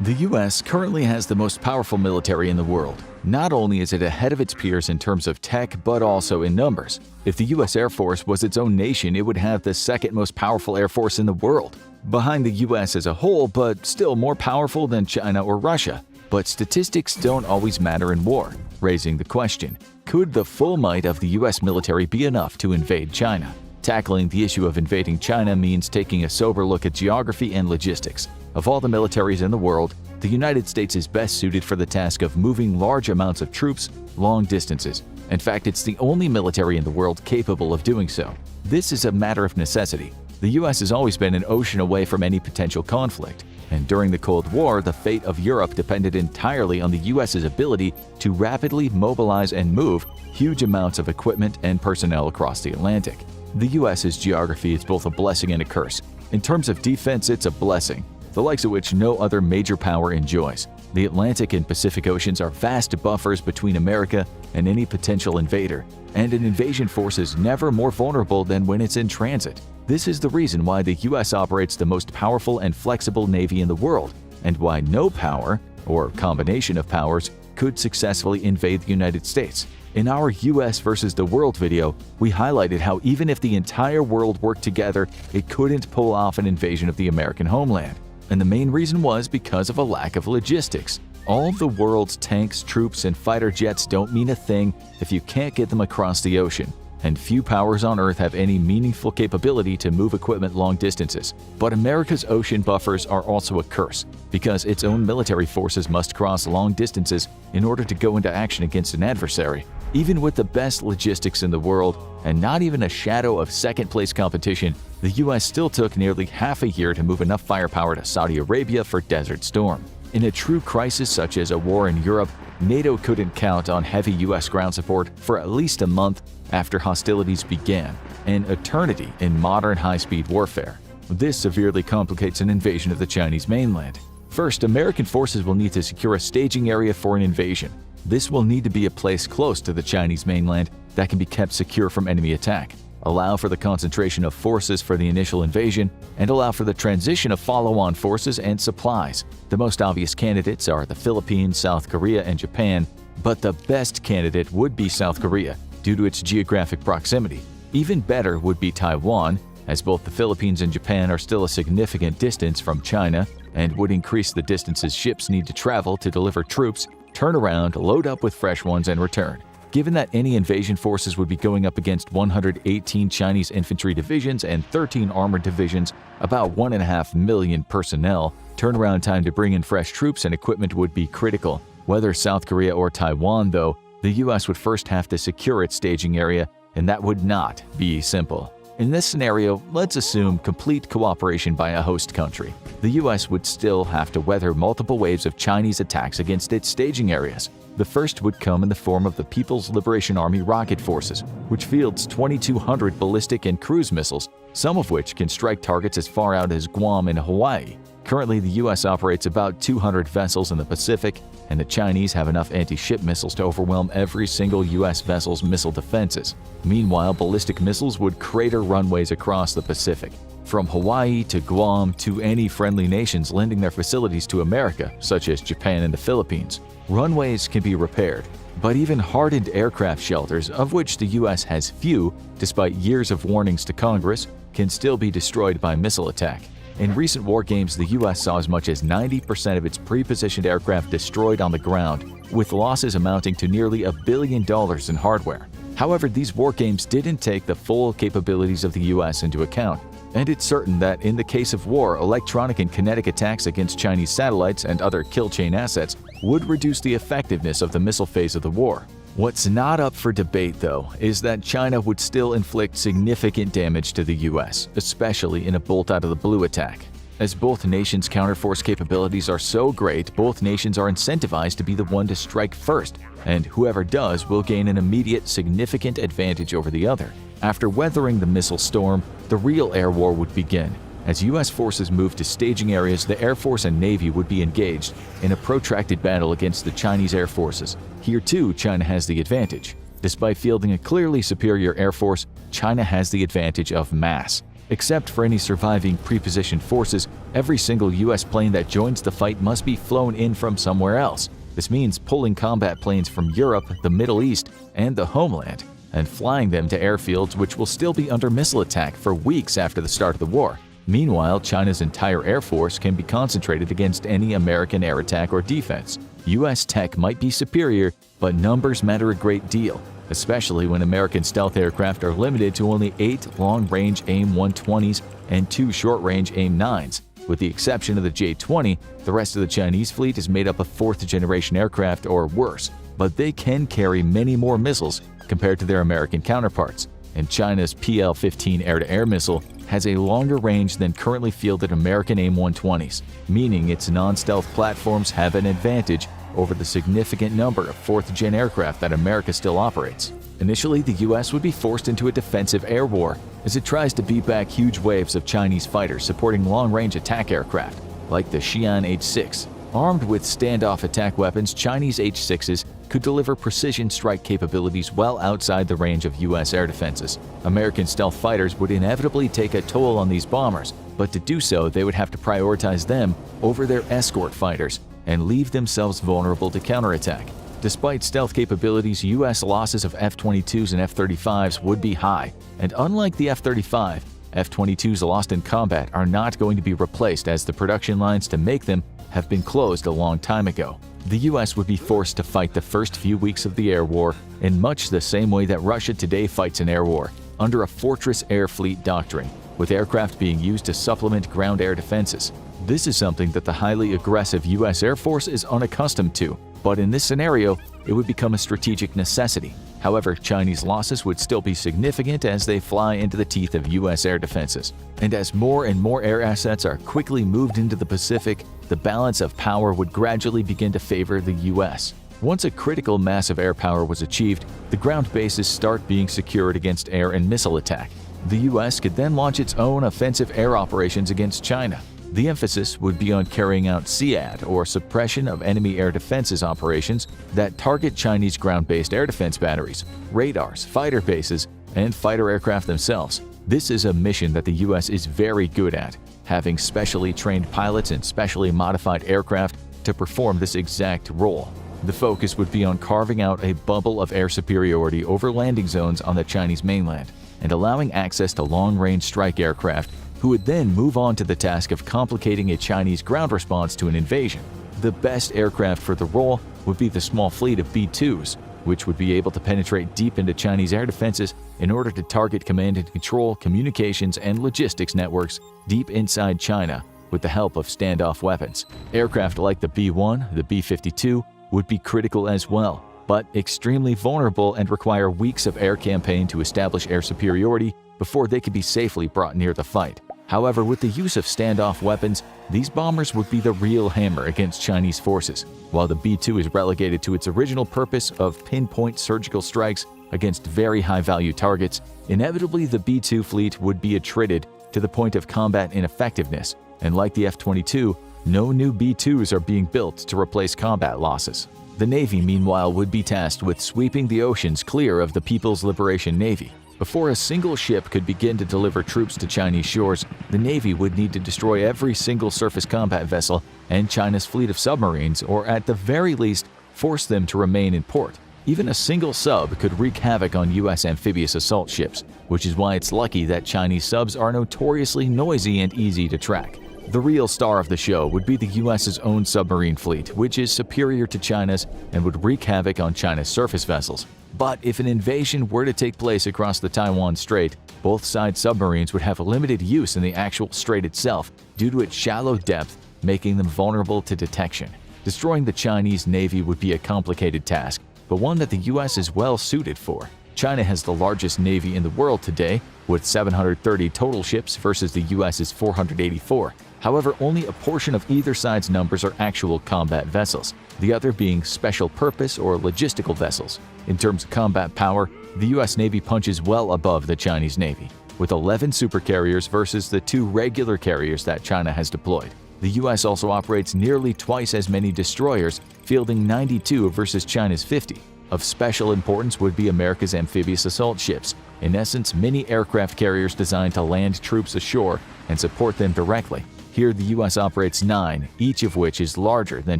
The US currently has the most powerful military in the world. Not only is it ahead of its peers in terms of tech, but also in numbers. If the US Air Force was its own nation, it would have the second most powerful Air Force in the world, behind the US as a whole, but still more powerful than China or Russia. But statistics don't always matter in war, raising the question, could the full might of the US military be enough to invade China? Tackling the issue of invading China means taking a sober look at geography and logistics. Of all the militaries in the world, the United States is best suited for the task of moving large amounts of troops long distances. In fact, it's the only military in the world capable of doing so. This is a matter of necessity. The US has always been an ocean away from any potential conflict, and during the Cold War, the fate of Europe depended entirely on the US's ability to rapidly mobilize and move huge amounts of equipment and personnel across the Atlantic. The US's geography is both a blessing and a curse. In terms of defense, it's a blessing, the likes of which no other major power enjoys. The Atlantic and Pacific Oceans are vast buffers between America and any potential invader, and an invasion force is never more vulnerable than when it's in transit. This is the reason why the US operates the most powerful and flexible navy in the world, and why no power, or combination of powers, could successfully invade the United States. In our US versus the world video, we highlighted how even if the entire world worked together, it couldn't pull off an invasion of the American homeland. And the main reason was because of a lack of logistics. All of the world's tanks, troops, and fighter jets don't mean a thing if you can't get them across the ocean. And few powers on Earth have any meaningful capability to move equipment long distances. But America's ocean buffers are also a curse, because its own military forces must cross long distances in order to go into action against an adversary. Even with the best logistics in the world, and not even a shadow of second-place competition, the US still took nearly half a year to move enough firepower to Saudi Arabia for Desert Storm. In a true crisis such as a war in Europe, NATO couldn't count on heavy US ground support for at least a month after hostilities began, an eternity in modern high-speed warfare. This severely complicates an invasion of the Chinese mainland. First, American forces will need to secure a staging area for an invasion. This will need to be a place close to the Chinese mainland that can be kept secure from enemy attack, allow for the concentration of forces for the initial invasion, and allow for the transition of follow-on forces and supplies. The most obvious candidates are the Philippines, South Korea, and Japan, but the best candidate would be South Korea due to its geographic proximity. Even better would be Taiwan, as both the Philippines and Japan are still a significant distance from China and would increase the distances ships need to travel to deliver troops, turn around, load up with fresh ones, and return. Given that any invasion forces would be going up against 118 Chinese infantry divisions and 13 armored divisions, about 1.5 million personnel, turnaround time to bring in fresh troops and equipment would be critical. Whether South Korea or Taiwan, though, the US would first have to secure its staging area, and that would not be simple. In this scenario, let's assume complete cooperation by a host country. The US would still have to weather multiple waves of Chinese attacks against its staging areas. The first would come in the form of the People's Liberation Army rocket forces, which fields 2,200 ballistic and cruise missiles, some of which can strike targets as far out as Guam and Hawaii. Currently, the US operates about 200 vessels in the Pacific, and the Chinese have enough anti-ship missiles to overwhelm every single US vessel's missile defenses. Meanwhile, ballistic missiles would crater runways across the Pacific, from Hawaii to Guam to any friendly nations lending their facilities to America, such as Japan and the Philippines. Runways can be repaired, but even hardened aircraft shelters, of which the US has few despite years of warnings to Congress, can still be destroyed by missile attack. In recent war games, the US saw as much as 90% of its pre-positioned aircraft destroyed on the ground, with losses amounting to nearly $1 billion in hardware. However, these war games didn't take the full capabilities of the US into account, and it's certain that in the case of war, electronic and kinetic attacks against Chinese satellites and other kill chain assets would reduce the effectiveness of the missile phase of the war. What's not up for debate, though, is that China would still inflict significant damage to the US, especially in a bolt-out-of-the-blue attack. As both nations' counterforce capabilities are so great, both nations are incentivized to be the one to strike first, and whoever does will gain an immediate, significant advantage over the other. After weathering the missile storm, the real air war would begin. As US forces moved to staging areas, the Air Force and Navy would be engaged in a protracted battle against the Chinese Air Forces. Here too, China has the advantage. Despite fielding a clearly superior Air Force, China has the advantage of mass. Except for any surviving pre-positioned forces, every single US plane that joins the fight must be flown in from somewhere else. This means pulling combat planes from Europe, the Middle East, and the homeland, and flying them to airfields which will still be under missile attack for weeks after the start of the war. Meanwhile, China's entire air force can be concentrated against any American air attack or defense. US tech might be superior, but numbers matter a great deal, especially when American stealth aircraft are limited to only 8 long-range AIM-120s and 2 short-range AIM-9s. With the exception of the J-20, the rest of the Chinese fleet is made up of 4th-generation aircraft or worse, but they can carry many more missiles compared to their American counterparts, and China's PL-15 air-to-air missile has a longer range than currently fielded American AIM-120s, meaning its non-stealth platforms have an advantage over the significant number of 4th-gen aircraft that America still operates. Initially, the US would be forced into a defensive air war as it tries to beat back huge waves of Chinese fighters supporting long-range attack aircraft, like the Xi'an H-6. Armed with standoff attack weapons, Chinese H-6s could deliver precision strike capabilities well outside the range of US air defenses. American stealth fighters would inevitably take a toll on these bombers, but to do so, they would have to prioritize them over their escort fighters and leave themselves vulnerable to counterattack. Despite stealth capabilities, US losses of F-22s and F-35s would be high, and unlike the F-35, F-22s lost in combat are not going to be replaced as the production lines to make them have been closed a long time ago. The US would be forced to fight the first few weeks of the air war in much the same way that Russia today fights an air war, under a fortress air fleet doctrine, with aircraft being used to supplement ground air defenses. This is something that the highly aggressive US Air Force is unaccustomed to, but in this scenario, it would become a strategic necessity. However, Chinese losses would still be significant as they fly into the teeth of US air defenses. And as more and more air assets are quickly moved into the Pacific, the balance of power would gradually begin to favor the US. Once a critical mass of air power was achieved, the ground bases start being secured against air and missile attack. The US could then launch its own offensive air operations against China. The emphasis would be on carrying out SEAD, or suppression of enemy air defenses operations that target Chinese ground-based air defense batteries, radars, fighter bases, and fighter aircraft themselves. This is a mission that the US is very good at, having specially trained pilots and specially modified aircraft to perform this exact role. The focus would be on carving out a bubble of air superiority over landing zones on the Chinese mainland and allowing access to long-range strike aircraft who would then move on to the task of complicating a Chinese ground response to an invasion. The best aircraft for the role would be the small fleet of B-2s, which would be able to penetrate deep into Chinese air defenses in order to target command and control, communications, and logistics networks deep inside China with the help of standoff weapons. Aircraft like the B-1, the B-52 would be critical as well, but extremely vulnerable and require weeks of air campaign to establish air superiority before they could be safely brought near the fight. However, with the use of standoff weapons, these bombers would be the real hammer against Chinese forces. While the B-2 is relegated to its original purpose of pinpoint surgical strikes against very high-value targets, inevitably the B-2 fleet would be attrited to the point of combat ineffectiveness, and like the F-22, no new B-2s are being built to replace combat losses. The Navy, meanwhile, would be tasked with sweeping the oceans clear of the People's Liberation Navy. Before a single ship could begin to deliver troops to Chinese shores, the Navy would need to destroy every single surface combat vessel and China's fleet of submarines, or at the very least, force them to remain in port. Even a single sub could wreak havoc on US amphibious assault ships, which is why it's lucky that Chinese subs are notoriously noisy and easy to track. The real star of the show would be the US's own submarine fleet, which is superior to China's and would wreak havoc on China's surface vessels. But if an invasion were to take place across the Taiwan Strait, both sides' submarines would have limited use in the actual strait itself due to its shallow depth, making them vulnerable to detection. Destroying the Chinese Navy would be a complicated task, but one that the US is well suited for. China has the largest navy in the world today, with 730 total ships versus the US's 484. However, only a portion of either side's numbers are actual combat vessels, the other being special purpose or logistical vessels. In terms of combat power, the US Navy punches well above the Chinese Navy, with 11 supercarriers versus the 2 regular carriers that China has deployed. The US also operates nearly twice as many destroyers, fielding 92 versus China's 50. Of special importance would be America's amphibious assault ships, in essence mini aircraft carriers designed to land troops ashore and support them directly. Here the US operates 9, each of which is larger than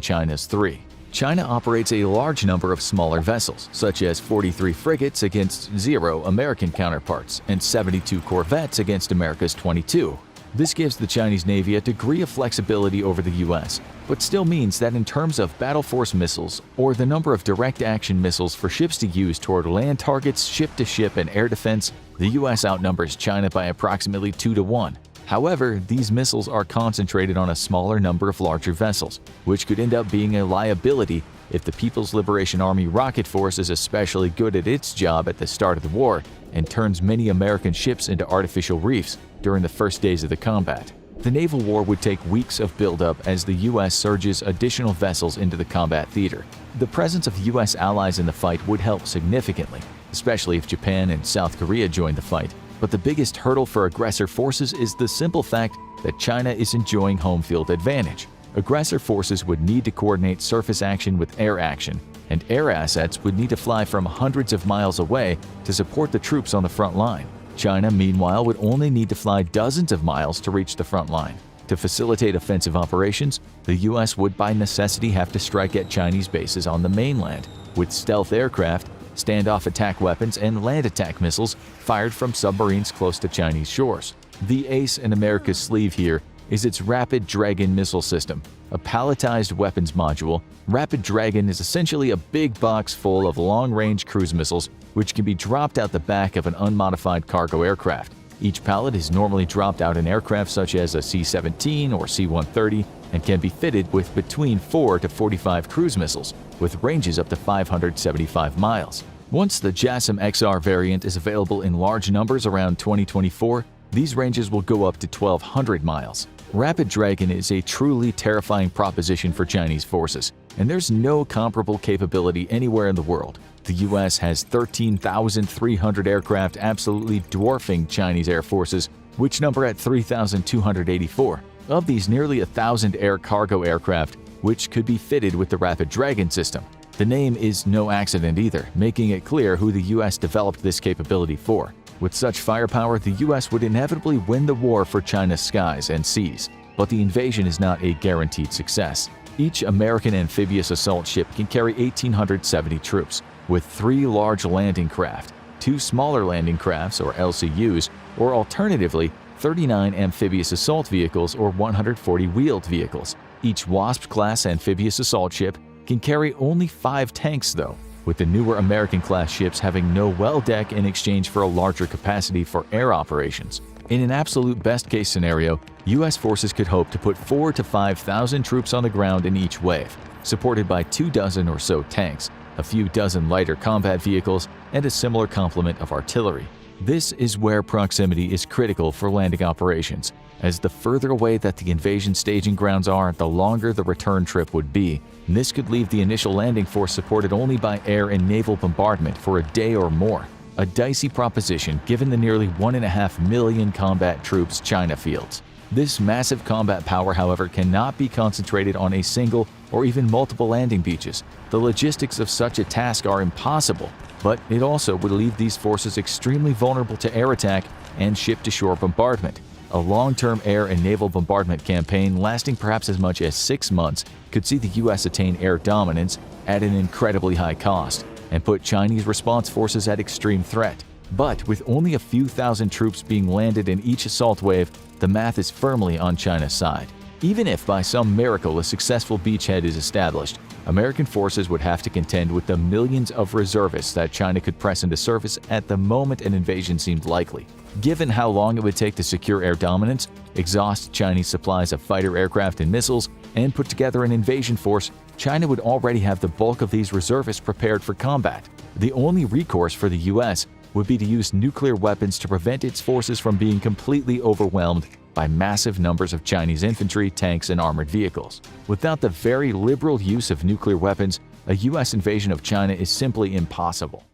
China's 3. China operates a large number of smaller vessels, such as 43 frigates against 0 American counterparts and 72 corvettes against America's 22. This gives the Chinese Navy a degree of flexibility over the US, but still means that in terms of battle force missiles or the number of direct action missiles for ships to use toward land targets, ship-to-ship, and air defense, the US outnumbers China by approximately 2 to 1. However, these missiles are concentrated on a smaller number of larger vessels, which could end up being a liability if the People's Liberation Army Rocket Force is especially good at its job at the start of the war and turns many American ships into artificial reefs during the first days of the combat. The naval war would take weeks of buildup as the U.S. surges additional vessels into the combat theater. The presence of U.S. allies in the fight would help significantly, especially if Japan and South Korea joined the fight. But the biggest hurdle for aggressor forces is the simple fact that China is enjoying home field advantage. Aggressor forces would need to coordinate surface action with air action, and air assets would need to fly from hundreds of miles away to support the troops on the front line. China, meanwhile, would only need to fly dozens of miles to reach the front line. To facilitate offensive operations, the U.S. would by necessity have to strike at Chinese bases on the mainland, with stealth aircraft, standoff attack weapons, and land attack missiles fired from submarines close to Chinese shores. The ace in America's sleeve here is its Rapid Dragon missile system, a palletized weapons module. Rapid Dragon is essentially a big box full of long-range cruise missiles which can be dropped out the back of an unmodified cargo aircraft. Each pallet is normally dropped out in aircraft such as a C-17 or C-130 and can be fitted with between 4 to 45 cruise missiles, with ranges up to 575 miles. Once the JASSM XR variant is available in large numbers around 2024, these ranges will go up to 1,200 miles. Rapid Dragon is a truly terrifying proposition for Chinese forces, and there's no comparable capability anywhere in the world. The US has 13,300 aircraft, absolutely dwarfing Chinese air forces, which number at 3,284. Of these, nearly 1,000 air cargo aircraft, which could be fitted with the Rapid Dragon system. The name is no accident either, making it clear who the US developed this capability for. With such firepower, the US would inevitably win the war for China's skies and seas. But the invasion is not a guaranteed success. Each American amphibious assault ship can carry 1,870 troops, with 3 large landing craft, 2 smaller landing crafts or LCUs, or alternatively, 39 amphibious assault vehicles or 140 wheeled vehicles. Each Wasp-class amphibious assault ship can carry only 5 tanks though, with the newer American-class ships having no well deck in exchange for a larger capacity for air operations. In an absolute best-case scenario, U.S. forces could hope to put 4,000 to 5,000 troops on the ground in each wave, supported by 24 or so tanks, a few dozen lighter combat vehicles, and a similar complement of artillery. This is where proximity is critical for landing operations, as the further away that the invasion staging grounds are, the longer the return trip would be. This could leave the initial landing force supported only by air and naval bombardment for a day or more. A dicey proposition given the nearly 1.5 million combat troops China fields. This massive combat power, however, cannot be concentrated on a single or even multiple landing beaches. The logistics of such a task are impossible, but it also would leave these forces extremely vulnerable to air attack and ship-to-shore bombardment. A long-term air and naval bombardment campaign lasting perhaps as much as 6 months could see the U.S. attain air dominance at an incredibly high cost and put Chinese response forces at extreme threat. But with only a few thousand troops being landed in each assault wave, the math is firmly on China's side. Even if by some miracle a successful beachhead is established, American forces would have to contend with the millions of reservists that China could press into service at the moment an invasion seemed likely. Given how long it would take to secure air dominance, exhaust Chinese supplies of fighter aircraft and missiles, and put together an invasion force, China would already have the bulk of these reservists prepared for combat. The only recourse for the U.S. would be to use nuclear weapons to prevent its forces from being completely overwhelmed by massive numbers of Chinese infantry, tanks, and armored vehicles. Without the very liberal use of nuclear weapons, a U.S. invasion of China is simply impossible.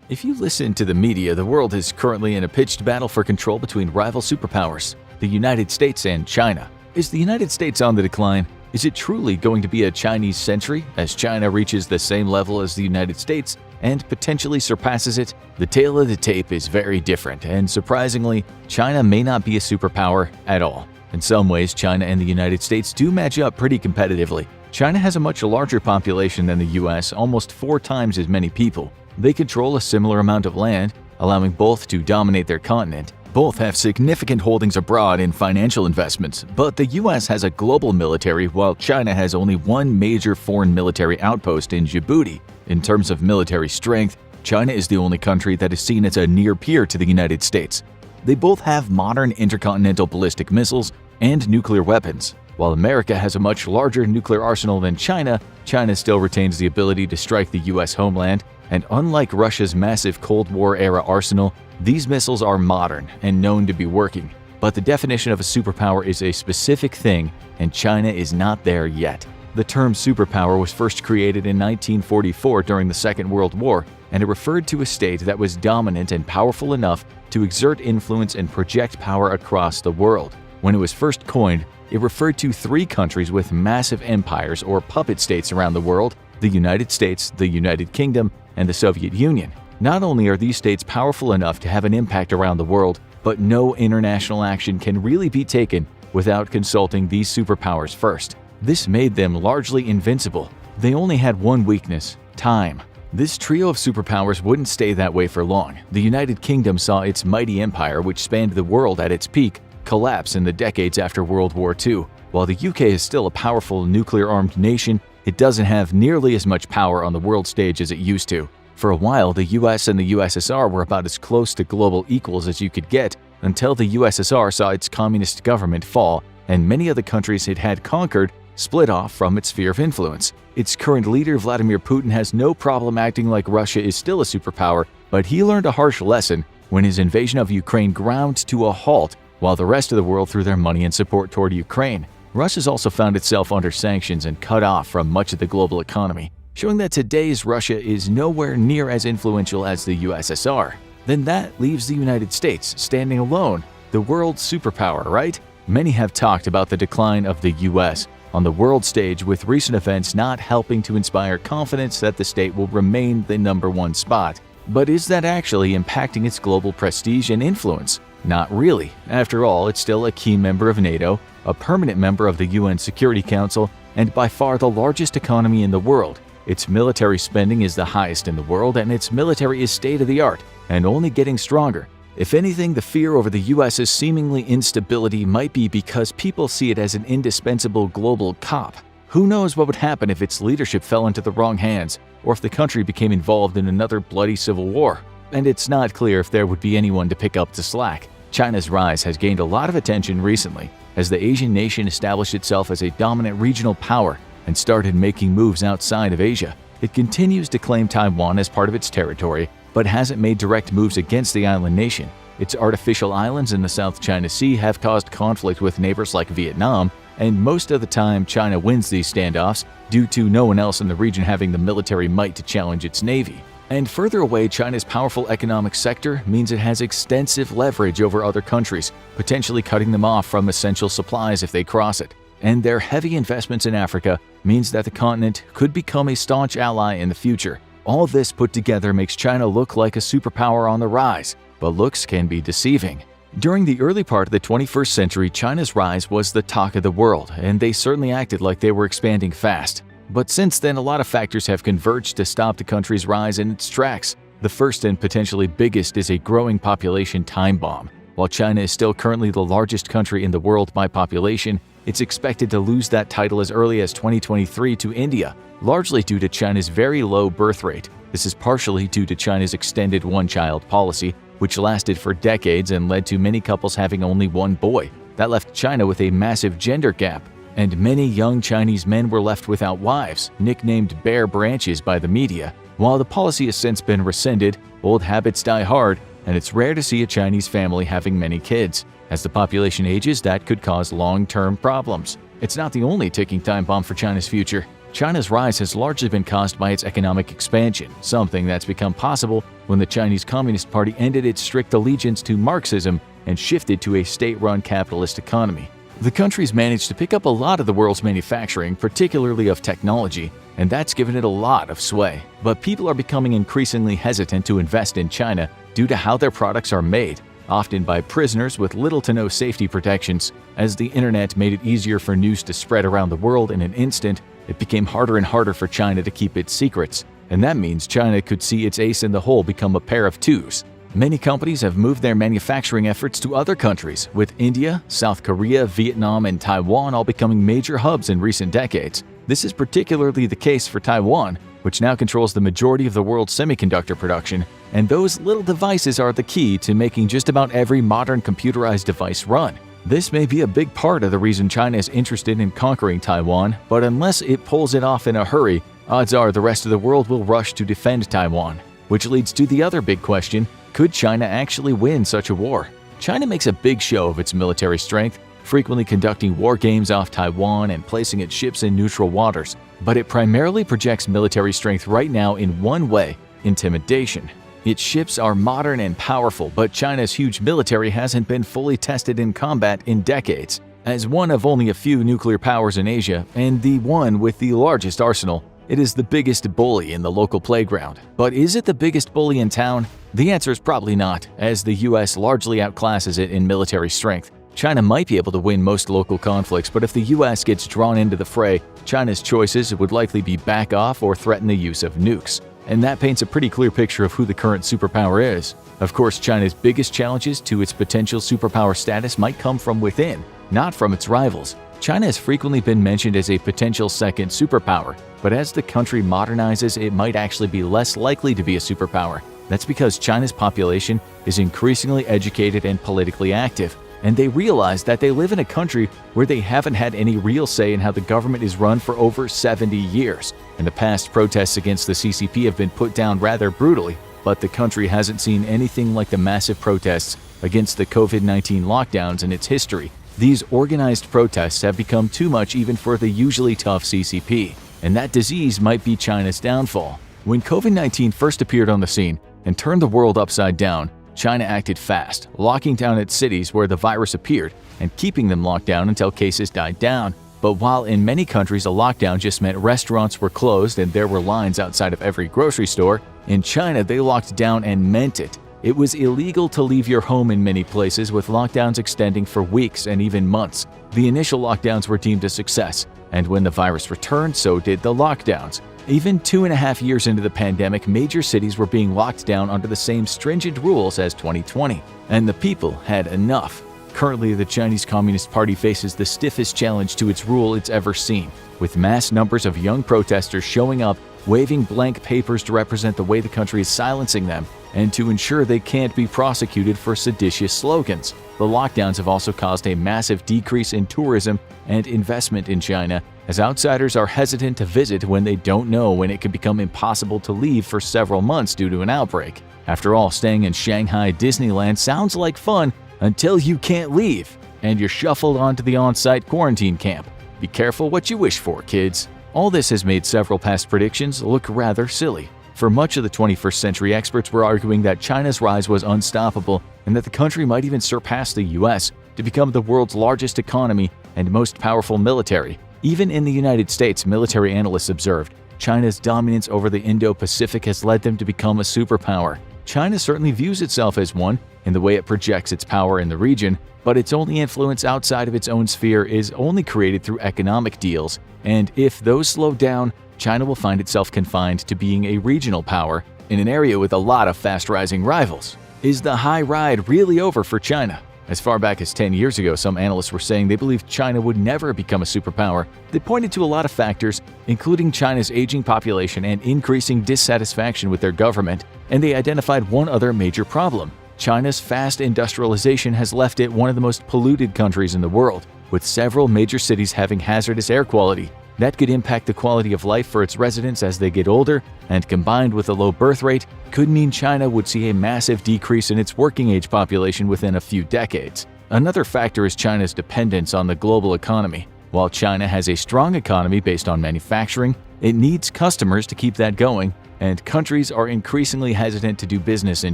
If you listen to the media, the world is currently in a pitched battle for control between rival superpowers, the United States and China. Is the United States on the decline? Is it truly going to be a Chinese century as China reaches the same level as the United States and potentially surpasses it? The tale of the tape is very different, and surprisingly, China may not be a superpower at all. In some ways, China and the United States do match up pretty competitively. China has a much larger population than the US, almost 4 times as many people. They control a similar amount of land, allowing both to dominate their continent. Both have significant holdings abroad in financial investments, but the US has a global military while China has only one major foreign military outpost in Djibouti. In terms of military strength, China is the only country that is seen as a near peer to the United States. They both have modern intercontinental ballistic missiles and nuclear weapons. While America has a much larger nuclear arsenal than China, China still retains the ability to strike the US homeland, and unlike Russia's massive Cold War-era arsenal, these missiles are modern and known to be working. But the definition of a superpower is a specific thing, and China is not there yet. The term superpower was first created in 1944 during the Second World War, and it referred to a state that was dominant and powerful enough to exert influence and project power across the world. When it was first coined, it referred to 3 countries with massive empires or puppet states around the world: the United States, the United Kingdom, and the Soviet Union. Not only are these states powerful enough to have an impact around the world, but no international action can really be taken without consulting these superpowers first. This made them largely invincible. They only had one weakness: time. This trio of superpowers wouldn't stay that way for long. The United Kingdom saw its mighty empire, which spanned the world at its peak, collapse in the decades after World War II. While the UK is still a powerful nuclear-armed nation, it doesn't have nearly as much power on the world stage as it used to. For a while, the US and the USSR were about as close to global equals as you could get, until the USSR saw its communist government fall, and many of the countries it had conquered split off from its sphere of influence. Its current leader, Vladimir Putin, has no problem acting like Russia is still a superpower, but he learned a harsh lesson when his invasion of Ukraine ground to a halt while the rest of the world threw their money and support toward Ukraine. Russia's also found itself under sanctions and cut off from much of the global economy, showing that today's Russia is nowhere near as influential as the USSR. Then that leaves the United States standing alone, the world's superpower, right? Many have talked about the decline of the US on the world stage, with recent events not helping to inspire confidence that the state will remain the #1 spot. But is that actually impacting its global prestige and influence? Not really. After all, it's still a key member of NATO, a permanent member of the UN Security Council, and by far the largest economy in the world. Its military spending is the highest in the world, and its military is state-of-the-art and only getting stronger. If anything, the fear over the US's seemingly instability might be because people see it as an indispensable global cop. Who knows what would happen if its leadership fell into the wrong hands, or if the country became involved in another bloody civil war. And it's not clear if there would be anyone to pick up the slack. China's rise has gained a lot of attention recently, as the Asian nation established itself as a dominant regional power and started making moves outside of Asia. It continues to claim Taiwan as part of its territory, but hasn't made direct moves against the island nation. Its artificial islands in the South China Sea have caused conflict with neighbors like Vietnam, and most of the time China wins these standoffs due to no one else in the region having the military might to challenge its navy. And further away, China's powerful economic sector means it has extensive leverage over other countries, potentially cutting them off from essential supplies if they cross it. And their heavy investments in Africa means that the continent could become a staunch ally in the future. All this put together makes China look like a superpower on the rise, but looks can be deceiving. During the early part of the 21st century, China's rise was the talk of the world, and they certainly acted like they were expanding fast. But since then, a lot of factors have converged to stop the country's rise in its tracks. The first and potentially biggest is a growing population time bomb. While China is still currently the largest country in the world by population, it's expected to lose that title as early as 2023 to India, largely due to China's very low birth rate. This is partially due to China's extended one-child policy, which lasted for decades and led to many couples having only one boy. That left China with a massive gender gap, and many young Chinese men were left without wives, nicknamed bare branches by the media. While the policy has since been rescinded, old habits die hard, and it's rare to see a Chinese family having many kids. As the population ages, that could cause long-term problems. It's not the only ticking time bomb for China's future. China's rise has largely been caused by its economic expansion, something that's become possible when the Chinese Communist Party ended its strict allegiance to Marxism and shifted to a state-run capitalist economy. The country's managed to pick up a lot of the world's manufacturing, particularly of technology, and that's given it a lot of sway. But people are becoming increasingly hesitant to invest in China due to how their products are made, often by prisoners with little to no safety protections. As the internet made it easier for news to spread around the world in an instant, it became harder and harder for China to keep its secrets. And that means China could see its ace in the hole become a pair of twos. Many companies have moved their manufacturing efforts to other countries, with India, South Korea, Vietnam, and Taiwan all becoming major hubs in recent decades. This is particularly the case for Taiwan, which now controls the majority of the world's semiconductor production, and those little devices are the key to making just about every modern computerized device run. This may be a big part of the reason China is interested in conquering Taiwan, but unless it pulls it off in a hurry, odds are the rest of the world will rush to defend Taiwan. Which leads to the other big question: could China actually win such a war? China makes a big show of its military strength, frequently conducting war games off Taiwan and placing its ships in neutral waters. But it primarily projects military strength right now in one way: intimidation. Its ships are modern and powerful, but China's huge military hasn't been fully tested in combat in decades. As one of only a few nuclear powers in Asia, and the one with the largest arsenal, it is the biggest bully in the local playground. But is it the biggest bully in town? The answer is probably not, as the US largely outclasses it in military strength. China might be able to win most local conflicts, but if the US gets drawn into the fray, China's choices would likely be back off or threaten the use of nukes. And that paints a pretty clear picture of who the current superpower is. Of course, China's biggest challenges to its potential superpower status might come from within, not from its rivals. China has frequently been mentioned as a potential second superpower, but as the country modernizes, it might actually be less likely to be a superpower. That's because China's population is increasingly educated and politically active, and they realize that they live in a country where they haven't had any real say in how the government is run for over 70 years. In the past, protests against the CCP have been put down rather brutally, but the country hasn't seen anything like the massive protests against the COVID-19 lockdowns in its history. These organized protests have become too much even for the usually tough CCP, and that disease might be China's downfall. When COVID-19 first appeared on the scene and turned the world upside down, China acted fast, locking down its cities where the virus appeared and keeping them locked down until cases died down. But while in many countries a lockdown just meant restaurants were closed and there were lines outside of every grocery store, in China they locked down and meant it. It was illegal to leave your home in many places, with lockdowns extending for weeks and even months. The initial lockdowns were deemed a success, and when the virus returned, so did the lockdowns. Even 2.5 years into the pandemic, major cities were being locked down under the same stringent rules as 2020, and the people had enough. Currently, the Chinese Communist Party faces the stiffest challenge to its rule it's ever seen, with mass numbers of young protesters showing up, waving blank papers to represent the way the country is silencing them, and to ensure they can't be prosecuted for seditious slogans. The lockdowns have also caused a massive decrease in tourism and investment in China, as outsiders are hesitant to visit when they don't know when it could become impossible to leave for several months due to an outbreak. After all, staying in Shanghai Disneyland sounds like fun until you can't leave, and you're shuffled onto the on-site quarantine camp. Be careful what you wish for, kids. All this has made several past predictions look rather silly. For much of the 21st century, experts were arguing that China's rise was unstoppable and that the country might even surpass the US to become the world's largest economy and most powerful military. Even in the United States, military analysts observed China's dominance over the Indo-Pacific has led them to become a superpower. China certainly views itself as one in the way it projects its power in the region, but its only influence outside of its own sphere is only created through economic deals, and if those slow down, China will find itself confined to being a regional power in an area with a lot of fast-rising rivals. Is the high ride really over for China? As far back as 10 years ago, some analysts were saying they believed China would never become a superpower. They pointed to a lot of factors, including China's aging population and increasing dissatisfaction with their government, and they identified one other major problem. China's fast industrialization has left it one of the most polluted countries in the world, with several major cities having hazardous air quality. That could impact the quality of life for its residents as they get older, and combined with a low birth rate, could mean China would see a massive decrease in its working-age population within a few decades. Another factor is China's dependence on the global economy. While China has a strong economy based on manufacturing, it needs customers to keep that going, and countries are increasingly hesitant to do business in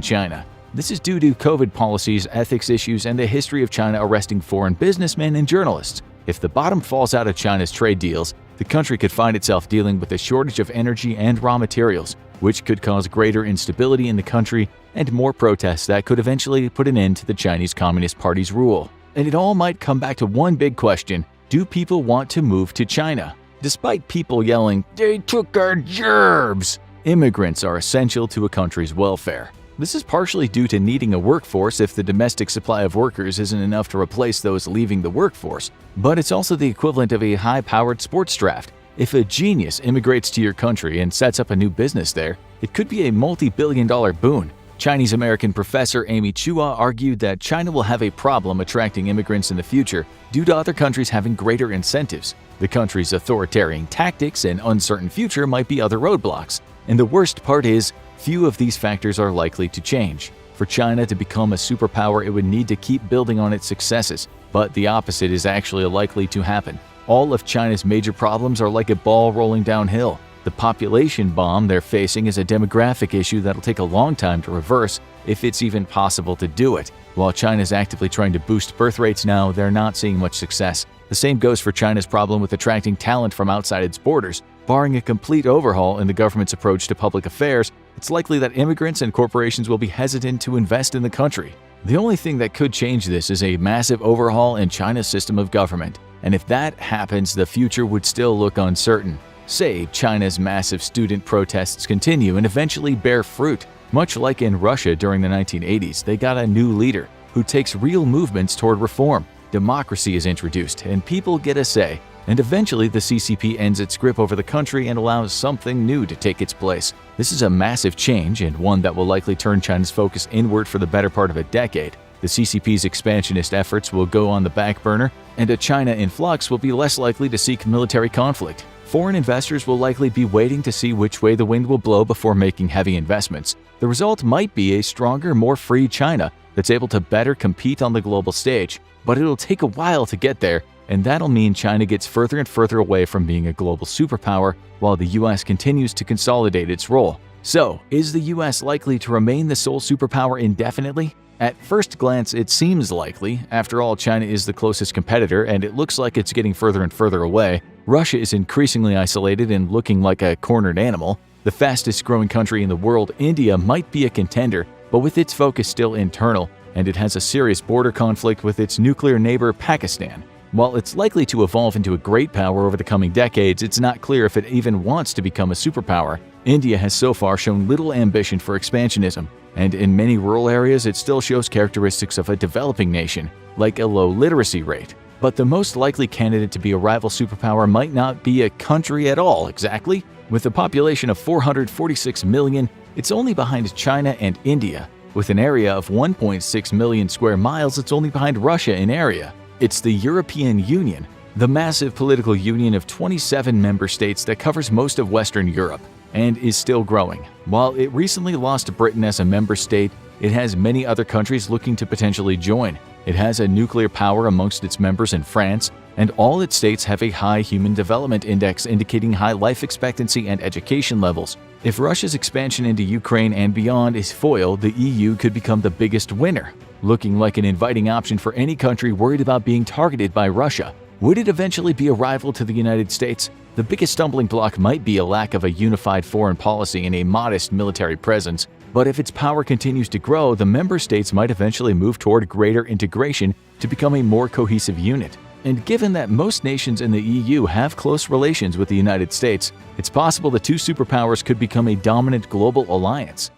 China. This is due to COVID policies, ethics issues, and the history of China arresting foreign businessmen and journalists. If the bottom falls out of China's trade deals, the country could find itself dealing with a shortage of energy and raw materials, which could cause greater instability in the country and more protests that could eventually put an end to the Chinese Communist Party's rule. And it all might come back to one big question: do people want to move to China? Despite people yelling, "They took our jobs," immigrants are essential to a country's welfare. This is partially due to needing a workforce if the domestic supply of workers isn't enough to replace those leaving the workforce. But it's also the equivalent of a high-powered sports draft. If a genius immigrates to your country and sets up a new business there, it could be a multi-billion-dollar boon. Chinese-American professor Amy Chua argued that China will have a problem attracting immigrants in the future due to other countries having greater incentives. The country's authoritarian tactics and uncertain future might be other roadblocks. And the worst part is, few of these factors are likely to change. For China to become a superpower, it would need to keep building on its successes, but the opposite is actually likely to happen. All of China's major problems are like a ball rolling downhill. The population bomb they're facing is a demographic issue that'll take a long time to reverse, if it's even possible to do it. While China's actively trying to boost birth rates now, they're not seeing much success. The same goes for China's problem with attracting talent from outside its borders. Barring a complete overhaul in the government's approach to public affairs, it's likely that immigrants and corporations will be hesitant to invest in the country. The only thing that could change this is a massive overhaul in China's system of government. And if that happens, the future would still look uncertain. Say China's massive student protests continue and eventually bear fruit. Much like in Russia during the 1980s, they got a new leader who takes real movements toward reform. Democracy is introduced and people get a say. And eventually the CCP ends its grip over the country and allows something new to take its place. This is a massive change and one that will likely turn China's focus inward for the better part of a decade. The CCP's expansionist efforts will go on the back burner, and a China in flux will be less likely to seek military conflict. Foreign investors will likely be waiting to see which way the wind will blow before making heavy investments. The result might be a stronger, more free China that's able to better compete on the global stage. But it'll take a while to get there, and that'll mean China gets further and further away from being a global superpower while the US continues to consolidate its role. So, is the US likely to remain the sole superpower indefinitely? At first glance, it seems likely. After all, China is the closest competitor, and it looks like it's getting further and further away. Russia is increasingly isolated and looking like a cornered animal. The fastest growing country in the world, India, might be a contender, but with its focus still internal, and it has a serious border conflict with its nuclear neighbor Pakistan. While it's likely to evolve into a great power over the coming decades, it's not clear if it even wants to become a superpower. India has so far shown little ambition for expansionism, and in many rural areas it still shows characteristics of a developing nation, like a low literacy rate. But the most likely candidate to be a rival superpower might not be a country at all, exactly. With a population of 446 million, it's only behind China and India. With an area of 1.6 million square miles, it's only behind Russia in area. It's the European Union, the massive political union of 27 member states that covers most of Western Europe and is still growing. While it recently lost Britain as a member state, it has many other countries looking to potentially join. It has a nuclear power amongst its members in France, and all its states have a high Human Development Index indicating high life expectancy and education levels. If Russia's expansion into Ukraine and beyond is foiled, the EU could become the biggest winner, looking like an inviting option for any country worried about being targeted by Russia. Would it eventually be a rival to the United States? The biggest stumbling block might be a lack of a unified foreign policy and a modest military presence. But if its power continues to grow, the member states might eventually move toward greater integration to become a more cohesive unit. And given that most nations in the EU have close relations with the United States, it's possible the two superpowers could become a dominant global alliance.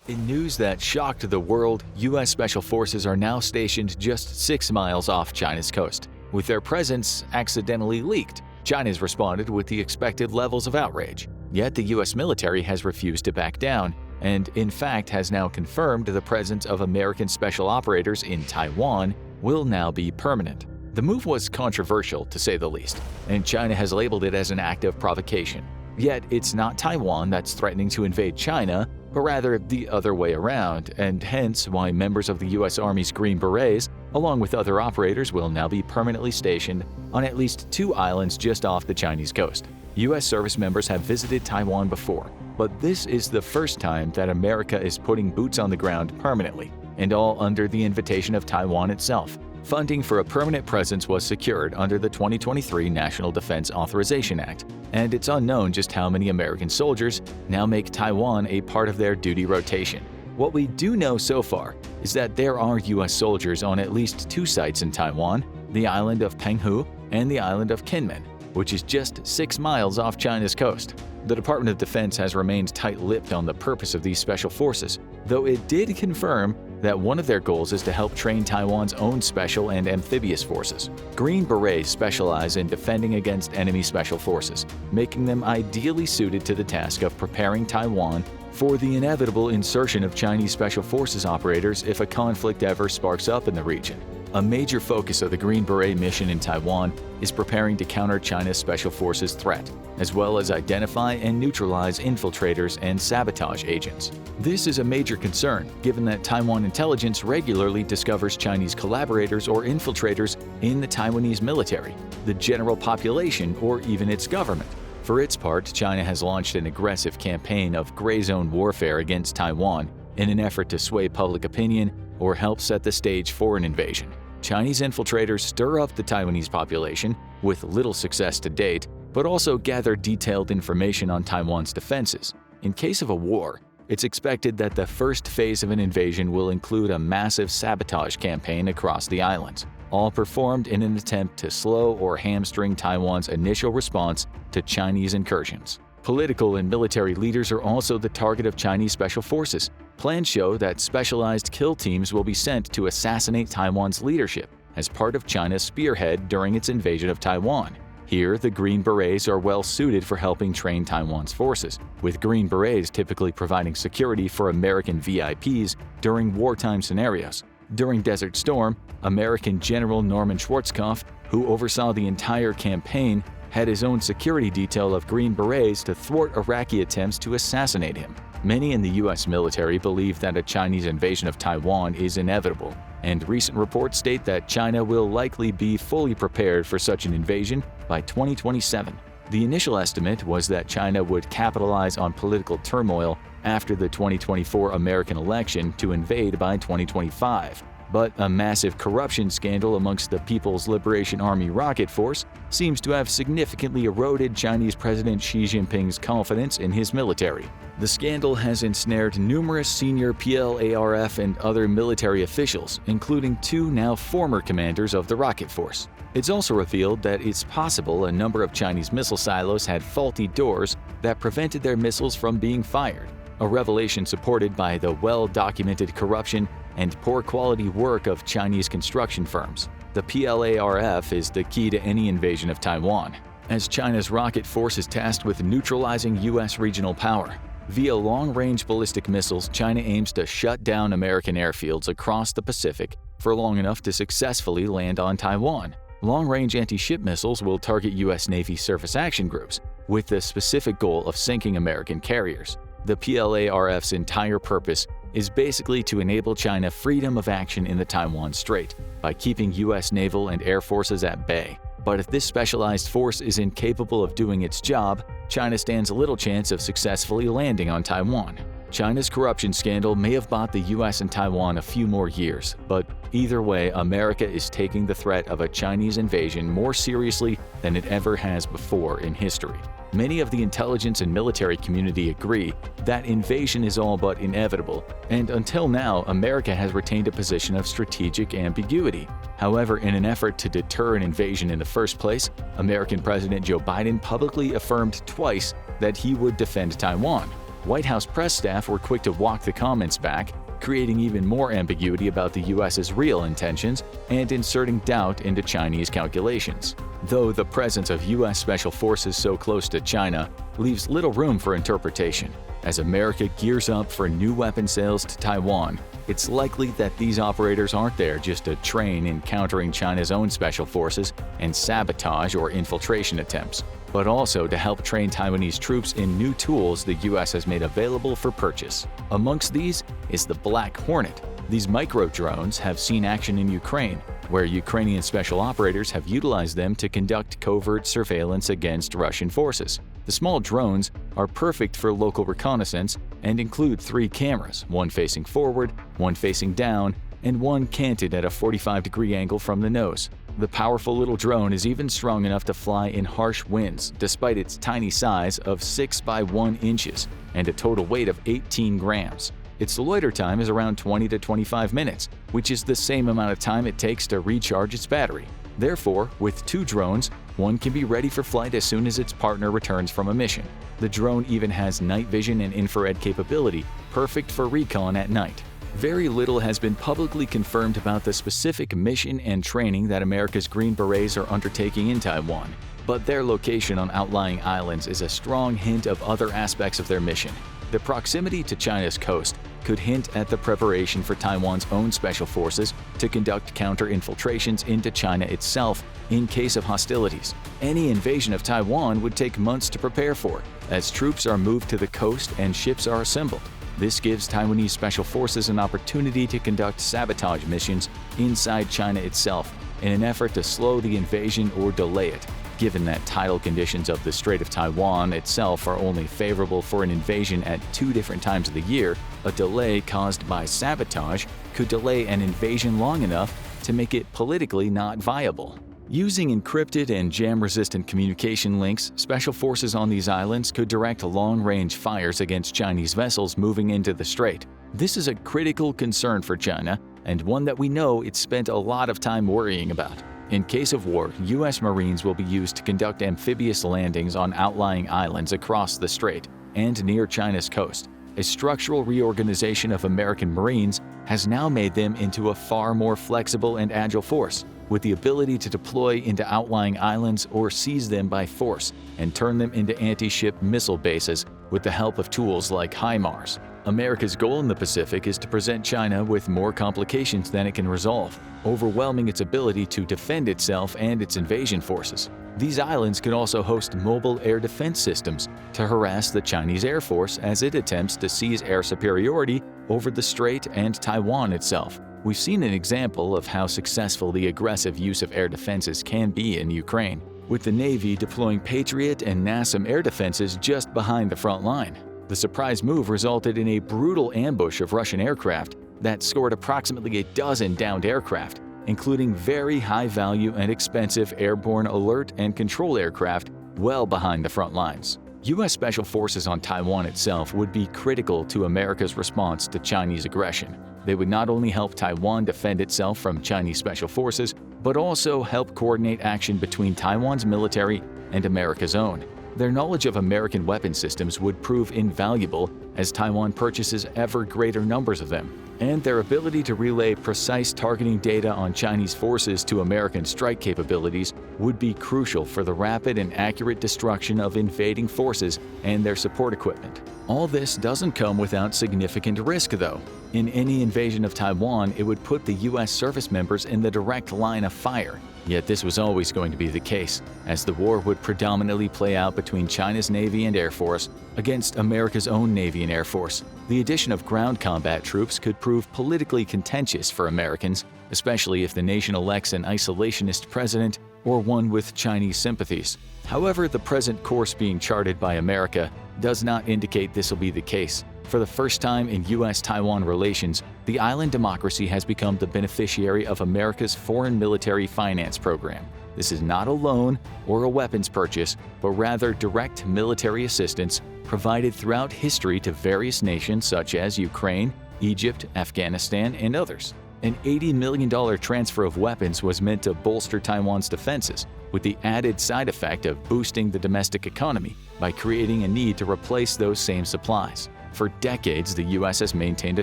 In news that shocked the world, U.S. Special Forces are now stationed just 6 miles off China's coast. With their presence accidentally leaked, China's responded with the expected levels of outrage. Yet the U.S. military has refused to back down, and in fact has now confirmed the presence of American special operators in Taiwan will now be permanent. The move was controversial, to say the least, and China has labeled it as an act of provocation. Yet it's not Taiwan that's threatening to invade China, but rather the other way around, and hence why members of the U.S. Army's Green Berets, along with other operators, will now be permanently stationed on at least 2 islands just off the Chinese coast. U.S. service members have visited Taiwan before, but this is the first time that America is putting boots on the ground permanently. and all under the invitation of Taiwan itself. Funding for a permanent presence was secured under the 2023 National Defense Authorization Act, and it's unknown just how many American soldiers now make Taiwan a part of their duty rotation. What we do know so far is that there are U.S. soldiers on at least 2 sites in Taiwan, the island of Penghu and the island of Kinmen, which is just 6 miles off China's coast. The Department of Defense has remained tight-lipped on the purpose of these special forces, though it did confirm that one of their goals is to help train Taiwan's own special and amphibious forces. Green Berets specialize in defending against enemy special forces, making them ideally suited to the task of preparing Taiwan for the inevitable insertion of Chinese special forces operators if a conflict ever sparks up in the region. A major focus of the Green Beret mission in Taiwan is preparing to counter China's special forces threat, as well as identify and neutralize infiltrators and sabotage agents. This is a major concern, given that Taiwan intelligence regularly discovers Chinese collaborators or infiltrators in the Taiwanese military, the general population, or even its government. For its part, China has launched an aggressive campaign of gray zone warfare against Taiwan in an effort to sway public opinion or help set the stage for an invasion. Chinese infiltrators stir up the Taiwanese population, with little success to date, but also gather detailed information on Taiwan's defenses. In case of a war, it's expected that the first phase of an invasion will include a massive sabotage campaign across the islands, all performed in an attempt to slow or hamstring Taiwan's initial response to Chinese incursions. Political and military leaders are also the target of Chinese special forces. Plans show that specialized kill teams will be sent to assassinate Taiwan's leadership as part of China's spearhead during its invasion of Taiwan. Here, the Green Berets are well suited for helping train Taiwan's forces, with Green Berets typically providing security for American VIPs during wartime scenarios. During Desert Storm, American General Norman Schwarzkopf, who oversaw the entire campaign, had his own security detail of Green Berets to thwart Iraqi attempts to assassinate him. Many in the U.S. military believe that a Chinese invasion of Taiwan is inevitable, and recent reports state that China will likely be fully prepared for such an invasion by 2027. The initial estimate was that China would capitalize on political turmoil after the 2024 American election to invade by 2025. But a massive corruption scandal amongst the People's Liberation Army Rocket Force seems to have significantly eroded Chinese President Xi Jinping's confidence in his military. The scandal has ensnared numerous senior PLARF and other military officials, including 2 now former commanders of the Rocket Force. It's also revealed that it's possible a number of Chinese missile silos had faulty doors that prevented their missiles from being fired, a revelation supported by the well-documented corruption and poor quality work of Chinese construction firms. The PLARF is the key to any invasion of Taiwan, as China's rocket force is tasked with neutralizing U.S. regional power. Via long-range ballistic missiles, China aims to shut down American airfields across the Pacific for long enough to successfully land on Taiwan. Long-range anti-ship missiles will target U.S. Navy surface action groups, with the specific goal of sinking American carriers. The PLARF's entire purpose is basically to enable China freedom of action in the Taiwan Strait by keeping U.S. naval and air forces at bay. But if this specialized force is incapable of doing its job, China stands little chance of successfully landing on Taiwan. China's corruption scandal may have bought the U.S. and Taiwan a few more years, but either way, America is taking the threat of a Chinese invasion more seriously than it ever has before in history. Many of the intelligence and military community agree that invasion is all but inevitable, and until now, America has retained a position of strategic ambiguity. However, in an effort to deter an invasion in the first place, American President Joe Biden publicly affirmed twice that he would defend Taiwan. White House press staff were quick to walk the comments back, creating even more ambiguity about the U.S.'s real intentions and inserting doubt into Chinese calculations. Though the presence of U.S. Special Forces so close to China leaves little room for interpretation. As America gears up for new weapon sales to Taiwan, it's likely that these operators aren't there just to train in countering China's own special forces and sabotage or infiltration attempts, but also to help train Taiwanese troops in new tools the U.S. has made available for purchase. Amongst these is the Black Hornet. These micro-drones have seen action in Ukraine, where Ukrainian special operators have utilized them to conduct covert surveillance against Russian forces. The small drones are perfect for local reconnaissance and include 3 cameras, one facing forward, one facing down, and one canted at a 45-degree angle from the nose. The powerful little drone is even strong enough to fly in harsh winds, despite its tiny size of 6 by 1 inches and a total weight of 18 grams. Its loiter time is around 20 to 25 minutes, which is the same amount of time it takes to recharge its battery. Therefore, with 2 drones, one can be ready for flight as soon as its partner returns from a mission. The drone even has night vision and infrared capability, perfect for recon at night. Very little has been publicly confirmed about the specific mission and training that America's Green Berets are undertaking in Taiwan, but their location on outlying islands is a strong hint of other aspects of their mission. The proximity to China's coast could hint at the preparation for Taiwan's own special forces to conduct counter-infiltrations into China itself in case of hostilities. Any invasion of Taiwan would take months to prepare for, as troops are moved to the coast and ships are assembled. This gives Taiwanese special forces an opportunity to conduct sabotage missions inside China itself in an effort to slow the invasion or delay it. Given that tidal conditions of the Strait of Taiwan itself are only favorable for an invasion at 2 different times of the year, a delay caused by sabotage could delay an invasion long enough to make it politically not viable. Using encrypted and jam-resistant communication links, special forces on these islands could direct long-range fires against Chinese vessels moving into the strait. This is a critical concern for China, and one that we know it's spent a lot of time worrying about. In case of war, U.S. Marines will be used to conduct amphibious landings on outlying islands across the strait and near China's coast. A structural reorganization of American Marines has now made them into a far more flexible and agile force, with the ability to deploy into outlying islands or seize them by force and turn them into anti-ship missile bases with the help of tools like HIMARS. America's goal in the Pacific is to present China with more complications than it can resolve, overwhelming its ability to defend itself and its invasion forces. These islands could also host mobile air defense systems to harass the Chinese Air Force as it attempts to seize air superiority over the strait and Taiwan itself. We've seen an example of how successful the aggressive use of air defenses can be in Ukraine, with the Navy deploying Patriot and NASAM air defenses just behind the front line. The surprise move resulted in a brutal ambush of Russian aircraft that scored approximately a dozen downed aircraft, including very high-value and expensive airborne alert and control aircraft well behind the front lines. U.S. Special Forces on Taiwan itself would be critical to America's response to Chinese aggression. They would not only help Taiwan defend itself from Chinese special forces, but also help coordinate action between Taiwan's military and America's own. Their knowledge of American weapon systems would prove invaluable as Taiwan purchases ever greater numbers of them, and their ability to relay precise targeting data on Chinese forces to American strike capabilities would be crucial for the rapid and accurate destruction of invading forces and their support equipment. All this doesn't come without significant risk, though. In any invasion of Taiwan, it would put the U.S. service members in the direct line of fire. Yet this was always going to be the case, as the war would predominantly play out between China's Navy and Air Force against America's own Navy and Air Force. The addition of ground combat troops could prove politically contentious for Americans, especially if the nation elects an isolationist president or one with Chinese sympathies. However, the present course being charted by America does not indicate this will be the case. For the first time in U.S.-Taiwan relations, the island democracy has become the beneficiary of America's foreign military finance program. This is not a loan or a weapons purchase, but rather direct military assistance provided throughout history to various nations such as Ukraine, Egypt, Afghanistan, and others. An $80 million transfer of weapons was meant to bolster Taiwan's defenses, with the added side effect of boosting the domestic economy by creating a need to replace those same supplies. For decades, the U.S. has maintained a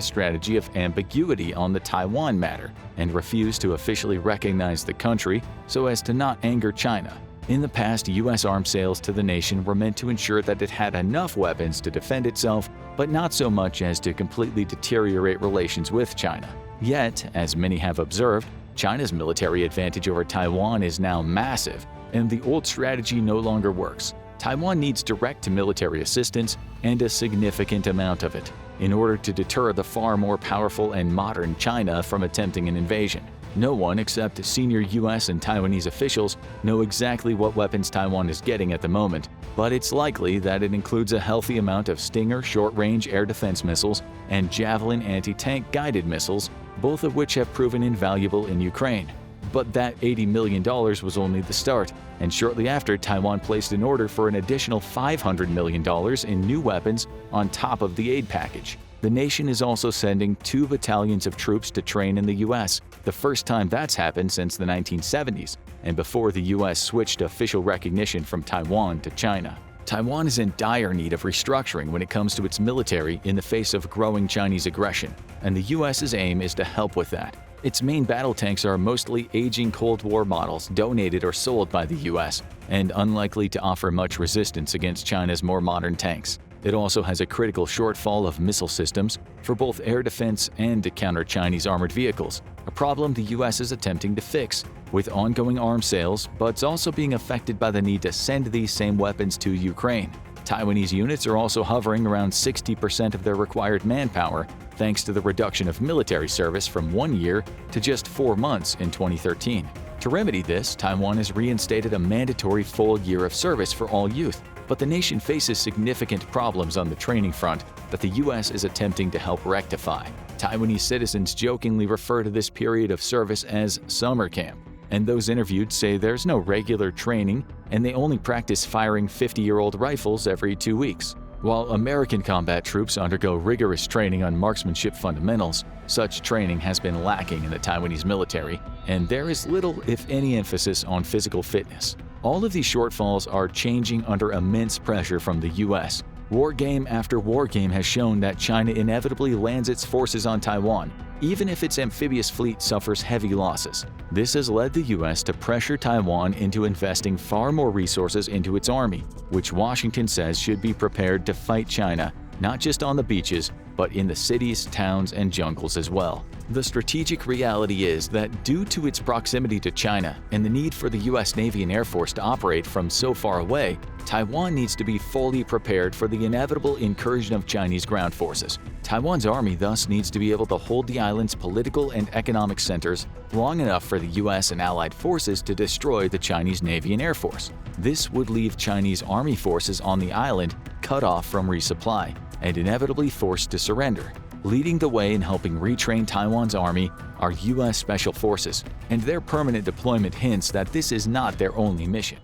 strategy of ambiguity on the Taiwan matter and refused to officially recognize the country so as to not anger China. In the past, U.S. arms sales to the nation were meant to ensure that it had enough weapons to defend itself, but not so much as to completely deteriorate relations with China. Yet, as many have observed, China's military advantage over Taiwan is now massive, and the old strategy no longer works. Taiwan needs direct military assistance, and a significant amount of it, in order to deter the far more powerful and modern China from attempting an invasion. No one except senior US and Taiwanese officials know exactly what weapons Taiwan is getting at the moment, but it's likely that it includes a healthy amount of Stinger short-range air defense missiles and Javelin anti-tank guided missiles, both of which have proven invaluable in Ukraine. But that $80 million was only the start, and shortly after, Taiwan placed an order for an additional $500 million in new weapons on top of the aid package. The nation is also sending 2 battalions of troops to train in the US, the first time that's happened since the 1970s, and before the US switched official recognition from Taiwan to China. Taiwan is in dire need of restructuring when it comes to its military in the face of growing Chinese aggression, and the US's aim is to help with that. Its main battle tanks are mostly aging Cold War models donated or sold by the US, and unlikely to offer much resistance against China's more modern tanks. It also has a critical shortfall of missile systems for both air defense and to counter Chinese armored vehicles, a problem the US is attempting to fix with ongoing arms sales, but it's also being affected by the need to send these same weapons to Ukraine. Taiwanese units are also hovering around 60% of their required manpower, thanks to the reduction of military service from 1 year to just 4 months in 2013. To remedy this, Taiwan has reinstated a mandatory full year of service for all youth, but the nation faces significant problems on the training front that the US is attempting to help rectify. Taiwanese citizens jokingly refer to this period of service as summer camp, and those interviewed say there's no regular training and they only practice firing 50-year-old rifles every 2 weeks. While American combat troops undergo rigorous training on marksmanship fundamentals, such training has been lacking in the Taiwanese military, and there is little, if any, emphasis on physical fitness. All of these shortfalls are changing under immense pressure from the US. War game after war game has shown that China inevitably lands its forces on Taiwan, even if its amphibious fleet suffers heavy losses. This has led the US to pressure Taiwan into investing far more resources into its army, which Washington says should be prepared to fight China, not just on the beaches, but in the cities, towns, and jungles as well. The strategic reality is that due to its proximity to China and the need for the US Navy and Air Force to operate from so far away, Taiwan needs to be fully prepared for the inevitable incursion of Chinese ground forces. Taiwan's army thus needs to be able to hold the island's political and economic centers long enough for the US and allied forces to destroy the Chinese Navy and Air Force. This would leave Chinese army forces on the island cut off from resupply and inevitably forced to surrender. Leading the way in helping retrain Taiwan's army are US Special Forces, and their permanent deployment hints that this is not their only mission.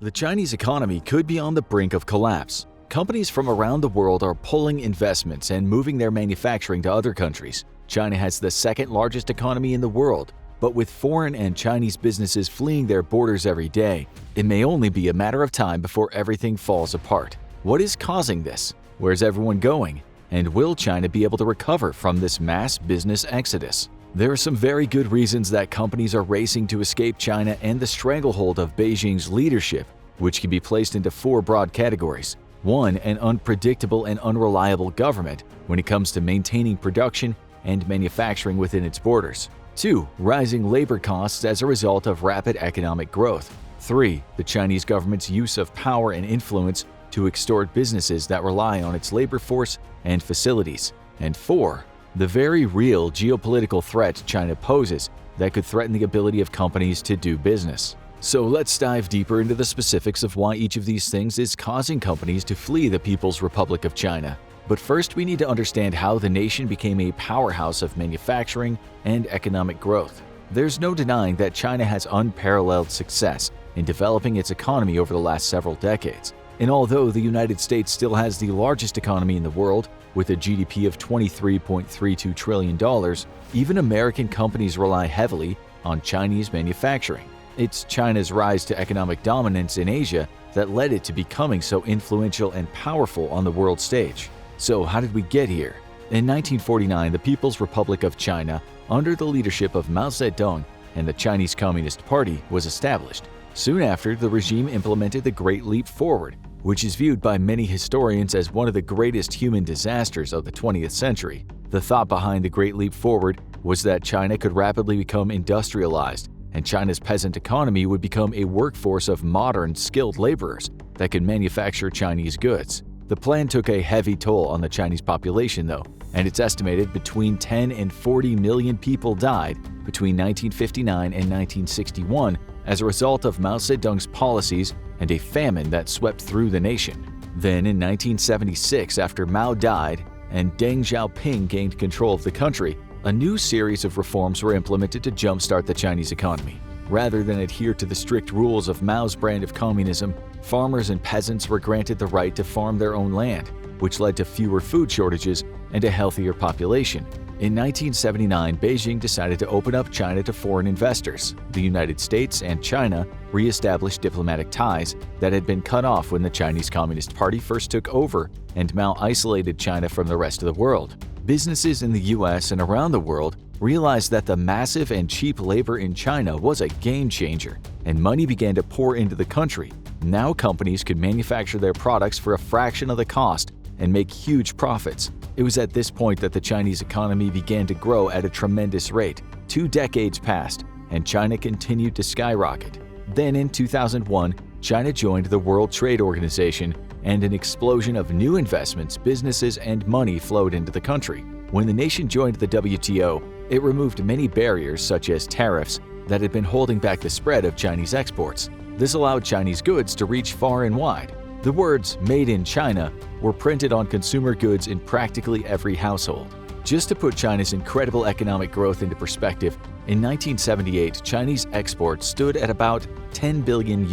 The Chinese economy could be on the brink of collapse. Companies from around the world are pulling investments and moving their manufacturing to other countries. China has the second largest economy in the world, but with foreign and Chinese businesses fleeing their borders every day, it may only be a matter of time before everything falls apart. What is causing this? Where's everyone going? And will China be able to recover from this mass business exodus? There are some very good reasons that companies are racing to escape China and the stranglehold of Beijing's leadership, which can be placed into 4 broad categories. 1, an unpredictable and unreliable government when it comes to maintaining production and manufacturing within its borders. 2, rising labor costs as a result of rapid economic growth. 3, the Chinese government's use of power and influence to extort businesses that rely on its labor force and facilities. And 4, the very real geopolitical threat China poses that could threaten the ability of companies to do business. So let's dive deeper into the specifics of why each of these things is causing companies to flee the People's Republic of China. But first, we need to understand how the nation became a powerhouse of manufacturing and economic growth. There's no denying that China has unparalleled success in developing its economy over the last several decades. And although the United States still has the largest economy in the world, with a GDP of $23.32 trillion, even American companies rely heavily on Chinese manufacturing. It's China's rise to economic dominance in Asia that led it to becoming so influential and powerful on the world stage. So how did we get here? In 1949, the People's Republic of China, under the leadership of Mao Zedong and the Chinese Communist Party, was established. Soon after, the regime implemented the Great Leap Forward, which is viewed by many historians as one of the greatest human disasters of the 20th century. The thought behind the Great Leap Forward was that China could rapidly become industrialized, and China's peasant economy would become a workforce of modern, skilled laborers that could manufacture Chinese goods. The plan took a heavy toll on the Chinese population, though, and it's estimated between 10 and 40 million people died between 1959 and 1961 as a result of Mao Zedong's policies and a famine that swept through the nation. Then in 1976, after Mao died and Deng Xiaoping gained control of the country, a new series of reforms were implemented to jumpstart the Chinese economy. Rather than adhere to the strict rules of Mao's brand of communism, farmers and peasants were granted the right to farm their own land, which led to fewer food shortages and a healthier population. In 1979, Beijing decided to open up China to foreign investors. The United States and China re-established diplomatic ties that had been cut off when the Chinese Communist Party first took over and Mao isolated China from the rest of the world. Businesses in the US and around the world realized that the massive and cheap labor in China was a game changer, and money began to pour into the country. Now companies could manufacture their products for a fraction of the cost and make huge profits. It was at this point that the Chinese economy began to grow at a tremendous rate. 2 decades passed, and China continued to skyrocket. Then in 2001, China joined the World Trade Organization, and an explosion of new investments, businesses, and money flowed into the country. When the nation joined the WTO, it removed many barriers such as tariffs that had been holding back the spread of Chinese exports. This allowed Chinese goods to reach far and wide. The words "Made in China" were printed on consumer goods in practically every household. Just to put China's incredible economic growth into perspective, in 1978, Chinese exports stood at about $10 billion.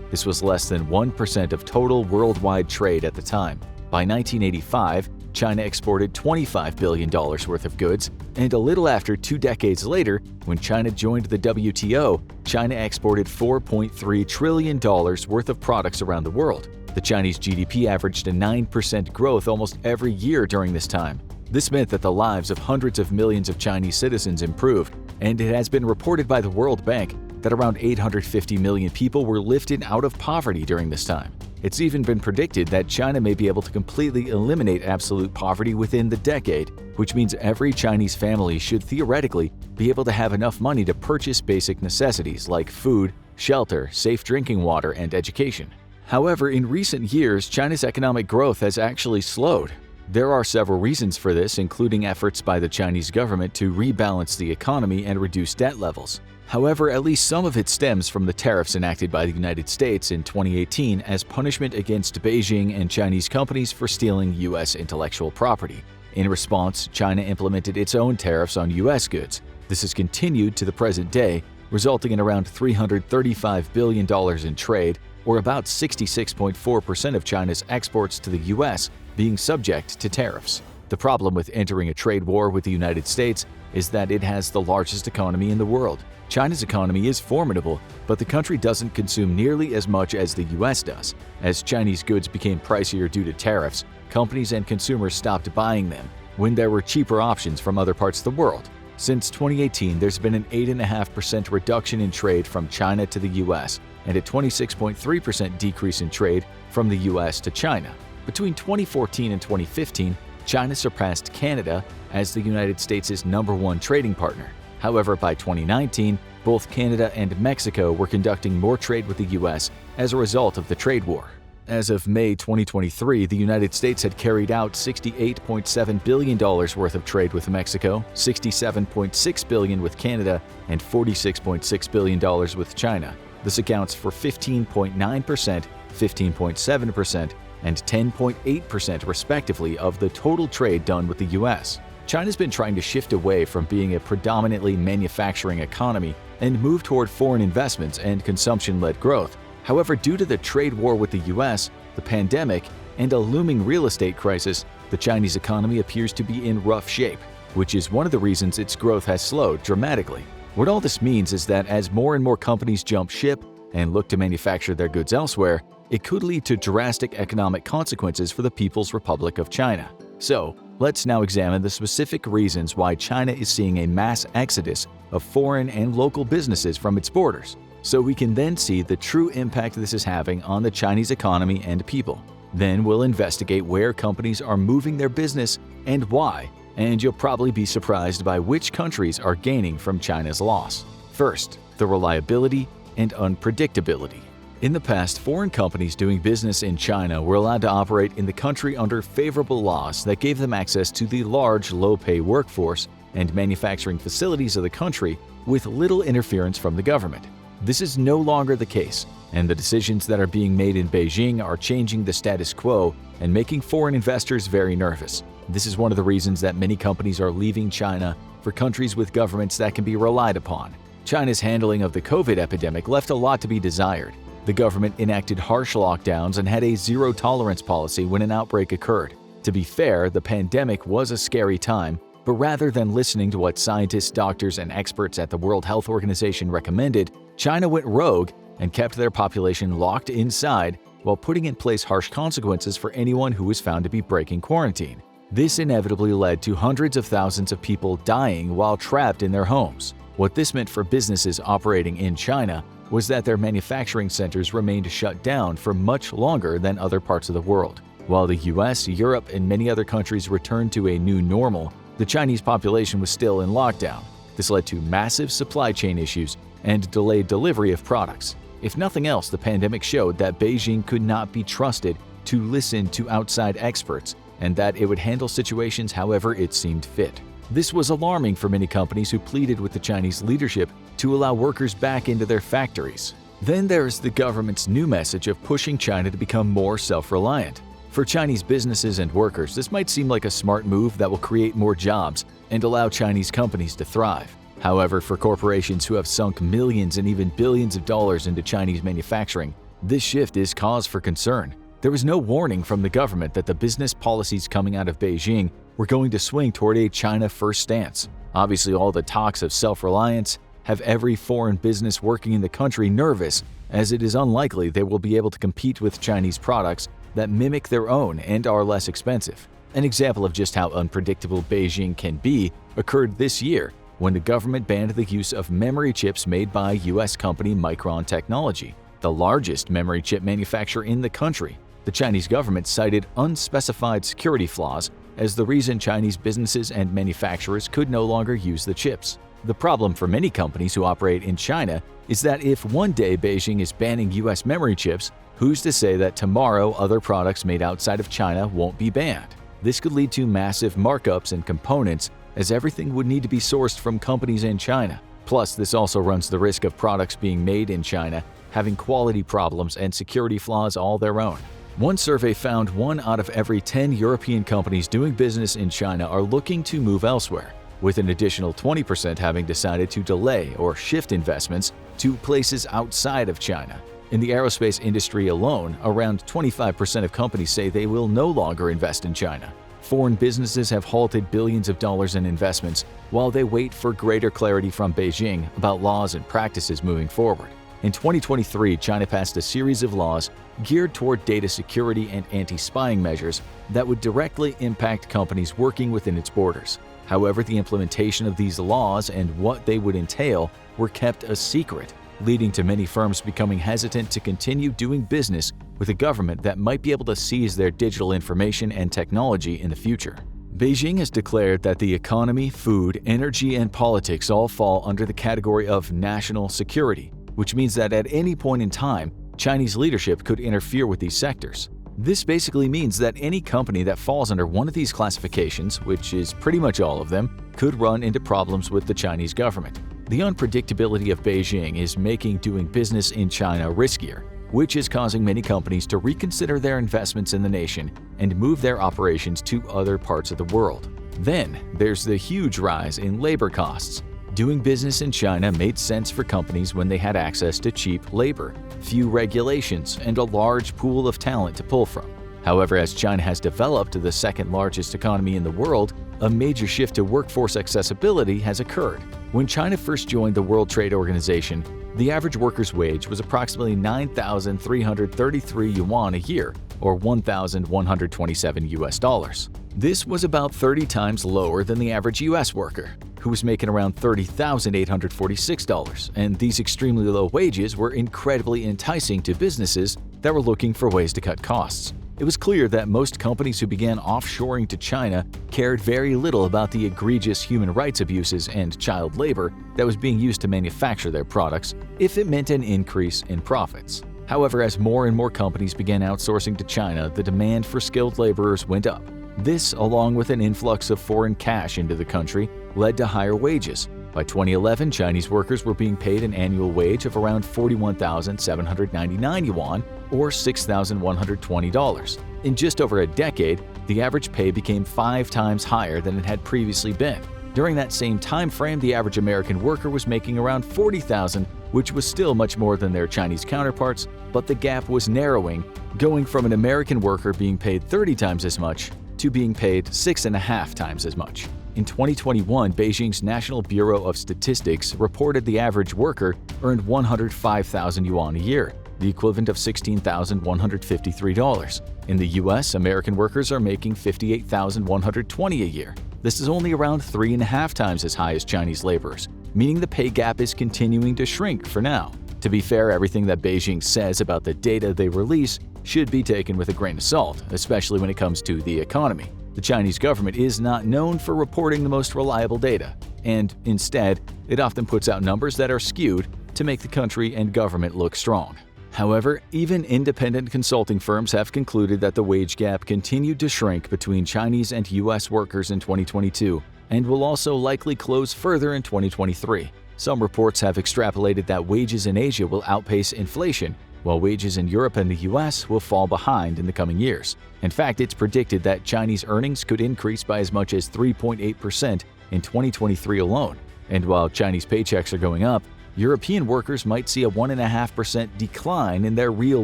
This was less than 1% of total worldwide trade at the time. By 1985, China exported $25 billion worth of goods, and a little after 2 decades later, when China joined the WTO, China exported $4.3 trillion worth of products around the world. The Chinese GDP averaged a 9% growth almost every year during this time. This meant that the lives of hundreds of millions of Chinese citizens improved, and it has been reported by the World Bank that around 850 million people were lifted out of poverty during this time. It's even been predicted that China may be able to completely eliminate absolute poverty within the decade, which means every Chinese family should theoretically be able to have enough money to purchase basic necessities like food, shelter, safe drinking water, and education. However, in recent years, China's economic growth has actually slowed. There are several reasons for this, including efforts by the Chinese government to rebalance the economy and reduce debt levels. However, at least some of it stems from the tariffs enacted by the United States in 2018 as punishment against Beijing and Chinese companies for stealing U.S. intellectual property. In response, China implemented its own tariffs on U.S. goods. This has continued to the present day, resulting in around $335 billion in trade, or about 66.4% of China's exports to the U.S. being subject to tariffs. The problem with entering a trade war with the United States is that it has the largest economy in the world. China's economy is formidable, but the country doesn't consume nearly as much as the US does. As Chinese goods became pricier due to tariffs, companies and consumers stopped buying them when there were cheaper options from other parts of the world. Since 2018, there's been an 8.5% reduction in trade from China to the US and a 26.3% decrease in trade from the US to China. Between 2014 and 2015, China surpassed Canada as the United States' #1 trading partner. However, by 2019, both Canada and Mexico were conducting more trade with the U.S. as a result of the trade war. As of May 2023, the United States had carried out $68.7 billion worth of trade with Mexico, $67.6 billion with Canada, and $46.6 billion with China. This accounts for 15.9%, 15.7%, and 10.8% respectively of the total trade done with the U.S. China's been trying to shift away from being a predominantly manufacturing economy and move toward foreign investments and consumption-led growth. However, due to the trade war with the US, the pandemic, and a looming real estate crisis, the Chinese economy appears to be in rough shape, which is one of the reasons its growth has slowed dramatically. What all this means is that as more and more companies jump ship and look to manufacture their goods elsewhere, it could lead to drastic economic consequences for the People's Republic of China. So, let's now examine the specific reasons why China is seeing a mass exodus of foreign and local businesses from its borders, so we can then see the true impact this is having on the Chinese economy and people. Then we'll investigate where companies are moving their business and why, and you'll probably be surprised by which countries are gaining from China's loss. First, the reliability and unpredictability. In the past, foreign companies doing business in China were allowed to operate in the country under favorable laws that gave them access to the large, low-pay workforce and manufacturing facilities of the country with little interference from the government. This is no longer the case, and the decisions that are being made in Beijing are changing the status quo and making foreign investors very nervous. This is one of the reasons that many companies are leaving China for countries with governments that can be relied upon. China's handling of the COVID epidemic left a lot to be desired. The government enacted harsh lockdowns and had a zero-tolerance policy when an outbreak occurred. To be fair, the pandemic was a scary time, but rather than listening to what scientists, doctors, and experts at the World Health Organization recommended, China went rogue and kept their population locked inside while putting in place harsh consequences for anyone who was found to be breaking quarantine. This inevitably led to hundreds of thousands of people dying while trapped in their homes. What this meant for businesses operating in China was that their manufacturing centers remained shut down for much longer than other parts of the world. While the US, Europe, and many other countries returned to a new normal, the Chinese population was still in lockdown. This led to massive supply chain issues and delayed delivery of products. If nothing else, the pandemic showed that Beijing could not be trusted to listen to outside experts and that it would handle situations however it seemed fit. This was alarming for many companies who pleaded with the Chinese leadership to allow workers back into their factories. Then there's the government's new message of pushing China to become more self-reliant. For Chinese businesses and workers, this might seem like a smart move that will create more jobs and allow Chinese companies to thrive. However, for corporations who have sunk millions and even billions of dollars into Chinese manufacturing, this shift is cause for concern. There was no warning from the government that the business policies coming out of Beijing were going to swing toward a China-first stance. Obviously, all the talks of self-reliance have every foreign business working in the country nervous, as it is unlikely they will be able to compete with Chinese products that mimic their own and are less expensive. An example of just how unpredictable Beijing can be occurred this year when the government banned the use of memory chips made by US company Micron Technology, the largest memory chip manufacturer in the country. The Chinese government cited unspecified security flaws as the reason Chinese businesses and manufacturers could no longer use the chips. The problem for many companies who operate in China is that if one day Beijing is banning US memory chips, who's to say that tomorrow other products made outside of China won't be banned? This could lead to massive markups in components, as everything would need to be sourced from companies in China. Plus, this also runs the risk of products being made in China having quality problems and security flaws all their own. One survey found 1 out of every 10 European companies doing business in China are looking to move elsewhere, with an additional 20% having decided to delay or shift investments to places outside of China. In the aerospace industry alone, around 25% of companies say they will no longer invest in China. Foreign businesses have halted billions of dollars in investments while they wait for greater clarity from Beijing about laws and practices moving forward. In 2023, China passed a series of laws geared toward data security and anti-spying measures that would directly impact companies working within its borders. However, the implementation of these laws and what they would entail were kept a secret, leading to many firms becoming hesitant to continue doing business with a government that might be able to seize their digital information and technology in the future. Beijing has declared that the economy, food, energy, and politics all fall under the category of national security, which means that at any point in time, Chinese leadership could interfere with these sectors. This basically means that any company that falls under one of these classifications, which is pretty much all of them, could run into problems with the Chinese government. The unpredictability of Beijing is making doing business in China riskier, which is causing many companies to reconsider their investments in the nation and move their operations to other parts of the world. Then, there's the huge rise in labor costs. Doing business in China made sense for companies when they had access to cheap labor, few regulations, and a large pool of talent to pull from. However, as China has developed to the second largest economy in the world, a major shift to workforce accessibility has occurred. When China first joined the World Trade Organization, the average worker's wage was approximately 9,333 yuan a year, or 1,127 US dollars. This was about 30 times lower than the average US worker, who was making around $30,846, and these extremely low wages were incredibly enticing to businesses that were looking for ways to cut costs. It was clear that most companies who began offshoring to China cared very little about the egregious human rights abuses and child labor that was being used to manufacture their products if it meant an increase in profits. However, as more and more companies began outsourcing to China, the demand for skilled laborers went up. This, along with an influx of foreign cash into the country, led to higher wages. By 2011, Chinese workers were being paid an annual wage of around 41,799 yuan, or $6,120. In just over a decade, the average pay became 5 times higher than it had previously been. During that same time frame, the average American worker was making around $40,000, which was still much more than their Chinese counterparts, but the gap was narrowing, going from an American worker being paid 30 times as much to being paid 6.5 times as much. In 2021, Beijing's National Bureau of Statistics reported the average worker earned 105,000 yuan a year, the equivalent of $16,153. In the US, American workers are making 58,120 a year. This is only around 3.5 times as high as Chinese laborers, meaning the pay gap is continuing to shrink for now. To be fair, everything that Beijing says about the data they release should be taken with a grain of salt, especially when it comes to the economy. The Chinese government is not known for reporting the most reliable data, and instead, it often puts out numbers that are skewed to make the country and government look strong. However, even independent consulting firms have concluded that the wage gap continued to shrink between Chinese and US workers in 2022 and will also likely close further in 2023. Some reports have extrapolated that wages in Asia will outpace inflation, while wages in Europe and the US will fall behind in the coming years. In fact, it's predicted that Chinese earnings could increase by as much as 3.8% in 2023 alone. And while Chinese paychecks are going up, European workers might see a 1.5% decline in their real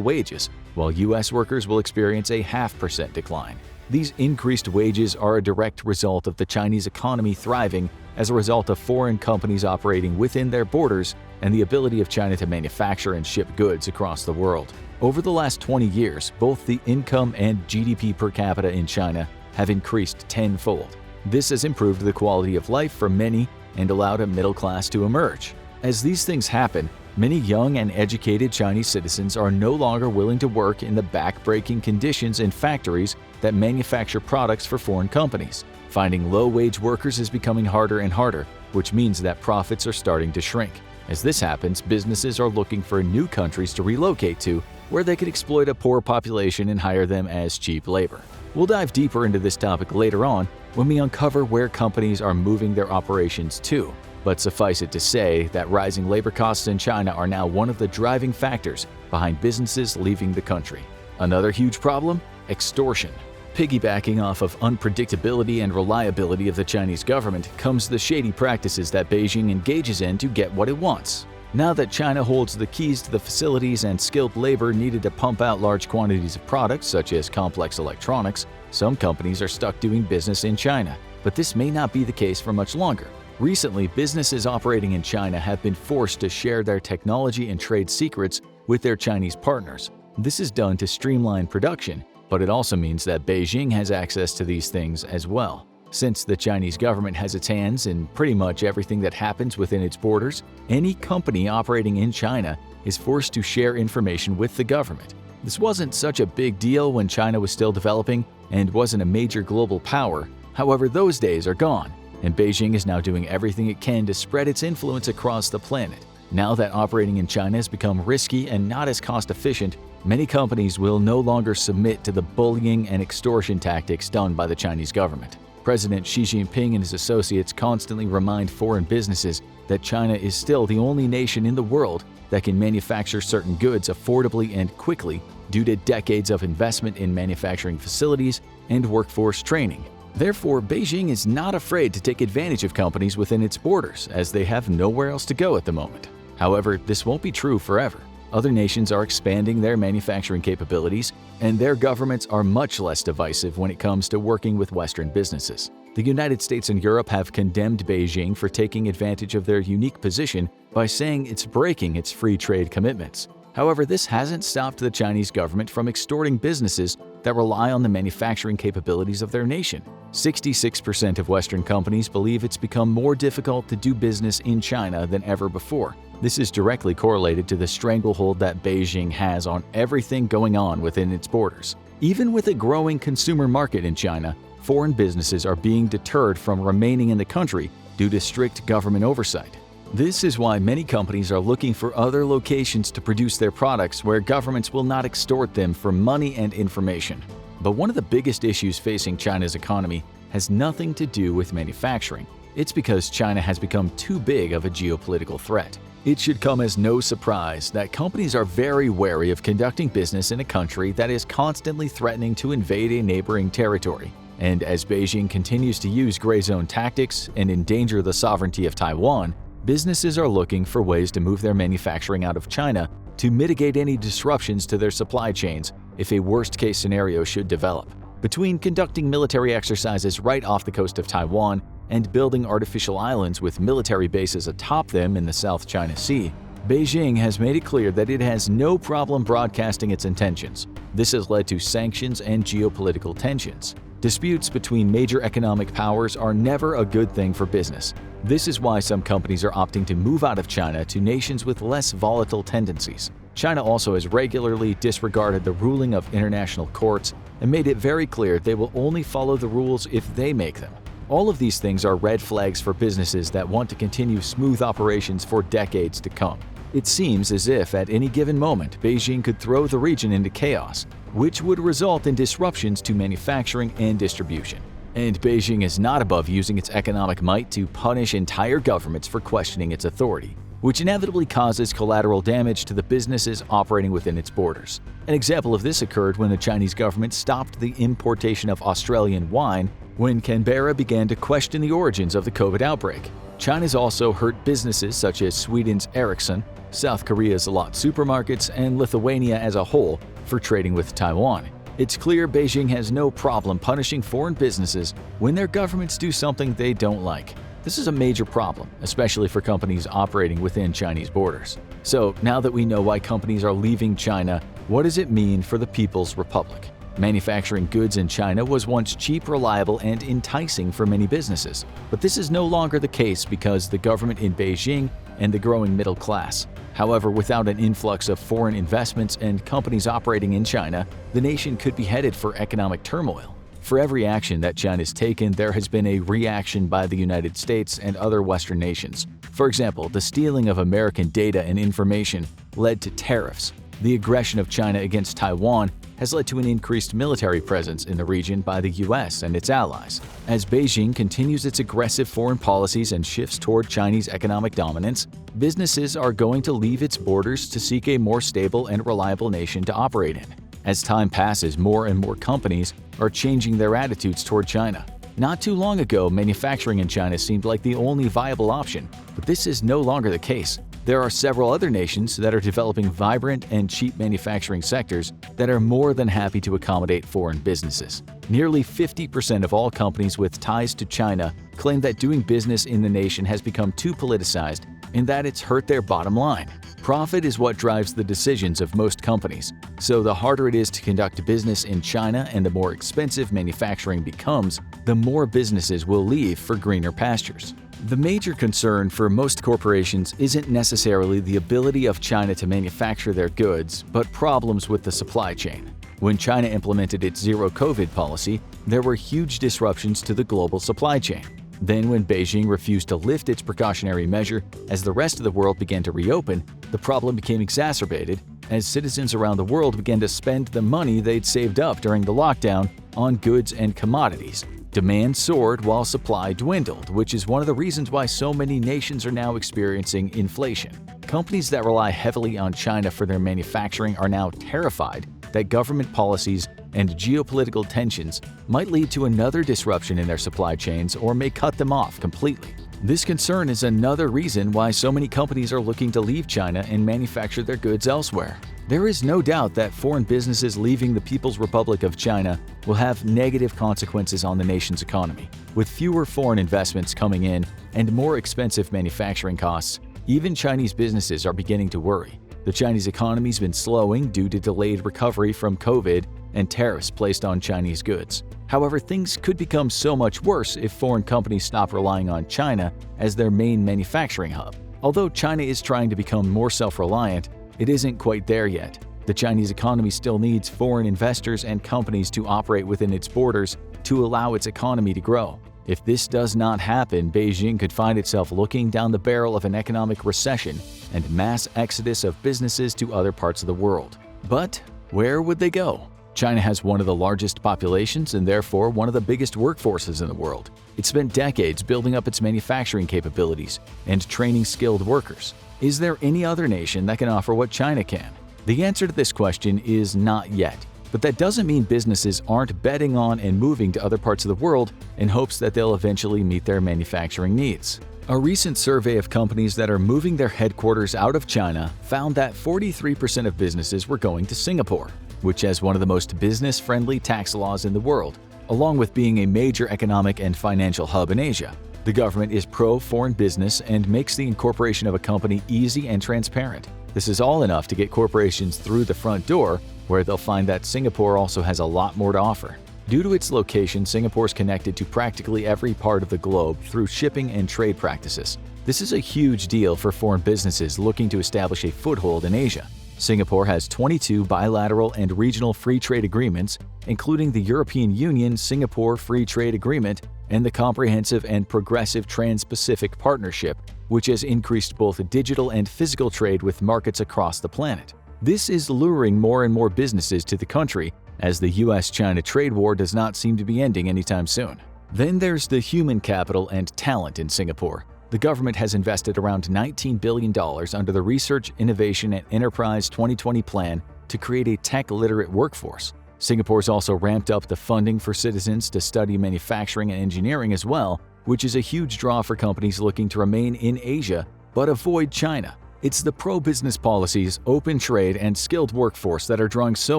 wages, while US workers will experience a 0.5% decline. These increased wages are a direct result of the Chinese economy thriving as a result of foreign companies operating within their borders and the ability of China to manufacture and ship goods across the world. Over the last 20 years, both the income and GDP per capita in China have increased tenfold. This has improved the quality of life for many and allowed a middle class to emerge. As these things happen, many young and educated Chinese citizens are no longer willing to work in the back-breaking conditions in factories that manufacture products for foreign companies. Finding low-wage workers is becoming harder and harder, which means that profits are starting to shrink. As this happens, businesses are looking for new countries to relocate to where they could exploit a poor population and hire them as cheap labor. We'll dive deeper into this topic later on when we uncover where companies are moving their operations to. But suffice it to say that rising labor costs in China are now one of the driving factors behind businesses leaving the country. Another huge problem? Extortion. Piggybacking off of unpredictability and reliability of the Chinese government comes the shady practices that Beijing engages in to get what it wants. Now that China holds the keys to the facilities and skilled labor needed to pump out large quantities of products such as complex electronics, some companies are stuck doing business in China. But this may not be the case for much longer. Recently, businesses operating in China have been forced to share their technology and trade secrets with their Chinese partners. This is done to streamline production, but it also means that Beijing has access to these things as well. Since the Chinese government has its hands in pretty much everything that happens within its borders, any company operating in China is forced to share information with the government. This wasn't such a big deal when China was still developing and wasn't a major global power. However, those days are gone, and Beijing is now doing everything it can to spread its influence across the planet. Now that operating in China has become risky and not as cost-efficient, many companies will no longer submit to the bullying and extortion tactics done by the Chinese government. President Xi Jinping and his associates constantly remind foreign businesses that China is still the only nation in the world that can manufacture certain goods affordably and quickly due to decades of investment in manufacturing facilities and workforce training. Therefore, Beijing is not afraid to take advantage of companies within its borders, as they have nowhere else to go at the moment. However, this won't be true forever. Other nations are expanding their manufacturing capabilities, and their governments are much less divisive when it comes to working with Western businesses. The United States and Europe have condemned Beijing for taking advantage of their unique position by saying it's breaking its free trade commitments. However, this hasn't stopped the Chinese government from extorting businesses that rely on the manufacturing capabilities of their nation. 66% of Western companies believe it's become more difficult to do business in China than ever before. This is directly correlated to the stranglehold that Beijing has on everything going on within its borders. Even with a growing consumer market in China, foreign businesses are being deterred from remaining in the country due to strict government oversight. This is why many companies are looking for other locations to produce their products where governments will not extort them for money and information. But one of the biggest issues facing China's economy has nothing to do with manufacturing. It's because China has become too big of a geopolitical threat. It should come as no surprise that companies are very wary of conducting business in a country that is constantly threatening to invade a neighboring territory. And as Beijing continues to use gray zone tactics and endanger the sovereignty of Taiwan, businesses are looking for ways to move their manufacturing out of China to mitigate any disruptions to their supply chains if a worst-case scenario should develop. Between conducting military exercises right off the coast of Taiwan and building artificial islands with military bases atop them in the South China Sea, Beijing has made it clear that it has no problem broadcasting its intentions. This has led to sanctions and geopolitical tensions. Disputes between major economic powers are never a good thing for business. This is why some companies are opting to move out of China to nations with less volatile tendencies. China also has regularly disregarded the ruling of international courts and made it very clear they will only follow the rules if they make them. All of these things are red flags for businesses that want to continue smooth operations for decades to come. It seems as if at any given moment, Beijing could throw the region into chaos, which would result in disruptions to manufacturing and distribution. And Beijing is not above using its economic might to punish entire governments for questioning its authority, which inevitably causes collateral damage to the businesses operating within its borders. An example of this occurred when the Chinese government stopped the importation of Australian wine when Canberra began to question the origins of the COVID outbreak. China's also hurt businesses such as Sweden's Ericsson, South Korea's Lot Supermarkets, and Lithuania as a whole for trading with Taiwan. It's clear Beijing has no problem punishing foreign businesses when their governments do something they don't like. This is a major problem, especially for companies operating within Chinese borders. So now that we know why companies are leaving China, what does it mean for the People's Republic? Manufacturing goods in China was once cheap, reliable, and enticing for many businesses. But this is no longer the case because the government in Beijing and the growing middle class. However, without an influx of foreign investments and companies operating in China, the nation could be headed for economic turmoil. For every action that China's taken, there has been a reaction by the United States and other Western nations. For example, the stealing of American data and information led to tariffs. The aggression of China against Taiwan has led to an increased military presence in the region by the US and its allies. As Beijing continues its aggressive foreign policies and shifts toward Chinese economic dominance, businesses are going to leave its borders to seek a more stable and reliable nation to operate in. As time passes, more and more companies are changing their attitudes toward China. Not too long ago, manufacturing in China seemed like the only viable option, but this is no longer the case. There are several other nations that are developing vibrant and cheap manufacturing sectors that are more than happy to accommodate foreign businesses. Nearly 50% of all companies with ties to China claim that doing business in the nation has become too politicized and that it's hurt their bottom line. Profit is what drives the decisions of most companies, so the harder it is to conduct business in China and the more expensive manufacturing becomes, the more businesses will leave for greener pastures. The major concern for most corporations isn't necessarily the ability of China to manufacture their goods, but problems with the supply chain. When China implemented its zero-COVID policy, there were huge disruptions to the global supply chain. Then when Beijing refused to lift its precautionary measure as the rest of the world began to reopen, the problem became exacerbated as citizens around the world began to spend the money they'd saved up during the lockdown on goods and commodities. Demand soared while supply dwindled, which is one of the reasons why so many nations are now experiencing inflation. Companies that rely heavily on China for their manufacturing are now terrified that government policies and geopolitical tensions might lead to another disruption in their supply chains or may cut them off completely. This concern is another reason why so many companies are looking to leave China and manufacture their goods elsewhere. There is no doubt that foreign businesses leaving the People's Republic of China will have negative consequences on the nation's economy. With fewer foreign investments coming in and more expensive manufacturing costs, even Chinese businesses are beginning to worry. The Chinese economy's been slowing due to delayed recovery from COVID and tariffs placed on Chinese goods. However, things could become so much worse if foreign companies stop relying on China as their main manufacturing hub. Although China is trying to become more self-reliant, it isn't quite there yet. The Chinese economy still needs foreign investors and companies to operate within its borders to allow its economy to grow. If this does not happen, Beijing could find itself looking down the barrel of an economic recession and mass exodus of businesses to other parts of the world. But where would they go? China has one of the largest populations and therefore one of the biggest workforces in the world. It spent decades building up its manufacturing capabilities and training skilled workers. Is there any other nation that can offer what China can? The answer to this question is not yet. But that doesn't mean businesses aren't betting on and moving to other parts of the world in hopes that they'll eventually meet their manufacturing needs. A recent survey of companies that are moving their headquarters out of China found that 43% of businesses were going to Singapore, which has one of the most business-friendly tax laws in the world, along with being a major economic and financial hub in Asia. The government is pro-foreign business and makes the incorporation of a company easy and transparent. This is all enough to get corporations through the front door, where they'll find that Singapore also has a lot more to offer. Due to its location, Singapore is connected to practically every part of the globe through shipping and trade practices. This is a huge deal for foreign businesses looking to establish a foothold in Asia. Singapore has 22 bilateral and regional free trade agreements, including the European Union Singapore Free Trade Agreement and the Comprehensive and Progressive Trans-Pacific Partnership, which has increased both digital and physical trade with markets across the planet. This is luring more and more businesses to the country, as the US-China trade war does not seem to be ending anytime soon. Then there's the human capital and talent in Singapore. The government has invested around $19 billion under the Research, Innovation and Enterprise 2020 plan to create a tech-literate workforce. Singapore's also ramped up the funding for citizens to study manufacturing and engineering as well, which is a huge draw for companies looking to remain in Asia but avoid China. It's the pro-business policies, open trade, and skilled workforce that are drawing so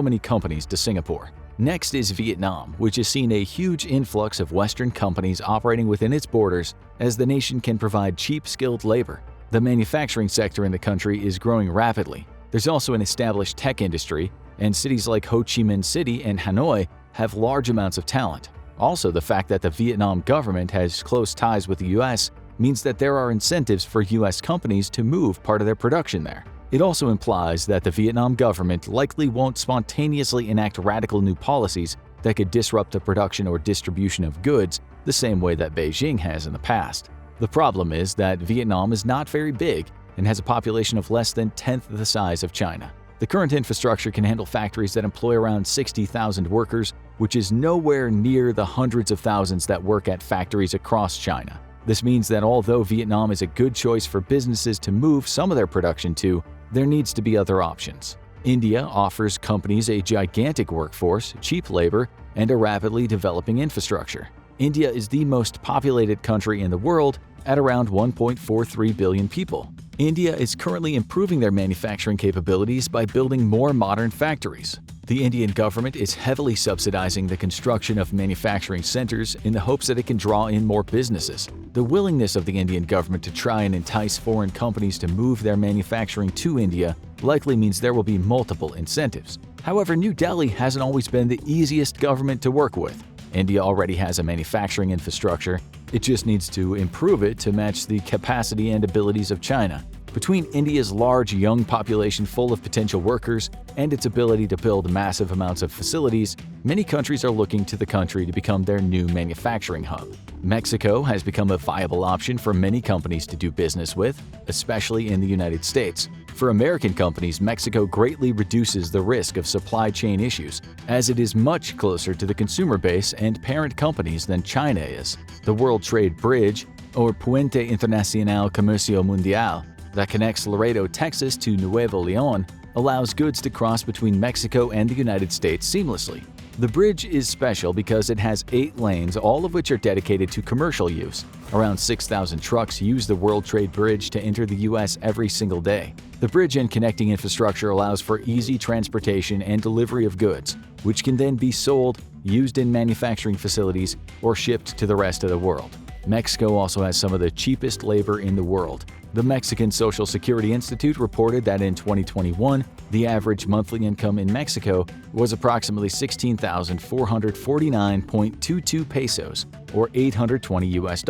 many companies to Singapore. Next is Vietnam, which has seen a huge influx of Western companies operating within its borders as the nation can provide cheap, skilled labor. The manufacturing sector in the country is growing rapidly. There's also an established tech industry, and cities like Ho Chi Minh City and Hanoi have large amounts of talent. Also, the fact that the Vietnam government has close ties with the US means that there are incentives for US companies to move part of their production there. It also implies that the Vietnam government likely won't spontaneously enact radical new policies that could disrupt the production or distribution of goods the same way that Beijing has in the past. The problem is that Vietnam is not very big and has a population of less than 1/10 the size of China. The current infrastructure can handle factories that employ around 60,000 workers, which is nowhere near the hundreds of thousands that work at factories across China. This means that although Vietnam is a good choice for businesses to move some of their production to, there needs to be other options. India offers companies a gigantic workforce, cheap labor, and a rapidly developing infrastructure. India is the most populated country in the world at around 1.43 billion people. India is currently improving their manufacturing capabilities by building more modern factories. The Indian government is heavily subsidizing the construction of manufacturing centers in the hopes that it can draw in more businesses. The willingness of the Indian government to try and entice foreign companies to move their manufacturing to India likely means there will be multiple incentives. However, New Delhi hasn't always been the easiest government to work with. India already has a manufacturing infrastructure. It just needs to improve it to match the capacity and abilities of China. Between India's large young population full of potential workers and its ability to build massive amounts of facilities, many countries are looking to the country to become their new manufacturing hub. Mexico has become a viable option for many companies to do business with, especially in the United States. For American companies, Mexico greatly reduces the risk of supply chain issues, as it is much closer to the consumer base and parent companies than China is. The World Trade Bridge, or Puente Internacional Comercio Mundial, that connects Laredo, Texas to Nuevo Leon, allows goods to cross between Mexico and the United States seamlessly. The bridge is special because it has 8 lanes, all of which are dedicated to commercial use. Around 6,000 trucks use the World Trade Bridge to enter the U.S. every single day. The bridge and connecting infrastructure allows for easy transportation and delivery of goods, which can then be sold, used in manufacturing facilities, or shipped to the rest of the world. Mexico also has some of the cheapest labor in the world. The Mexican Social Security Institute reported that in 2021, the average monthly income in Mexico was approximately 16,449.22 pesos, or $820 US.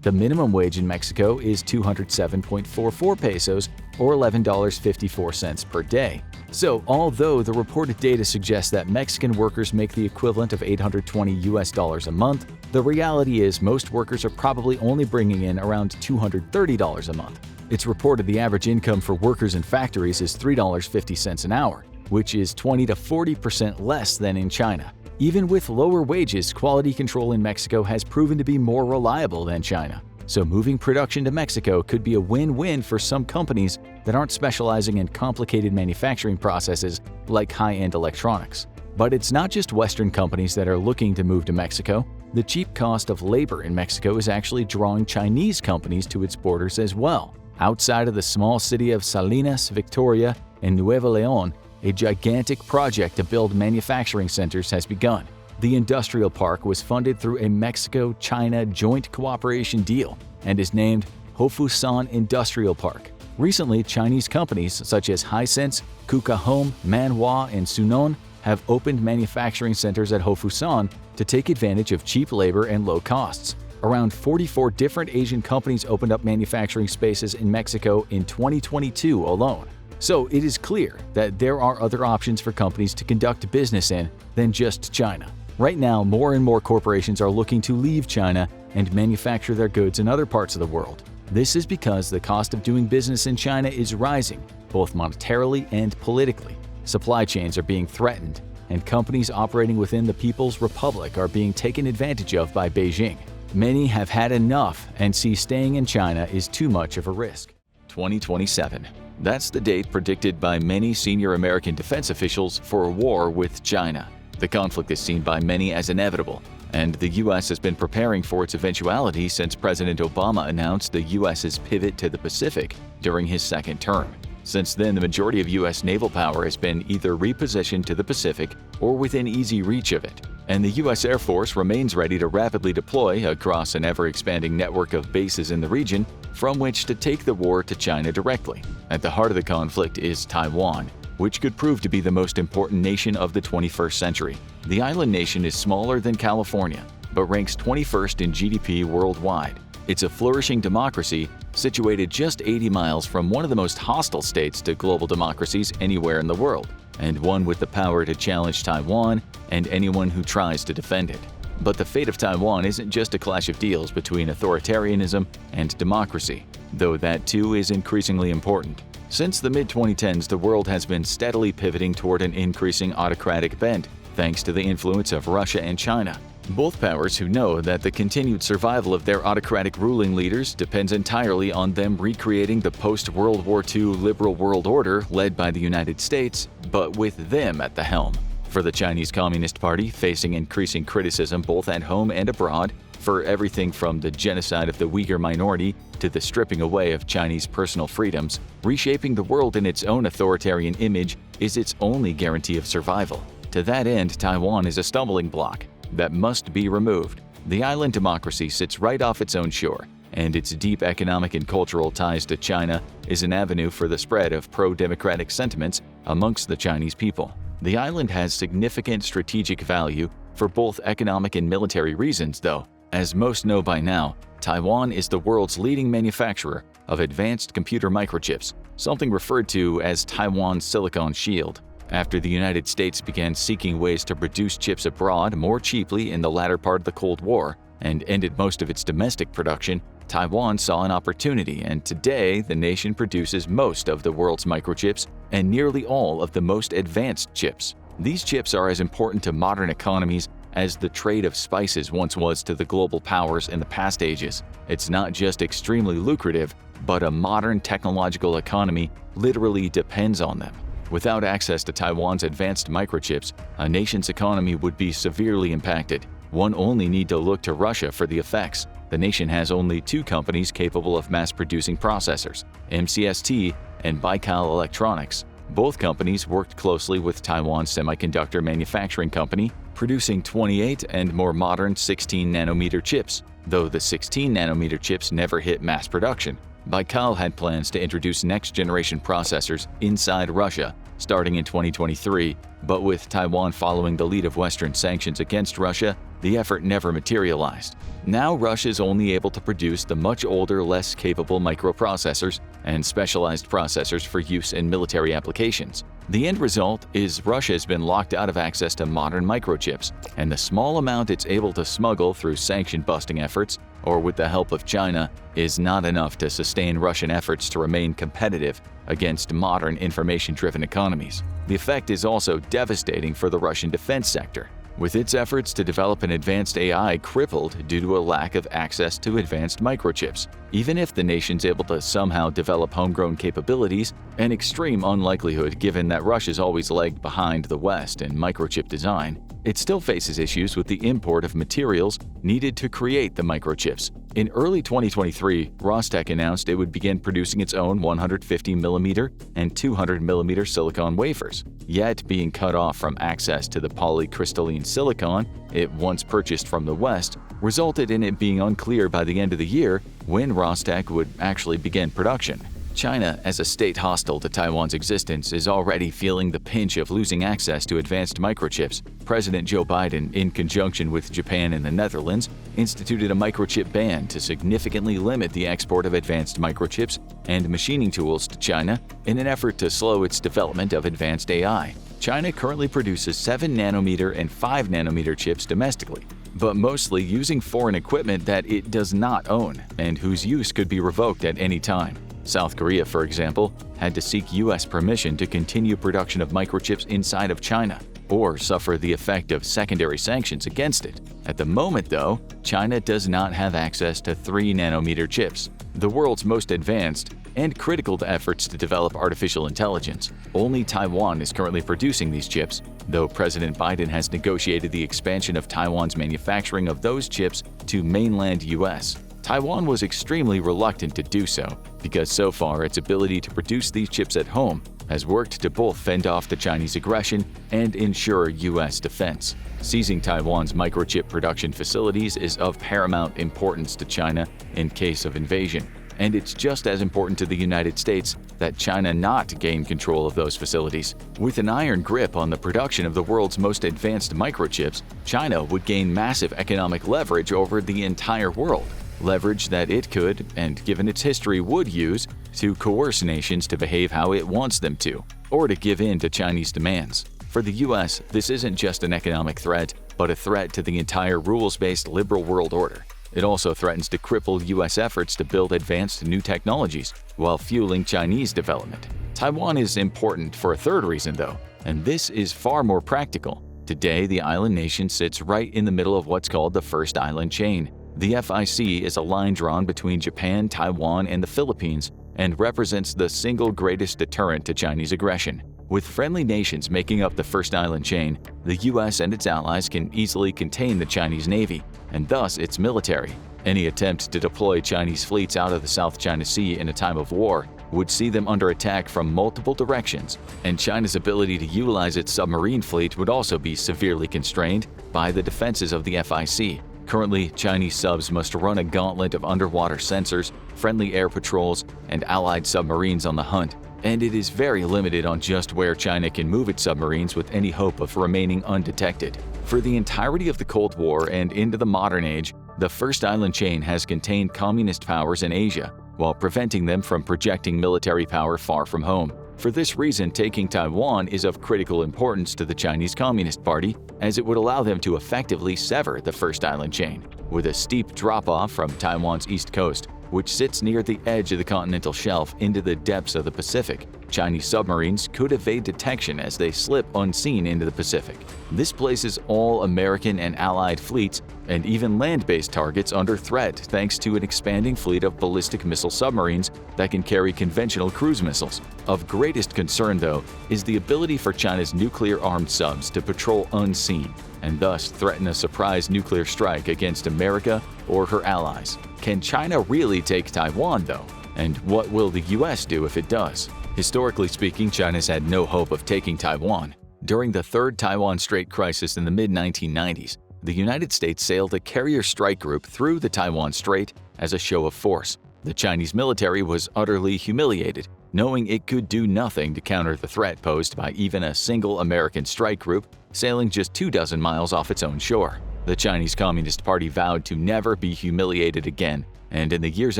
The minimum wage in Mexico is 207.44 pesos, or $11.54 per day. So, although the reported data suggests that Mexican workers make the equivalent of $820 a month, the reality is most workers are probably only bringing in around $230 a month. It's reported the average income for workers in factories is $3.50 an hour, which is 20 to 40% less than in China. Even with lower wages, quality control in Mexico has proven to be more reliable than China. So moving production to Mexico could be a win-win for some companies that aren't specializing in complicated manufacturing processes like high-end electronics. But it's not just Western companies that are looking to move to Mexico. The cheap cost of labor in Mexico is actually drawing Chinese companies to its borders as well. Outside of the small city of Salinas, Victoria, and Nuevo León, a gigantic project to build manufacturing centers has begun. The industrial park was funded through a Mexico-China joint cooperation deal and is named Hofusan Industrial Park. Recently, Chinese companies such as Hisense, Kuka Home, Manhua, and Sunon have opened manufacturing centers at Hofusan to take advantage of cheap labor and low costs. Around 44 different Asian companies opened up manufacturing spaces in Mexico in 2022 alone. So it is clear that there are other options for companies to conduct business in than just China. Right now, more and more corporations are looking to leave China and manufacture their goods in other parts of the world. This is because the cost of doing business in China is rising, both monetarily and politically. Supply chains are being threatened, and companies operating within the People's Republic are being taken advantage of by Beijing. Many have had enough and see staying in China is too much of a risk. 2027. That's the date predicted by many senior American defense officials for a war with China. The conflict is seen by many as inevitable, and the U.S. has been preparing for its eventuality since President Obama announced the U.S.'s pivot to the Pacific during his second term. Since then, the majority of U.S. naval power has been either repositioned to the Pacific or within easy reach of it, and the U.S. Air Force remains ready to rapidly deploy across an ever-expanding network of bases in the region from which to take the war to China directly. At the heart of the conflict is Taiwan, which could prove to be the most important nation of the 21st century. The island nation is smaller than California, but ranks 21st in GDP worldwide. It's a flourishing democracy situated just 80 miles from one of the most hostile states to global democracies anywhere in the world, and one with the power to challenge Taiwan and anyone who tries to defend it. But the fate of Taiwan isn't just a clash of deals between authoritarianism and democracy, though that too is increasingly important. Since the mid-2010s, the world has been steadily pivoting toward an increasing autocratic bent, thanks to the influence of Russia and China. Both powers who know that the continued survival of their autocratic ruling leaders depends entirely on them recreating the post-World War II liberal world order led by the United States, but with them at the helm. For the Chinese Communist Party, facing increasing criticism both at home and abroad, for everything from the genocide of the Uyghur minority to the stripping away of Chinese personal freedoms, reshaping the world in its own authoritarian image is its only guarantee of survival. To that end, Taiwan is a stumbling block that must be removed. The island democracy sits right off its own shore, and its deep economic and cultural ties to China is an avenue for the spread of pro-democratic sentiments amongst the Chinese people. The island has significant strategic value for both economic and military reasons, though. As most know by now, Taiwan is the world's leading manufacturer of advanced computer microchips, something referred to as Taiwan's Silicon Shield. After the United States began seeking ways to produce chips abroad more cheaply in the latter part of the Cold War and ended most of its domestic production, Taiwan saw an opportunity, and today the nation produces most of the world's microchips and nearly all of the most advanced chips. These chips are as important to modern economies as the trade of spices once was to the global powers in the past ages. It's not just extremely lucrative, but a modern technological economy literally depends on them. Without access to Taiwan's advanced microchips, a nation's economy would be severely impacted. One only need to look to Russia for the effects. The nation has only two companies capable of mass-producing processors, MCST and Baikal Electronics. Both companies worked closely with Taiwan's semiconductor manufacturing company, producing 28 and more modern 16-nanometer chips, though the 16-nanometer chips never hit mass production. Baikal had plans to introduce next-generation processors inside Russia starting in 2023, but with Taiwan following the lead of Western sanctions against Russia, the effort never materialized. Now Russia is only able to produce the much older, less capable microprocessors and specialized processors for use in military applications. The end result is Russia has been locked out of access to modern microchips, and the small amount it's able to smuggle through sanction-busting efforts or with the help of China is not enough to sustain Russian efforts to remain competitive against modern information-driven economies. The effect is also devastating for the Russian defense sector, with its efforts to develop an advanced AI crippled due to a lack of access to advanced microchips. Even if the nation's able to somehow develop homegrown capabilities, an extreme unlikelihood given that Russia's always lagged behind the West in microchip design, it still faces issues with the import of materials needed to create the microchips. In early 2023, Rosteck announced it would begin producing its own 150mm and 200mm silicon wafers, yet being cut off from access to the polycrystalline silicon it once purchased from the West resulted in it being unclear by the end of the year when Rosteck would actually begin production. China, as a state hostile to Taiwan's existence, is already feeling the pinch of losing access to advanced microchips. President Joe Biden, in conjunction with Japan and the Netherlands, instituted a microchip ban to significantly limit the export of advanced microchips and machining tools to China in an effort to slow its development of advanced AI. China currently produces 7nm and 5nm chips domestically, but mostly using foreign equipment that it does not own and whose use could be revoked at any time. South Korea, for example, had to seek U.S. permission to continue production of microchips inside of China, or suffer the effect of secondary sanctions against it. At the moment, though, China does not have access to 3nm chips, the world's most advanced and critical to efforts to develop artificial intelligence. Only Taiwan is currently producing these chips, though President Biden has negotiated the expansion of Taiwan's manufacturing of those chips to mainland U.S. Taiwan was extremely reluctant to do so, because so far its ability to produce these chips at home has worked to both fend off the Chinese aggression and ensure U.S. defense. Seizing Taiwan's microchip production facilities is of paramount importance to China in case of invasion, and it's just as important to the United States that China not gain control of those facilities. With an iron grip on the production of the world's most advanced microchips, China would gain massive economic leverage over the entire world. Leverage that it could, and given its history would use, to coerce nations to behave how it wants them to, or to give in to Chinese demands. For the US, this isn't just an economic threat, but a threat to the entire rules-based liberal world order. It also threatens to cripple US efforts to build advanced new technologies, while fueling Chinese development. Taiwan is important for a third reason, though, and this is far more practical. Today, the island nation sits right in the middle of what's called the First Island Chain. The FIC is a line drawn between Japan, Taiwan, and the Philippines and represents the single greatest deterrent to Chinese aggression. With friendly nations making up the First Island Chain, the US and its allies can easily contain the Chinese Navy, and thus its military. Any attempt to deploy Chinese fleets out of the South China Sea in a time of war would see them under attack from multiple directions, and China's ability to utilize its submarine fleet would also be severely constrained by the defenses of the FIC. Currently, Chinese subs must run a gauntlet of underwater sensors, friendly air patrols, and allied submarines on the hunt, and it is very limited on just where China can move its submarines with any hope of remaining undetected. For the entirety of the Cold War and into the modern age, the First Island Chain has contained communist powers in Asia, while preventing them from projecting military power far from home. For this reason, taking Taiwan is of critical importance to the Chinese Communist Party, as it would allow them to effectively sever the First Island Chain, with a steep drop-off from Taiwan's east coast, which sits near the edge of the continental shelf into the depths of the Pacific. Chinese submarines could evade detection as they slip unseen into the Pacific. This places all American and Allied fleets and even land-based targets under threat thanks to an expanding fleet of ballistic missile submarines that can carry conventional cruise missiles. Of greatest concern, though, is the ability for China's nuclear-armed subs to patrol unseen and thus threaten a surprise nuclear strike against America or her allies. Can China really take Taiwan, though? And what will the US do if it does? Historically speaking, China's had no hope of taking Taiwan. During the Third Taiwan Strait crisis in the mid-1990s, the United States sailed a carrier strike group through the Taiwan Strait as a show of force. The Chinese military was utterly humiliated, knowing it could do nothing to counter the threat posed by even a single American strike group sailing just 24 miles off its own shore. The Chinese Communist Party vowed to never be humiliated again, and in the years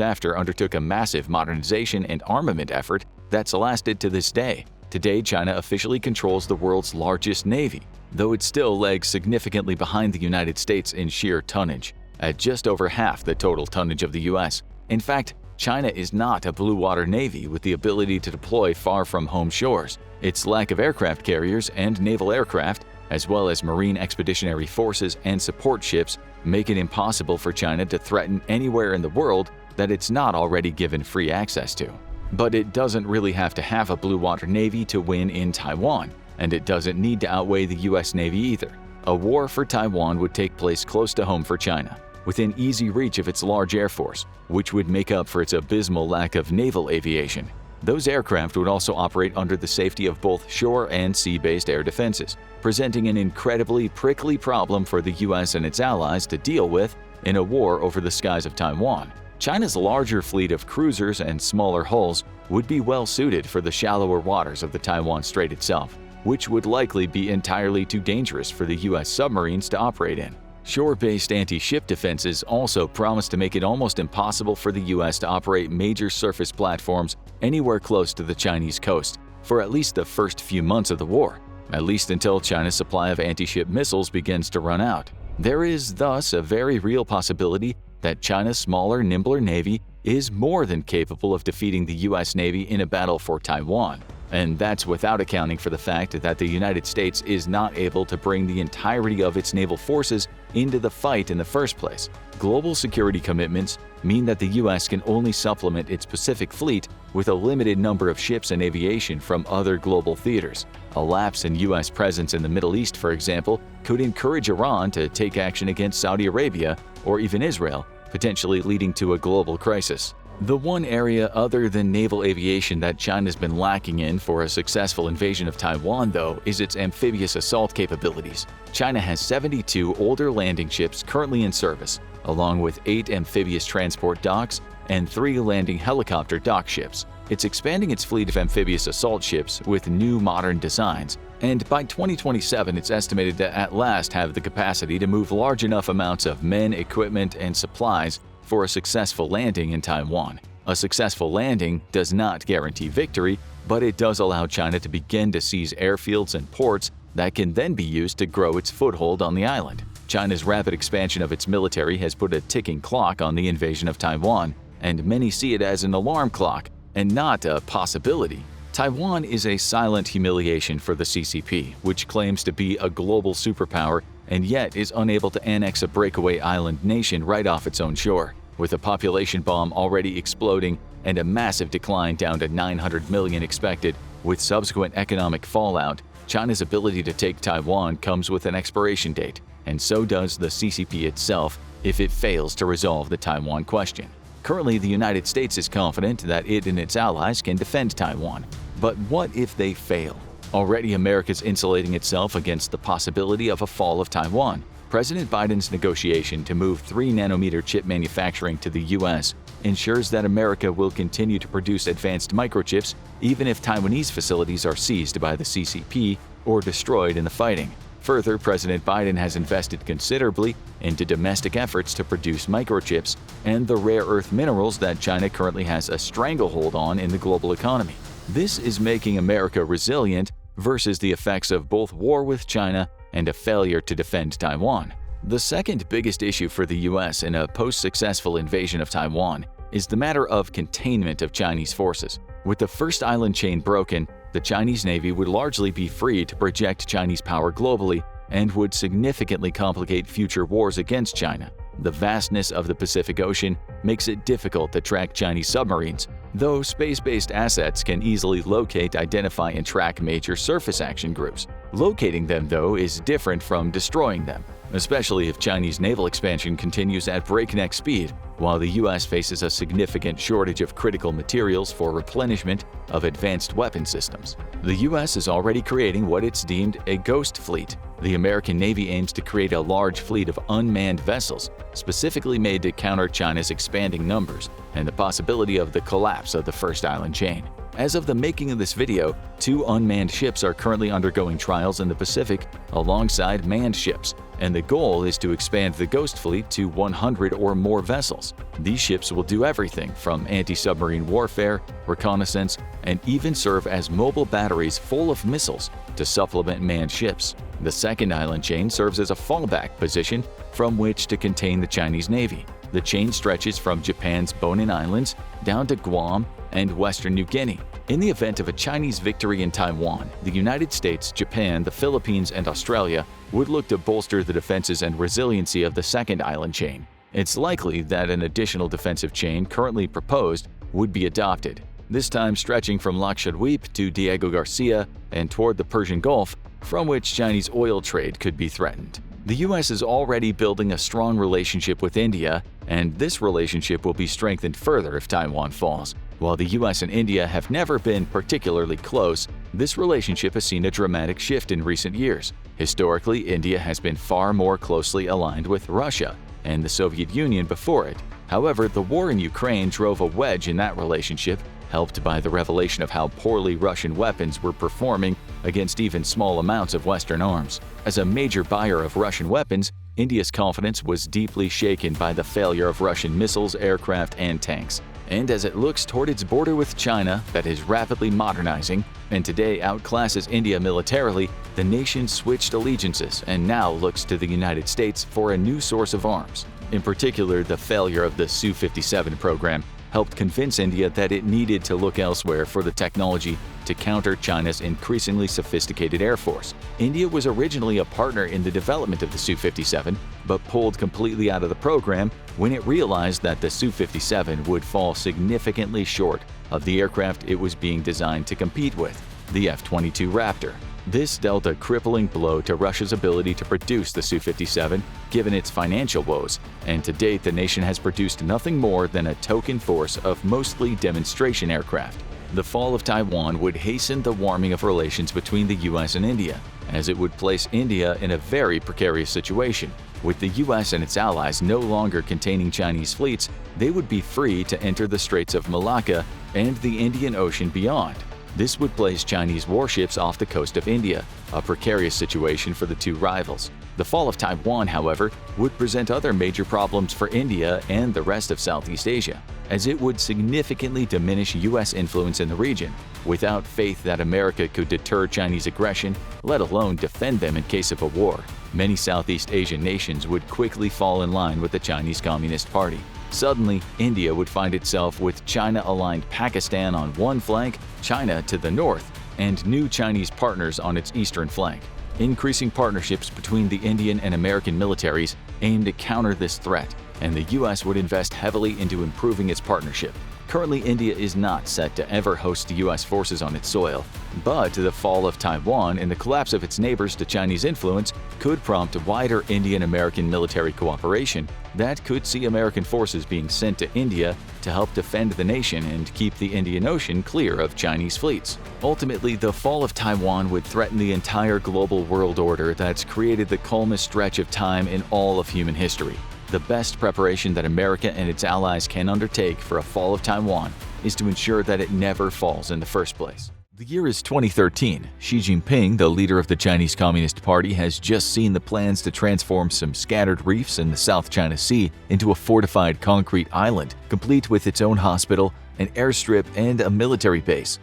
after undertook a massive modernization and armament effort that's lasted to this day. Today, China officially controls the world's largest navy, though it still lags significantly behind the United States in sheer tonnage, at just over half the total tonnage of the US. In fact, China is not a blue water navy with the ability to deploy far from home shores. Its lack of aircraft carriers and naval aircraft, as well as marine expeditionary forces and support ships, make it impossible for China to threaten anywhere in the world that it's not already given free access to. But it doesn't really have to have a blue water navy to win in Taiwan, and it doesn't need to outweigh the US Navy either. A war for Taiwan would take place close to home for China, within easy reach of its large air force, which would make up for its abysmal lack of naval aviation. Those aircraft would also operate under the safety of both shore and sea-based air defenses, presenting an incredibly prickly problem for the US and its allies to deal with in a war over the skies of Taiwan. China's larger fleet of cruisers and smaller hulls would be well suited for the shallower waters of the Taiwan Strait itself, which would likely be entirely too dangerous for the US submarines to operate in. Shore-based anti-ship defenses also promise to make it almost impossible for the US to operate major surface platforms anywhere close to the Chinese coast for at least the first few months of the war, at least until China's supply of anti-ship missiles begins to run out. There is thus a very real possibility that China's smaller, nimbler navy is more than capable of defeating the US Navy in a battle for Taiwan. And that's without accounting for the fact that the United States is not able to bring the entirety of its naval forces into the fight in the first place. Global security commitments mean that the US can only supplement its Pacific Fleet with a limited number of ships and aviation from other global theaters. A lapse in US presence in the Middle East, for example, could encourage Iran to take action against Saudi Arabia or even Israel, potentially leading to a global crisis. The one area other than naval aviation that China's been lacking in for a successful invasion of Taiwan, though, is its amphibious assault capabilities. China has 72 older landing ships currently in service, along with 8 amphibious transport docks and 3 landing helicopter dock ships. It's expanding its fleet of amphibious assault ships with new modern designs, and by 2027 it's estimated to at last have the capacity to move large enough amounts of men, equipment, and supplies for a successful landing in Taiwan. A successful landing does not guarantee victory, but it does allow China to begin to seize airfields and ports that can then be used to grow its foothold on the island. China's rapid expansion of its military has put a ticking clock on the invasion of Taiwan, and many see it as an alarm clock and not a possibility. Taiwan is a silent humiliation for the CCP, which claims to be a global superpower and yet is unable to annex a breakaway island nation right off its own shore. With a population bomb already exploding and a massive decline down to 900 million expected, with subsequent economic fallout, China's ability to take Taiwan comes with an expiration date, and so does the CCP itself if it fails to resolve the Taiwan question. Currently, the United States is confident that it and its allies can defend Taiwan. But what if they fail? Already, America's insulating itself against the possibility of a fall of Taiwan. President Biden's negotiation to move 3-nanometer chip manufacturing to the U.S. ensures that America will continue to produce advanced microchips even if Taiwanese facilities are seized by the CCP or destroyed in the fighting. Further, President Biden has invested considerably into domestic efforts to produce microchips and the rare earth minerals that China currently has a stranglehold on in the global economy. This is making America resilient versus the effects of both war with China and a failure to defend Taiwan. The second biggest issue for the US in a post-successful invasion of Taiwan is the matter of containment of Chinese forces. With the first island chain broken, the Chinese Navy would largely be free to project Chinese power globally and would significantly complicate future wars against China. The vastness of the Pacific Ocean makes it difficult to track Chinese submarines, though space-based assets can easily locate, identify, and track major surface action groups. Locating them, though, is different from destroying them, especially if Chinese naval expansion continues at breakneck speed, while the US faces a significant shortage of critical materials for replenishment of advanced weapon systems. The US is already creating what it's deemed a ghost fleet. The American Navy aims to create a large fleet of unmanned vessels, specifically made to counter China's expanding numbers and the possibility of the collapse of the first island chain. As of the making of this video, 2 unmanned ships are currently undergoing trials in the Pacific alongside manned ships, and the goal is to expand the Ghost fleet to 100 or more vessels. These ships will do everything from anti-submarine warfare, reconnaissance, and even serve as mobile batteries full of missiles to supplement manned ships. The second island chain serves as a fallback position from which to contain the Chinese Navy. The chain stretches from Japan's Bonin Islands down to Guam and western New Guinea. In the event of a Chinese victory in Taiwan, the United States, Japan, the Philippines, and Australia would look to bolster the defenses and resiliency of the second island chain. It's likely that an additional defensive chain currently proposed would be adopted, this time stretching from Lakshadweep to Diego Garcia and toward the Persian Gulf, from which Chinese oil trade could be threatened. The U.S. is already building a strong relationship with India, and this relationship will be strengthened further if Taiwan falls. While the U.S. and India have never been particularly close, this relationship has seen a dramatic shift in recent years. Historically, India has been far more closely aligned with Russia and the Soviet Union before it. However, the war in Ukraine drove a wedge in that relationship, helped by the revelation of how poorly Russian weapons were performing against even small amounts of Western arms. As a major buyer of Russian weapons, India's confidence was deeply shaken by the failure of Russian missiles, aircraft, and tanks. And as it looks toward its border with China that is rapidly modernizing and today outclasses India militarily, the nation switched allegiances and now looks to the United States for a new source of arms. In particular, the failure of the Su-57 program helped convince India that it needed to look elsewhere for the technology to counter China's increasingly sophisticated air force. India was originally a partner in the development of the Su-57, but pulled completely out of the program when it realized that the Su-57 would fall significantly short of the aircraft it was being designed to compete with, the F-22 Raptor. This dealt a crippling blow to Russia's ability to produce the Su-57, given its financial woes, and to date the nation has produced nothing more than a token force of mostly demonstration aircraft. The fall of Taiwan would hasten the warming of relations between the US and India, as it would place India in a very precarious situation. With the US and its allies no longer containing Chinese fleets, they would be free to enter the Straits of Malacca and the Indian Ocean beyond. This would place Chinese warships off the coast of India, a precarious situation for the two rivals. The fall of Taiwan, however, would present other major problems for India and the rest of Southeast Asia, as it would significantly diminish U.S. influence in the region. Without faith that America could deter Chinese aggression, let alone defend them in case of a war, many Southeast Asian nations would quickly fall in line with the Chinese Communist Party. Suddenly, India would find itself with China-aligned Pakistan on one flank, China to the north, and new Chinese partners on its eastern flank. Increasing partnerships between the Indian and American militaries aimed to counter this threat, and the U.S. would invest heavily into improving its partnership. Currently, India is not set to ever host U.S. forces on its soil, but the fall of Taiwan and the collapse of its neighbors to Chinese influence could prompt wider Indian-American military cooperation that could see American forces being sent to India to help defend the nation and keep the Indian Ocean clear of Chinese fleets. Ultimately, the fall of Taiwan would threaten the entire global world order that's created the calmest stretch of time in all of human history. The best preparation that America and its allies can undertake for a fall of Taiwan is to ensure that it never falls in the first place. The year is 2013. Xi Jinping, the leader of the Chinese Communist Party, has just seen the plans to transform some scattered reefs in the South China Sea into a fortified concrete island, complete with its own hospital, an airstrip, and a military base.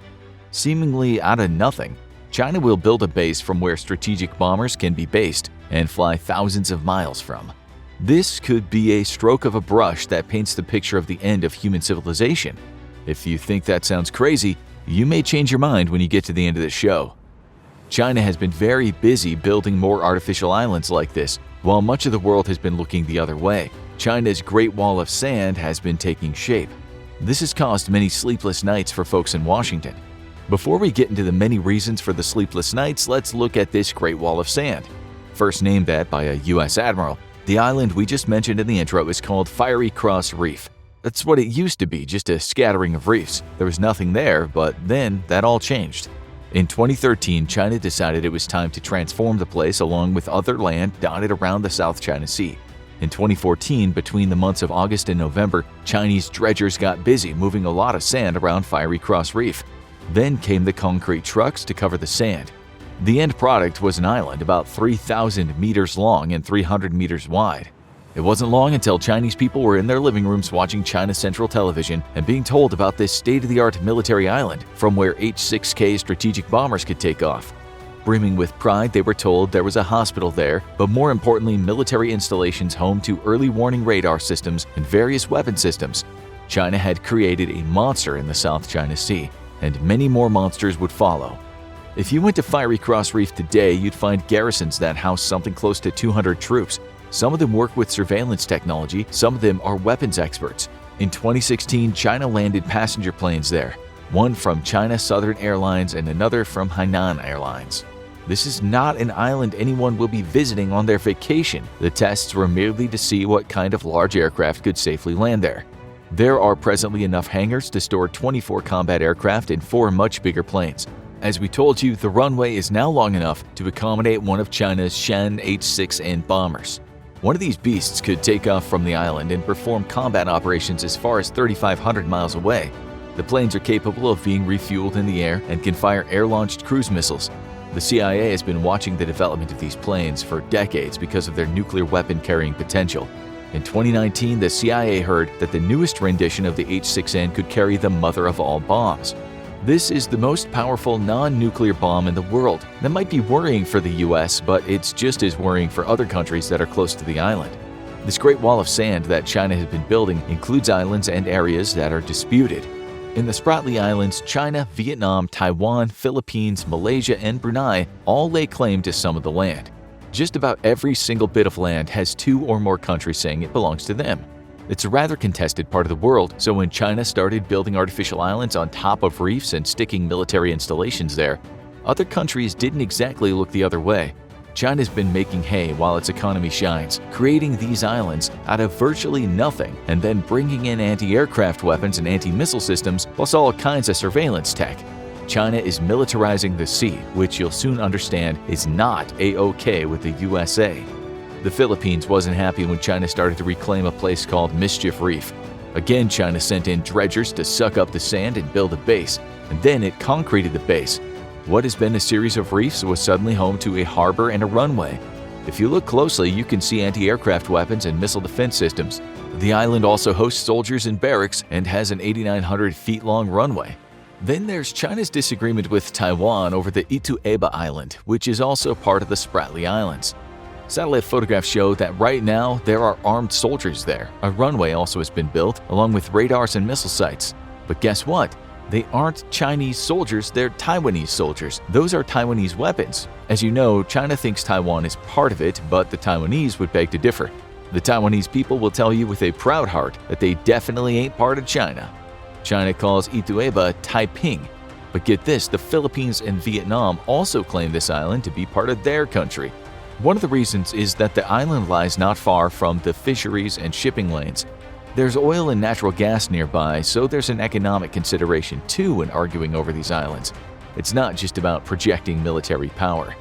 Seemingly out of nothing, China will build a base from where strategic bombers can be based and fly thousands of miles from. This could be a stroke of a brush that paints the picture of the end of human civilization. If you think that sounds crazy, you may change your mind when you get to the end of the show. China has been very busy building more artificial islands like this, while much of the world has been looking the other way. China's Great Wall of Sand has been taking shape. This has caused many sleepless nights for folks in Washington. Before we get into the many reasons for the sleepless nights, let's look at this Great Wall of Sand. First named that by a U.S. admiral, the island we just mentioned in the intro is called Fiery Cross Reef. That's what it used to be, just a scattering of reefs. There was nothing there, but then that all changed. In 2013, China decided it was time to transform the place along with other land dotted around the South China Sea. In 2014, between the months of August and November, Chinese dredgers got busy moving a lot of sand around Fiery Cross Reef. Then came the concrete trucks to cover the sand. The end product was an island about 3,000 meters long and 300 meters wide. It wasn't long until Chinese people were in their living rooms watching China Central Television and being told about this state-of-the-art military island from where H-6K strategic bombers could take off. Brimming with pride, they were told there was a hospital there, but more importantly, military installations home to early warning radar systems and various weapon systems. China had created a monster in the South China Sea, and many more monsters would follow. If you went to Fiery Cross Reef today, you'd find garrisons that house something close to 200 troops. Some of them work with surveillance technology, some of them are weapons experts. In 2016, China landed passenger planes there, one from China Southern Airlines and another from Hainan Airlines. This is not an island anyone will be visiting on their vacation. The tests were merely to see what kind of large aircraft could safely land there. There are presently enough hangars to store 24 combat aircraft and 4 much bigger planes. As we told you, the runway is now long enough to accommodate one of China's Shan H-6N bombers. One of these beasts could take off from the island and perform combat operations as far as 3,500 miles away. The planes are capable of being refueled in the air and can fire air-launched cruise missiles. The CIA has been watching the development of these planes for decades because of their nuclear weapon-carrying potential. In 2019, the CIA heard that the newest rendition of the H-6N could carry the mother of all bombs. This is the most powerful non-nuclear bomb in the world. That might be worrying for the US, but it's just as worrying for other countries that are close to the island. This Great Wall of Sand that China has been building includes islands and areas that are disputed. In the Spratly Islands, China, Vietnam, Taiwan, Philippines, Malaysia, and Brunei all lay claim to some of the land. Just about every single bit of land has 2 or more countries saying it belongs to them. It's a rather contested part of the world, so when China started building artificial islands on top of reefs and sticking military installations there, other countries didn't exactly look the other way. China's been making hay while its economy shines, creating these islands out of virtually nothing and then bringing in anti-aircraft weapons and anti-missile systems plus all kinds of surveillance tech. China is militarizing the sea, which you'll soon understand is not A-OK with the USA. The Philippines wasn't happy when China started to reclaim a place called Mischief Reef. Again, China sent in dredgers to suck up the sand and build a base, and then it concreted the base. What has been a series of reefs was suddenly home to a harbor and a runway. If you look closely, you can see anti-aircraft weapons and missile defense systems. The island also hosts soldiers and barracks and has an 8,900 feet long runway. Then there's China's disagreement with Taiwan over the Itueba Island, which is also part of the Spratly Islands. Satellite photographs show that right now there are armed soldiers there. A runway also has been built, along with radars and missile sites. But guess what? They aren't Chinese soldiers, they're Taiwanese soldiers. Those are Taiwanese weapons. As you know, China thinks Taiwan is part of it, but the Taiwanese would beg to differ. The Taiwanese people will tell you with a proud heart that they definitely ain't part of China. China calls Itueba Taiping. But get this, the Philippines and Vietnam also claim this island to be part of their country. One of the reasons is that the island lies not far from the fisheries and shipping lanes. There's oil and natural gas nearby, so there's an economic consideration too when arguing over these islands. It's not just about projecting military power.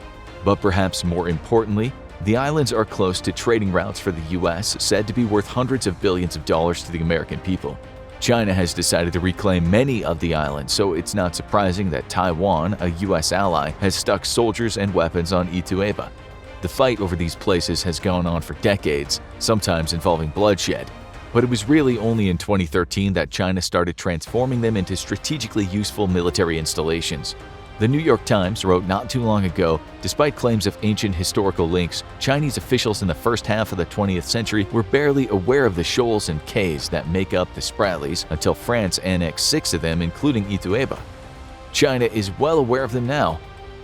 But perhaps more importantly, the islands are close to trading routes for the US said to be worth hundreds of billions of dollars to the American people. China has decided to reclaim many of the islands, so it's not surprising that Taiwan, a US ally, has stuck soldiers and weapons on Itueba. The fight over these places has gone on for decades, sometimes involving bloodshed. But it was really only in 2013 that China started transforming them into strategically useful military installations. The New York Times wrote not too long ago, despite claims of ancient historical links, Chinese officials in the first half of the 20th century were barely aware of the shoals and cays that make up the Spratlys until France annexed 6 of them, including Itueba. China is well aware of them now.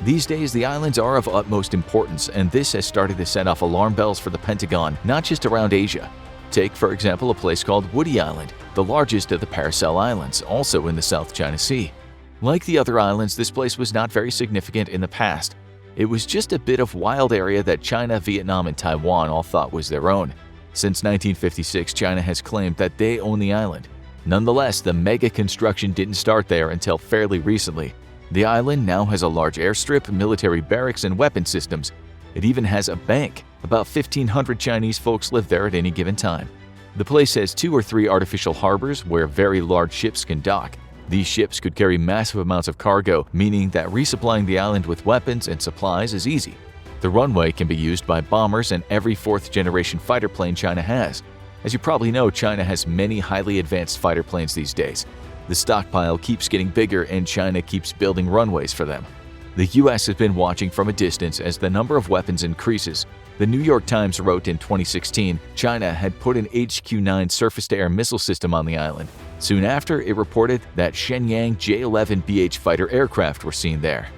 These days, the islands are of utmost importance, and this has started to set off alarm bells for the Pentagon, not just around Asia. Take, for example, a place called Woody Island, the largest of the Paracel Islands, also in the South China Sea. Like the other islands, this place was not very significant in the past. It was just a bit of wild area that China, Vietnam, and Taiwan all thought was their own. Since 1956, China has claimed that they own the island. Nonetheless, the mega construction didn't start there until fairly recently. The island now has a large airstrip, military barracks, and weapon systems. It even has a bank. About 1,500 Chinese folks live there at any given time. The place has 2 or 3 artificial harbors where very large ships can dock. These ships could carry massive amounts of cargo, meaning that resupplying the island with weapons and supplies is easy. The runway can be used by bombers and every fourth-generation fighter plane China has. As you probably know, China has many highly advanced fighter planes these days. The stockpile keeps getting bigger and China keeps building runways for them. The US has been watching from a distance as the number of weapons increases. The New York Times wrote in 2016, China had put an HQ-9 surface-to-air missile system on the island. Soon after, it reported that Shenyang J-11BH fighter aircraft were seen there.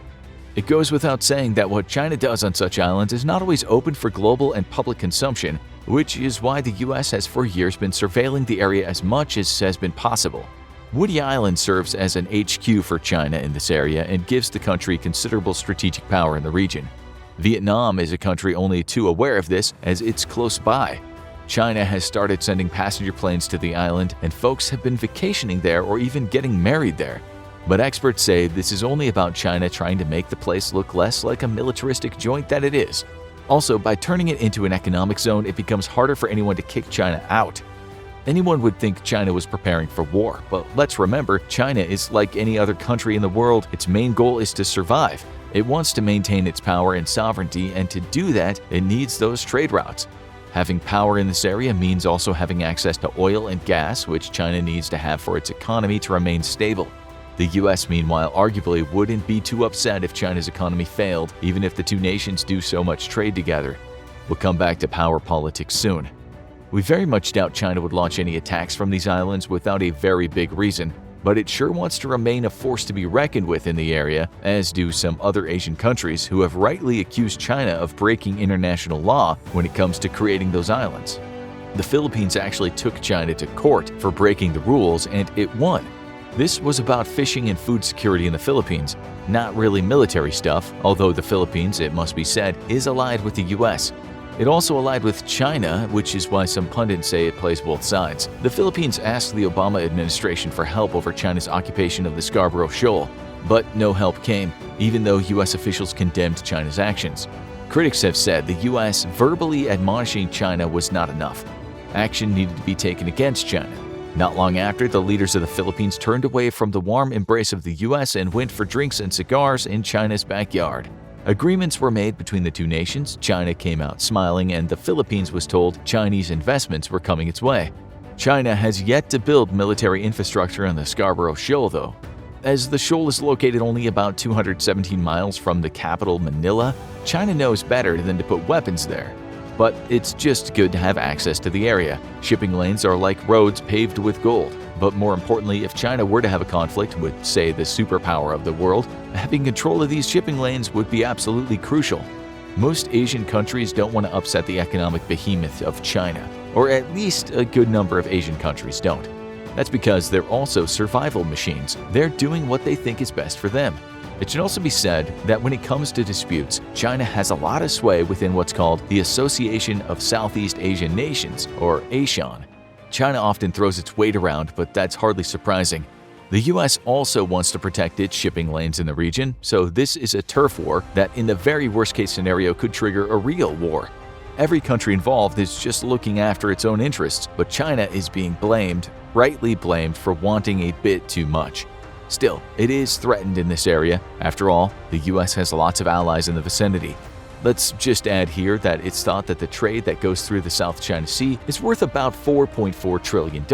It goes without saying that what China does on such islands is not always open for global and public consumption, which is why the US has for years been surveilling the area as much as has been possible. Woody Island serves as an HQ for China in this area and gives the country considerable strategic power in the region. Vietnam is a country only too aware of this as it's close by. China has started sending passenger planes to the island and folks have been vacationing there or even getting married there. But experts say this is only about China trying to make the place look less like a militaristic joint that it is. Also, by turning it into an economic zone, it becomes harder for anyone to kick China out. Anyone would think China was preparing for war, but let's remember, China is like any other country in the world. Its main goal is to survive. It wants to maintain its power and sovereignty, and to do that, it needs those trade routes. Having power in this area means also having access to oil and gas, which China needs to have for its economy to remain stable. The US, meanwhile, arguably wouldn't be too upset if China's economy failed, even if the two nations do so much trade together. We'll come back to power politics soon. We very much doubt China would launch any attacks from these islands without a very big reason, but it sure wants to remain a force to be reckoned with in the area, as do some other Asian countries who have rightly accused China of breaking international law when it comes to creating those islands. The Philippines actually took China to court for breaking the rules, and it won. This was about fishing and food security in the Philippines, not really military stuff, although the Philippines, it must be said, is allied with the US. It also allied with China, which is why some pundits say it plays both sides. The Philippines asked the Obama administration for help over China's occupation of the Scarborough Shoal, but no help came, even though US officials condemned China's actions. Critics have said the US verbally admonishing China was not enough. Action needed to be taken against China. Not long after, the leaders of the Philippines turned away from the warm embrace of the US and went for drinks and cigars in China's backyard. Agreements were made between the two nations, China came out smiling, and the Philippines was told Chinese investments were coming its way. China has yet to build military infrastructure on the Scarborough Shoal, though. As the shoal is located only about 217 miles from the capital, Manila, China knows better than to put weapons there. But it's just good to have access to the area. Shipping lanes are like roads paved with gold. But more importantly, if China were to have a conflict with, say, the superpower of the world, having control of these shipping lanes would be absolutely crucial. Most Asian countries don't want to upset the economic behemoth of China, or at least a good number of Asian countries don't. That's because they're also survival machines. They're doing what they think is best for them. It should also be said that when it comes to disputes, China has a lot of sway within what's called the Association of Southeast Asian Nations, or ASEAN. China often throws its weight around, but that's hardly surprising. The US also wants to protect its shipping lanes in the region, so this is a turf war that in the very worst-case scenario could trigger a real war. Every country involved is just looking after its own interests, but China is being blamed, rightly blamed, for wanting a bit too much. Still, it is threatened in this area. After all, the US has lots of allies in the vicinity. Let's just add here that it's thought that the trade that goes through the South China Sea is worth about $4.4 trillion.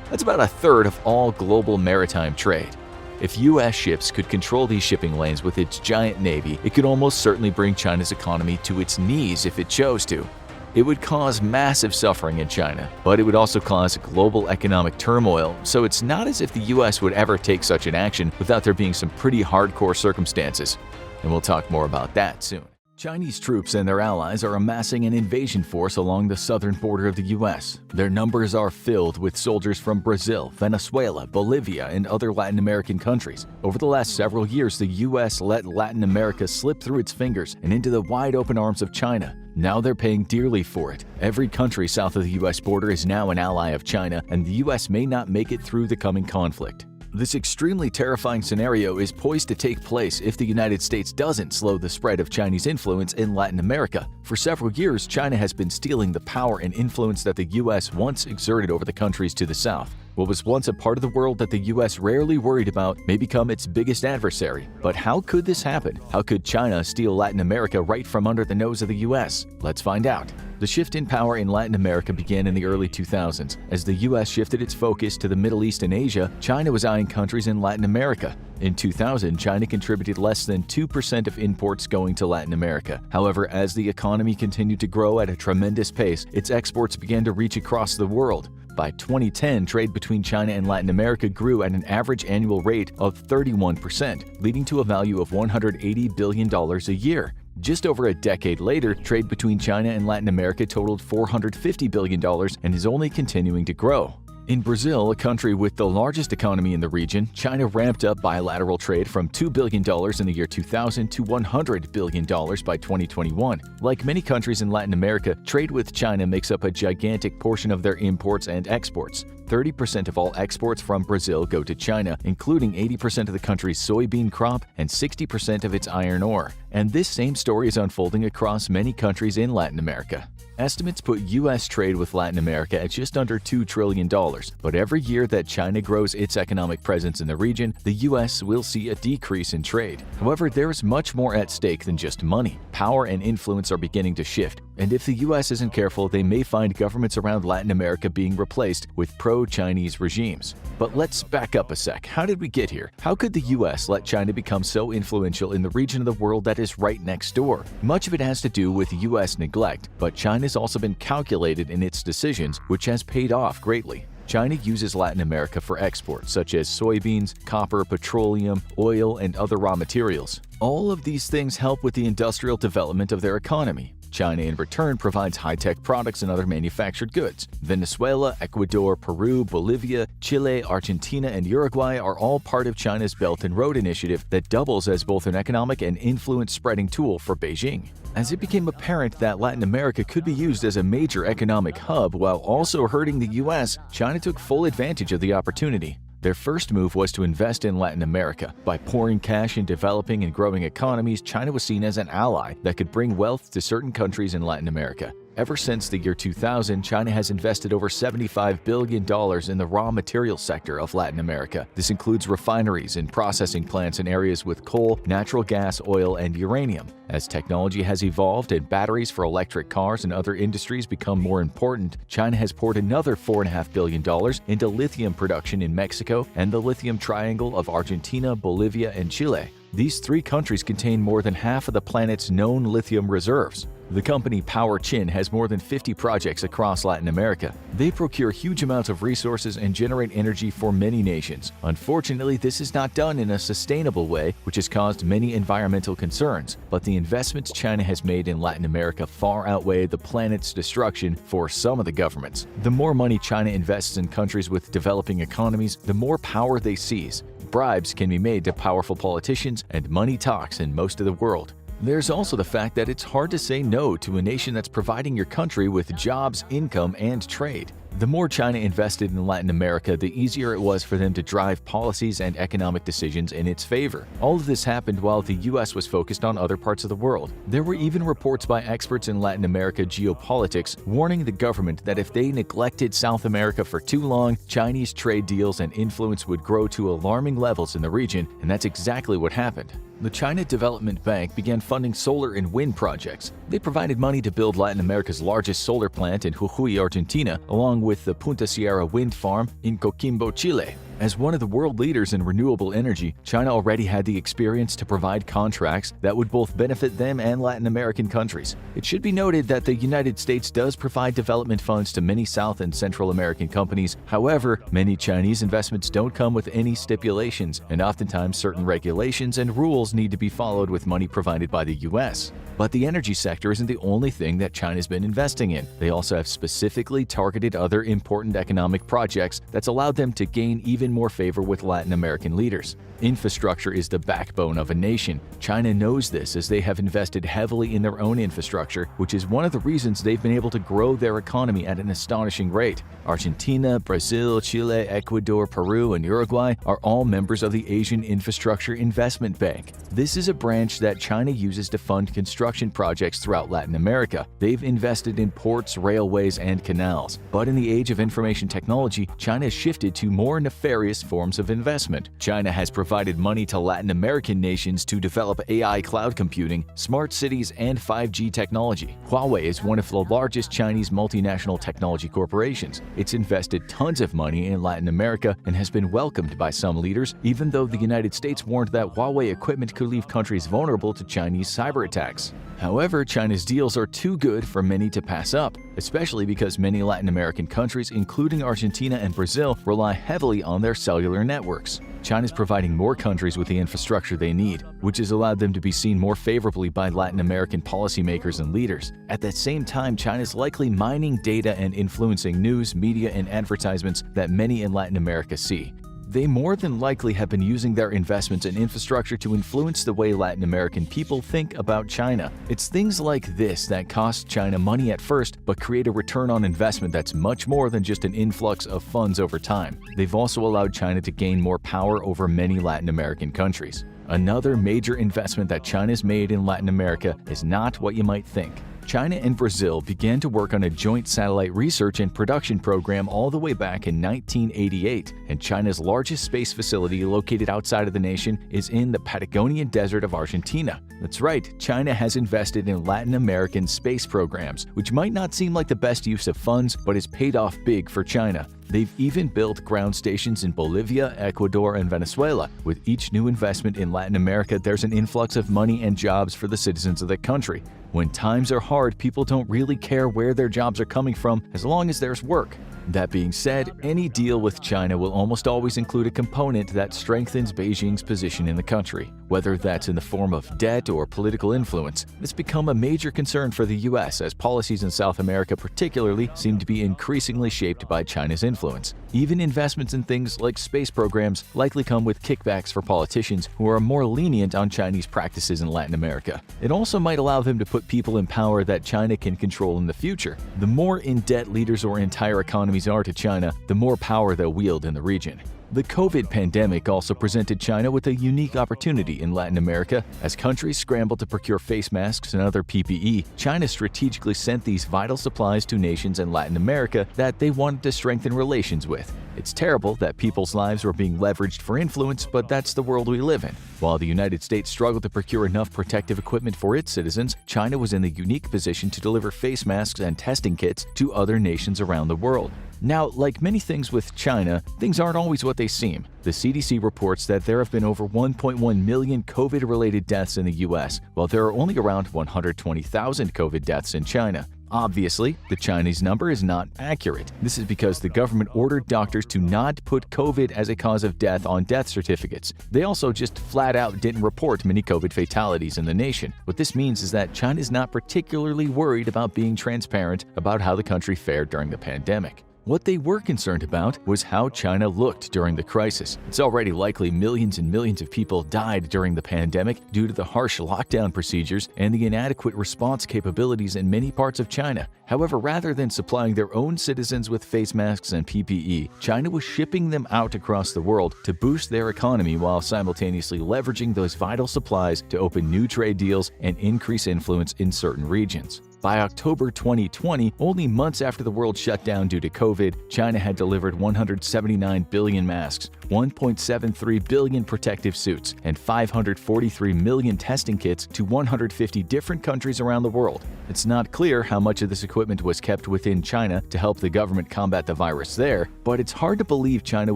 That's about a third of all global maritime trade. If US ships could control these shipping lanes with its giant navy, it could almost certainly bring China's economy to its knees if it chose to. It would cause massive suffering in China, but it would also cause global economic turmoil, so it's not as if the US would ever take such an action without there being some pretty hardcore circumstances. And we'll talk more about that soon. Chinese troops and their allies are amassing an invasion force along the southern border of the US. Their numbers are filled with soldiers from Brazil, Venezuela, Bolivia, and other Latin American countries. Over the last several years, the US let Latin America slip through its fingers and into the wide-open arms of China. Now they're paying dearly for it. Every country south of the US border is now an ally of China, and the US may not make it through the coming conflict. This extremely terrifying scenario is poised to take place if the United States doesn't slow the spread of Chinese influence in Latin America. For several years, China has been stealing the power and influence that the US once exerted over the countries to the south. What was once a part of the world that the US rarely worried about may become its biggest adversary. But how could this happen? How could China steal Latin America right from under the nose of the US? Let's find out. The shift in power in Latin America began in the early 2000s. As the US shifted its focus to the Middle East and Asia, China was eyeing countries in Latin America. In 2000, China contributed less than 2% of imports going to Latin America. However, as the economy continued to grow at a tremendous pace, its exports began to reach across the world. By 2010, trade between China and Latin America grew at an average annual rate of 31%, leading to a value of $180 billion a year. Just over a decade later, trade between China and Latin America totaled $450 billion and is only continuing to grow. In Brazil, a country with the largest economy in the region, China ramped up bilateral trade from $2 billion in the year 2000 to $100 billion by 2021. Like many countries in Latin America, trade with China makes up a gigantic portion of their imports and exports. 30% of all exports from Brazil go to China, including 80% of the country's soybean crop and 60% of its iron ore. And this same story is unfolding across many countries in Latin America. Estimates put U.S. trade with Latin America at just under $2 trillion, but every year that China grows its economic presence in the region, the U.S. will see a decrease in trade. However, there is much more at stake than just money. Power and influence are beginning to shift, and if the U.S. isn't careful, they may find governments around Latin America being replaced with pro-Chinese regimes. But let's back up a sec. How did we get here? How could the U.S. let China become so influential in the region of the world that is right next door? Much of it has to do with U.S. neglect, but China has also been calculated in its decisions, which has paid off greatly. China uses Latin America for exports such as soybeans, copper, petroleum, oil, and other raw materials. All of these things help with the industrial development of their economy. China in return provides high-tech products and other manufactured goods. Venezuela, Ecuador, Peru, Bolivia, Chile, Argentina, and Uruguay are all part of China's Belt and Road Initiative that doubles as both an economic and influence-spreading tool for Beijing. As it became apparent that Latin America could be used as a major economic hub while also hurting the U.S., China took full advantage of the opportunity. Their first move was to invest in Latin America. By pouring cash in developing and growing economies, China was seen as an ally that could bring wealth to certain countries in Latin America. Ever since the year 2000, China has invested over $75 billion in the raw material sector of Latin America. This includes refineries and processing plants in areas with coal, natural gas, oil, and uranium. As technology has evolved and batteries for electric cars and other industries become more important, China has poured another $4.5 billion into lithium production in Mexico and the lithium triangle of Argentina, Bolivia, and Chile. These three countries contain more than half of the planet's known lithium reserves. The company Power Chin has more than 50 projects across Latin America. They procure huge amounts of resources and generate energy for many nations. Unfortunately, this is not done in a sustainable way, which has caused many environmental concerns. But the investments China has made in Latin America far outweigh the planet's destruction for some of the governments. The more money China invests in countries with developing economies, the more power they seize. Bribes can be made to powerful politicians, and money talks in most of the world. There's also the fact that it's hard to say no to a nation that's providing your country with jobs, income, and trade. The more China invested in Latin America, the easier it was for them to drive policies and economic decisions in its favor. All of this happened while the US was focused on other parts of the world. There were even reports by experts in Latin America geopolitics warning the government that if they neglected South America for too long, Chinese trade deals and influence would grow to alarming levels in the region, and that's exactly what happened. The China Development Bank began funding solar and wind projects. They provided money to build Latin America's largest solar plant in Jujuy, Argentina, along with the Punta Sierra wind farm in Coquimbo, Chile. As one of the world leaders in renewable energy, China already had the experience to provide contracts that would both benefit them and Latin American countries. It should be noted that the United States does provide development funds to many South and Central American companies. However, many Chinese investments don't come with any stipulations, and oftentimes certain regulations and rules need to be followed with money provided by the US. But the energy sector isn't the only thing that China's been investing in. They also have specifically targeted other important economic projects that's allowed them to gain even even more favor with Latin American leaders. Infrastructure is the backbone of a nation. China knows this as they have invested heavily in their own infrastructure, which is one of the reasons they've been able to grow their economy at an astonishing rate. Argentina, Brazil, Chile, Ecuador, Peru, and Uruguay are all members of the Asian Infrastructure Investment Bank. This is a branch that China uses to fund construction projects throughout Latin America. They've invested in ports, railways, and canals. But in the age of information technology, China has shifted to more nefarious forms of investment. China has provided money to Latin American nations to develop AI cloud computing, smart cities, and 5G technology. Huawei is one of the largest Chinese multinational technology corporations. It's invested tons of money in Latin America and has been welcomed by some leaders, even though the United States warned that Huawei equipment could leave countries vulnerable to Chinese cyber attacks. However, China's deals are too good for many to pass up, especially because many Latin American countries, including Argentina and Brazil, rely heavily on their cellular networks. China's providing more countries with the infrastructure they need, which has allowed them to be seen more favorably by Latin American policymakers and leaders. At the same time, China's likely mining data and influencing news, media, and advertisements that many in Latin America see. They more than likely have been using their investments in infrastructure to influence the way Latin American people think about China. It's things like this that cost China money at first, but create a return on investment that's much more than just an influx of funds over time. They've also allowed China to gain more power over many Latin American countries. Another major investment that China's made in Latin America is not what you might think. China and Brazil began to work on a joint satellite research and production program all the way back in 1988, and China's largest space facility located outside of the nation is in the Patagonian desert of Argentina. That's right, China has invested in Latin American space programs, which might not seem like the best use of funds, but has paid off big for China. They've even built ground stations in Bolivia, Ecuador, and Venezuela. With each new investment in Latin America, there's an influx of money and jobs for the citizens of the country. When times are hard, people don't really care where their jobs are coming from as long as there's work. That being said, any deal with China will almost always include a component that strengthens Beijing's position in the country. Whether that's in the form of debt or political influence, it's become a major concern for the US as policies in South America particularly seem to be increasingly shaped by China's influence. Even investments in things like space programs likely come with kickbacks for politicians who are more lenient on Chinese practices in Latin America. It also might allow them to put people in power that China can control in the future. The more in debt leaders or entire economies are to China, the more power they'll wield in the region. The COVID pandemic also presented China with a unique opportunity in Latin America. As countries scrambled to procure face masks and other PPE, China strategically sent these vital supplies to nations in Latin America that they wanted to strengthen relations with. It's terrible that people's lives were being leveraged for influence, but that's the world we live in. While the United States struggled to procure enough protective equipment for its citizens, China was in the unique position to deliver face masks and testing kits to other nations around the world. Now, like many things with China, things aren't always what they seem. The CDC reports that there have been over 1.1 million COVID-related deaths in the US, while there are only around 120,000 COVID deaths in China. Obviously, the Chinese number is not accurate. This is because the government ordered doctors to not put COVID as a cause of death on death certificates. They also just flat out didn't report many COVID fatalities in the nation. What this means is that China is not particularly worried about being transparent about how the country fared during the pandemic. What they were concerned about was how China looked during the crisis. It's already likely millions and millions of people died during the pandemic due to the harsh lockdown procedures and the inadequate response capabilities in many parts of China. However, rather than supplying their own citizens with face masks and PPE, China was shipping them out across the world to boost their economy while simultaneously leveraging those vital supplies to open new trade deals and increase influence in certain regions. By October 2020, only months after the world shut down due to COVID, China had delivered 179 billion masks, 1.73 billion protective suits, and 543 million testing kits to 150 different countries around the world. It's not clear how much of this equipment was kept within China to help the government combat the virus there, but it's hard to believe China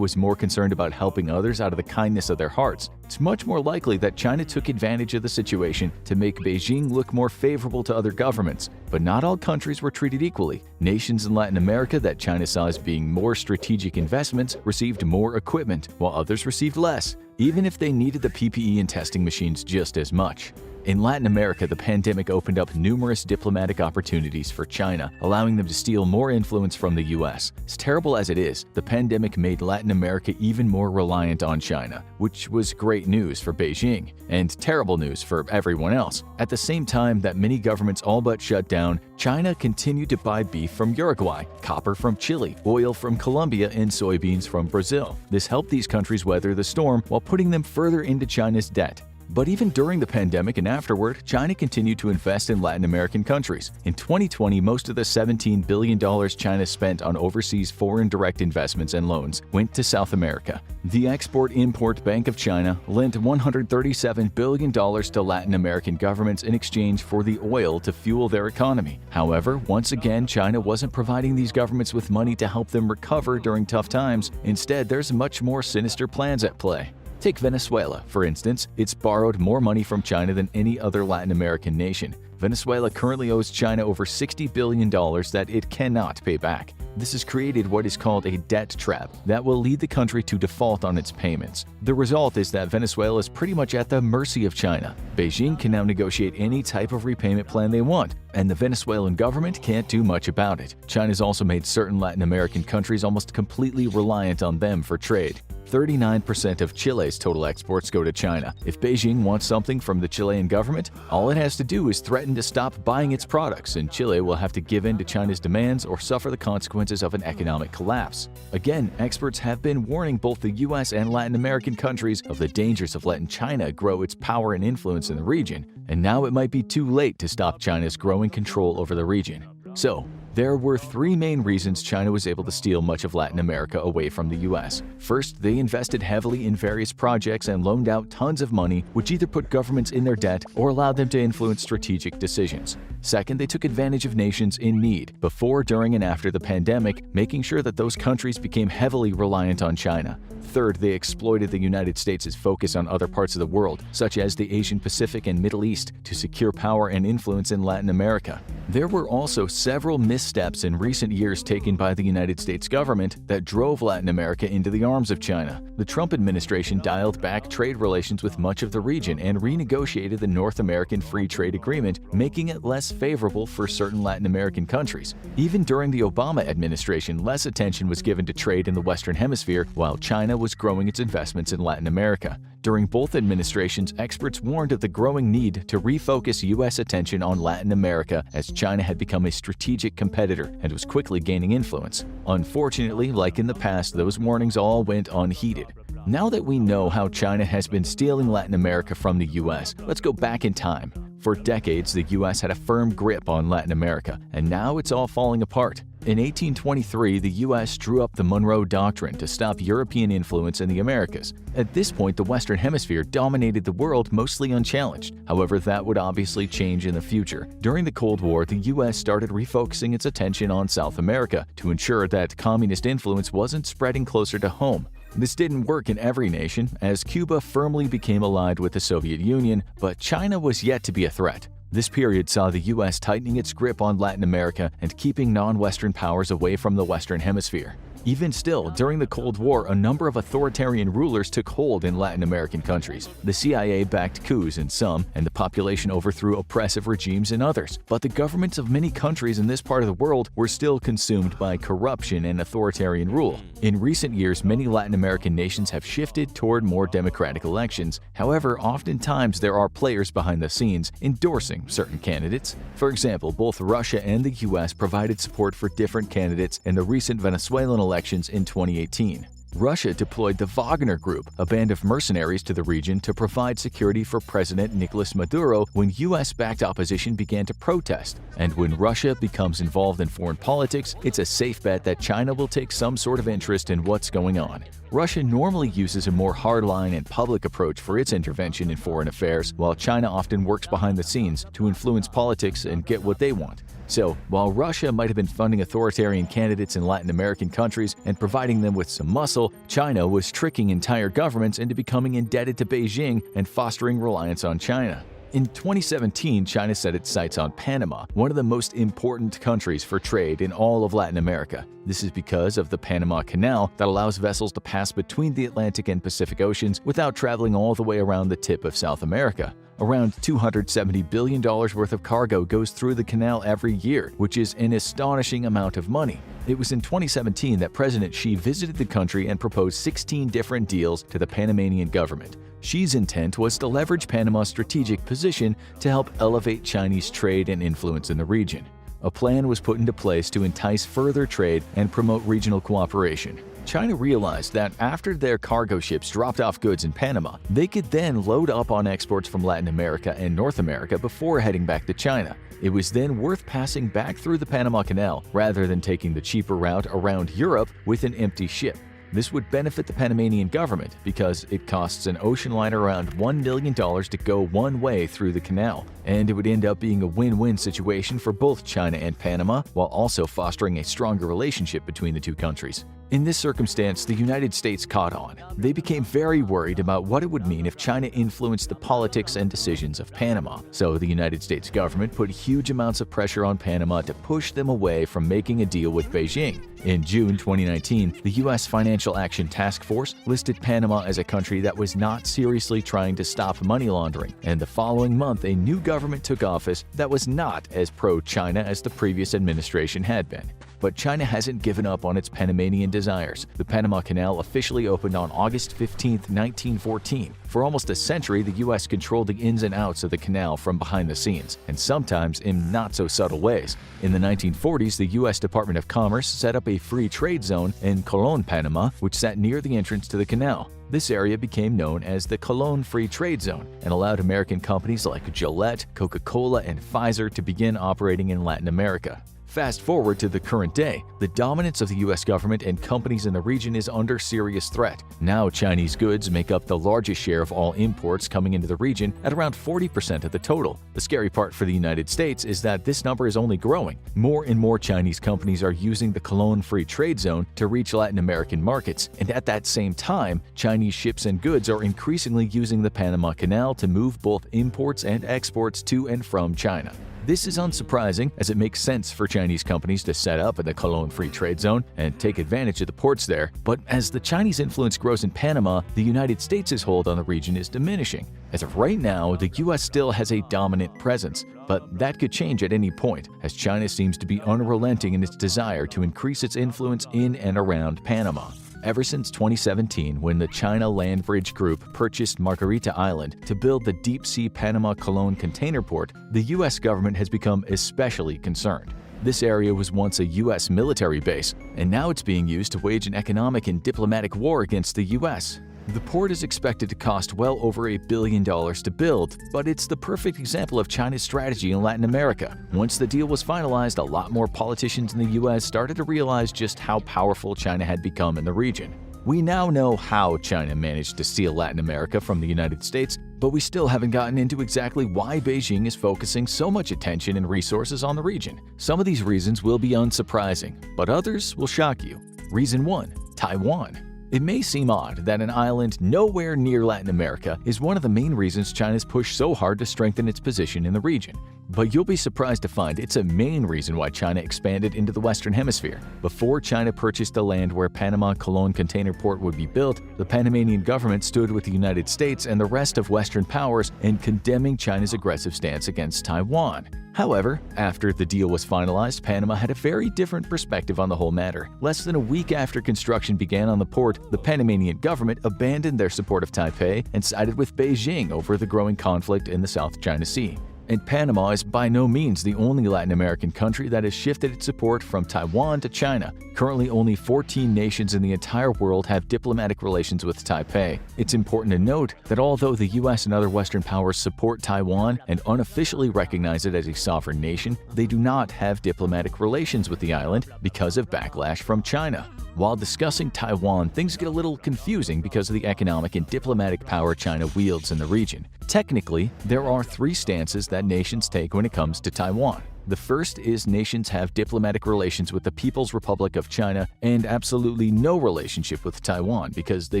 was more concerned about helping others out of the kindness of their hearts. It's much more likely that China took advantage of the situation to make Beijing look more favorable to other governments. But not all countries were treated equally. Nations in Latin America that China saw as being more strategic investments received more equipment, while others received less, even if they needed the PPE and testing machines just as much. In Latin America, the pandemic opened up numerous diplomatic opportunities for China, allowing them to steal more influence from the US. As terrible as it is, the pandemic made Latin America even more reliant on China, which was great news for Beijing, and terrible news for everyone else. At the same time that many governments all but shut down, China continued to buy beef from Uruguay, copper from Chile, oil from Colombia, and soybeans from Brazil. This helped these countries weather the storm while putting them further into China's debt. But even during the pandemic and afterward, China continued to invest in Latin American countries. In 2020, most of the $17 billion China spent on overseas foreign direct investments and loans went to South America. The Export-Import Bank of China lent $137 billion to Latin American governments in exchange for the oil to fuel their economy. However, once again, China wasn't providing these governments with money to help them recover during tough times. Instead, there's much more sinister plans at play. Take Venezuela, for instance. It's borrowed more money from China than any other Latin American nation. Venezuela currently owes China over $60 billion that it cannot pay back. This has created what is called a debt trap that will lead the country to default on its payments. The result is that Venezuela is pretty much at the mercy of China. Beijing can now negotiate any type of repayment plan they want, and the Venezuelan government can't do much about it. China's also made certain Latin American countries almost completely reliant on them for trade. 39% of Chile's total exports go to China. If Beijing wants something from the Chilean government, all it has to do is threaten to stop buying its products, and Chile will have to give in to China's demands or suffer the consequences of an economic collapse. Again, experts have been warning both the US and Latin American countries of the dangers of letting China grow its power and influence in the region, and now it might be too late to stop China's growing control over the region. So, there were three main reasons China was able to steal much of Latin America away from the US. First, they invested heavily in various projects and loaned out tons of money, which either put governments in their debt or allowed them to influence strategic decisions. Second, they took advantage of nations in need, before, during, and after the pandemic, making sure that those countries became heavily reliant on China. Third, they exploited the United States' focus on other parts of the world, such as the Asian Pacific and Middle East, to secure power and influence in Latin America. There were also several missteps in recent years taken by the United States government that drove Latin America into the arms of China. The Trump administration dialed back trade relations with much of the region and renegotiated the North American Free Trade Agreement, making it less favorable for certain Latin American countries. Even during the Obama administration, less attention was given to trade in the Western Hemisphere, while China was growing its investments in Latin America. During both administrations, experts warned of the growing need to refocus U.S. attention on Latin America as China had become a strategic competitor and was quickly gaining influence. Unfortunately, like in the past, those warnings all went unheeded. Now that we know how China has been stealing Latin America from the U.S., let's go back in time. For decades, the U.S. had a firm grip on Latin America, and now it's all falling apart. In 1823, the U.S. drew up the Monroe Doctrine to stop European influence in the Americas. At this point, the Western Hemisphere dominated the world mostly unchallenged. However, that would obviously change in the future. During the Cold War, the U.S. started refocusing its attention on South America to ensure that communist influence wasn't spreading closer to home. This didn't work in every nation, as Cuba firmly became allied with the Soviet Union, but China was yet to be a threat. This period saw the U.S. tightening its grip on Latin America and keeping non-Western powers away from the Western Hemisphere. Even still, during the Cold War, a number of authoritarian rulers took hold in Latin American countries. The CIA backed coups in some, and the population overthrew oppressive regimes in others. But the governments of many countries in this part of the world were still consumed by corruption and authoritarian rule. In recent years, many Latin American nations have shifted toward more democratic elections. However, oftentimes there are players behind the scenes endorsing certain candidates. For example, both Russia and the US provided support for different candidates in the recent Venezuelan elections in 2018. Russia deployed the Wagner Group, a band of mercenaries to the region to provide security for President Nicolas Maduro when US-backed opposition began to protest. And when Russia becomes involved in foreign politics, it's a safe bet that China will take some sort of interest in what's going on. Russia normally uses a more hardline and public approach for its intervention in foreign affairs, while China often works behind the scenes to influence politics and get what they want. So, while Russia might have been funding authoritarian candidates in Latin American countries and providing them with some muscle, China was tricking entire governments into becoming indebted to Beijing and fostering reliance on China. In 2017, China set its sights on Panama, one of the most important countries for trade in all of Latin America. This is because of the Panama Canal that allows vessels to pass between the Atlantic and Pacific Oceans without traveling all the way around the tip of South America. Around $270 billion worth of cargo goes through the canal every year, which is an astonishing amount of money. It was in 2017 that President Xi visited the country and proposed 16 different deals to the Panamanian government. Xi's intent was to leverage Panama's strategic position to help elevate Chinese trade and influence in the region. A plan was put into place to entice further trade and promote regional cooperation. China realized that after their cargo ships dropped off goods in Panama, they could then load up on exports from Latin America and North America before heading back to China. It was then worth passing back through the Panama Canal rather than taking the cheaper route around Europe with an empty ship. This would benefit the Panamanian government because it costs an ocean liner around $1 million to go one way through the canal, and it would end up being a win-win situation for both China and Panama while also fostering a stronger relationship between the two countries. In this circumstance, the United States caught on. They became very worried about what it would mean if China influenced the politics and decisions of Panama. So the United States government put huge amounts of pressure on Panama to push them away from making a deal with Beijing. In June 2019, the U.S. Financial Action Task Force listed Panama as a country that was not seriously trying to stop money laundering, and the following month a new government took office that was not as pro-China as the previous administration had been. But China hasn't given up on its Panamanian desires. The Panama Canal officially opened on August 15, 1914. For almost a century, the U.S. controlled the ins and outs of the canal from behind the scenes, and sometimes in not-so-subtle ways. In the 1940s, the U.S. Department of Commerce set up a free trade zone in Colón, Panama, which sat near the entrance to the canal. This area became known as the Colón Free Trade Zone and allowed American companies like Gillette, Coca-Cola, and Pfizer to begin operating in Latin America. Fast forward to the current day, the dominance of the U.S. government and companies in the region is under serious threat. Now Chinese goods make up the largest share of all imports coming into the region at around 40% of the total. The scary part for the United States is that this number is only growing. More and more Chinese companies are using the Colón Free Trade Zone to reach Latin American markets, and at that same time, Chinese ships and goods are increasingly using the Panama Canal to move both imports and exports to and from China. This is unsurprising, as it makes sense for Chinese companies to set up in the Colón Free Trade Zone and take advantage of the ports there. But as the Chinese influence grows in Panama, the United States' hold on the region is diminishing. As of right now, the U.S. still has a dominant presence, but that could change at any point, as China seems to be unrelenting in its desire to increase its influence in and around Panama. Ever since 2017, when the China Land Bridge Group purchased Margarita Island to build the deep-sea Panama-Colón container port, the U.S. government has become especially concerned. This area was once a U.S. military base, and now it's being used to wage an economic and diplomatic war against the U.S. The port is expected to cost well over $1 billion to build, but it's the perfect example of China's strategy in Latin America. Once the deal was finalized, a lot more politicians in the U.S. started to realize just how powerful China had become in the region. We now know how China managed to steal Latin America from the United States, but we still haven't gotten into exactly why Beijing is focusing so much attention and resources on the region. Some of these reasons will be unsurprising, but others will shock you. Reason 1. Taiwan. It may seem odd that an island nowhere near Latin America is one of the main reasons China's pushed so hard to strengthen its position in the region. But you'll be surprised to find it's a main reason why China expanded into the Western Hemisphere. Before China purchased the land where Panama-Colón Container Port would be built, the Panamanian government stood with the United States and the rest of Western powers in condemning China's aggressive stance against Taiwan. However, after the deal was finalized, Panama had a very different perspective on the whole matter. Less than a week after construction began on the port, the Panamanian government abandoned their support of Taipei and sided with Beijing over the growing conflict in the South China Sea. And Panama is by no means the only Latin American country that has shifted its support from Taiwan to China. Currently, only 14 nations in the entire world have diplomatic relations with Taipei. It's important to note that although the US and other Western powers support Taiwan and unofficially recognize it as a sovereign nation, they do not have diplomatic relations with the island because of backlash from China. While discussing Taiwan, things get a little confusing because of the economic and diplomatic power China wields in the region. Technically, there are 3 stances that nations take when it comes to Taiwan. The first is nations have diplomatic relations with the People's Republic of China and absolutely no relationship with Taiwan because they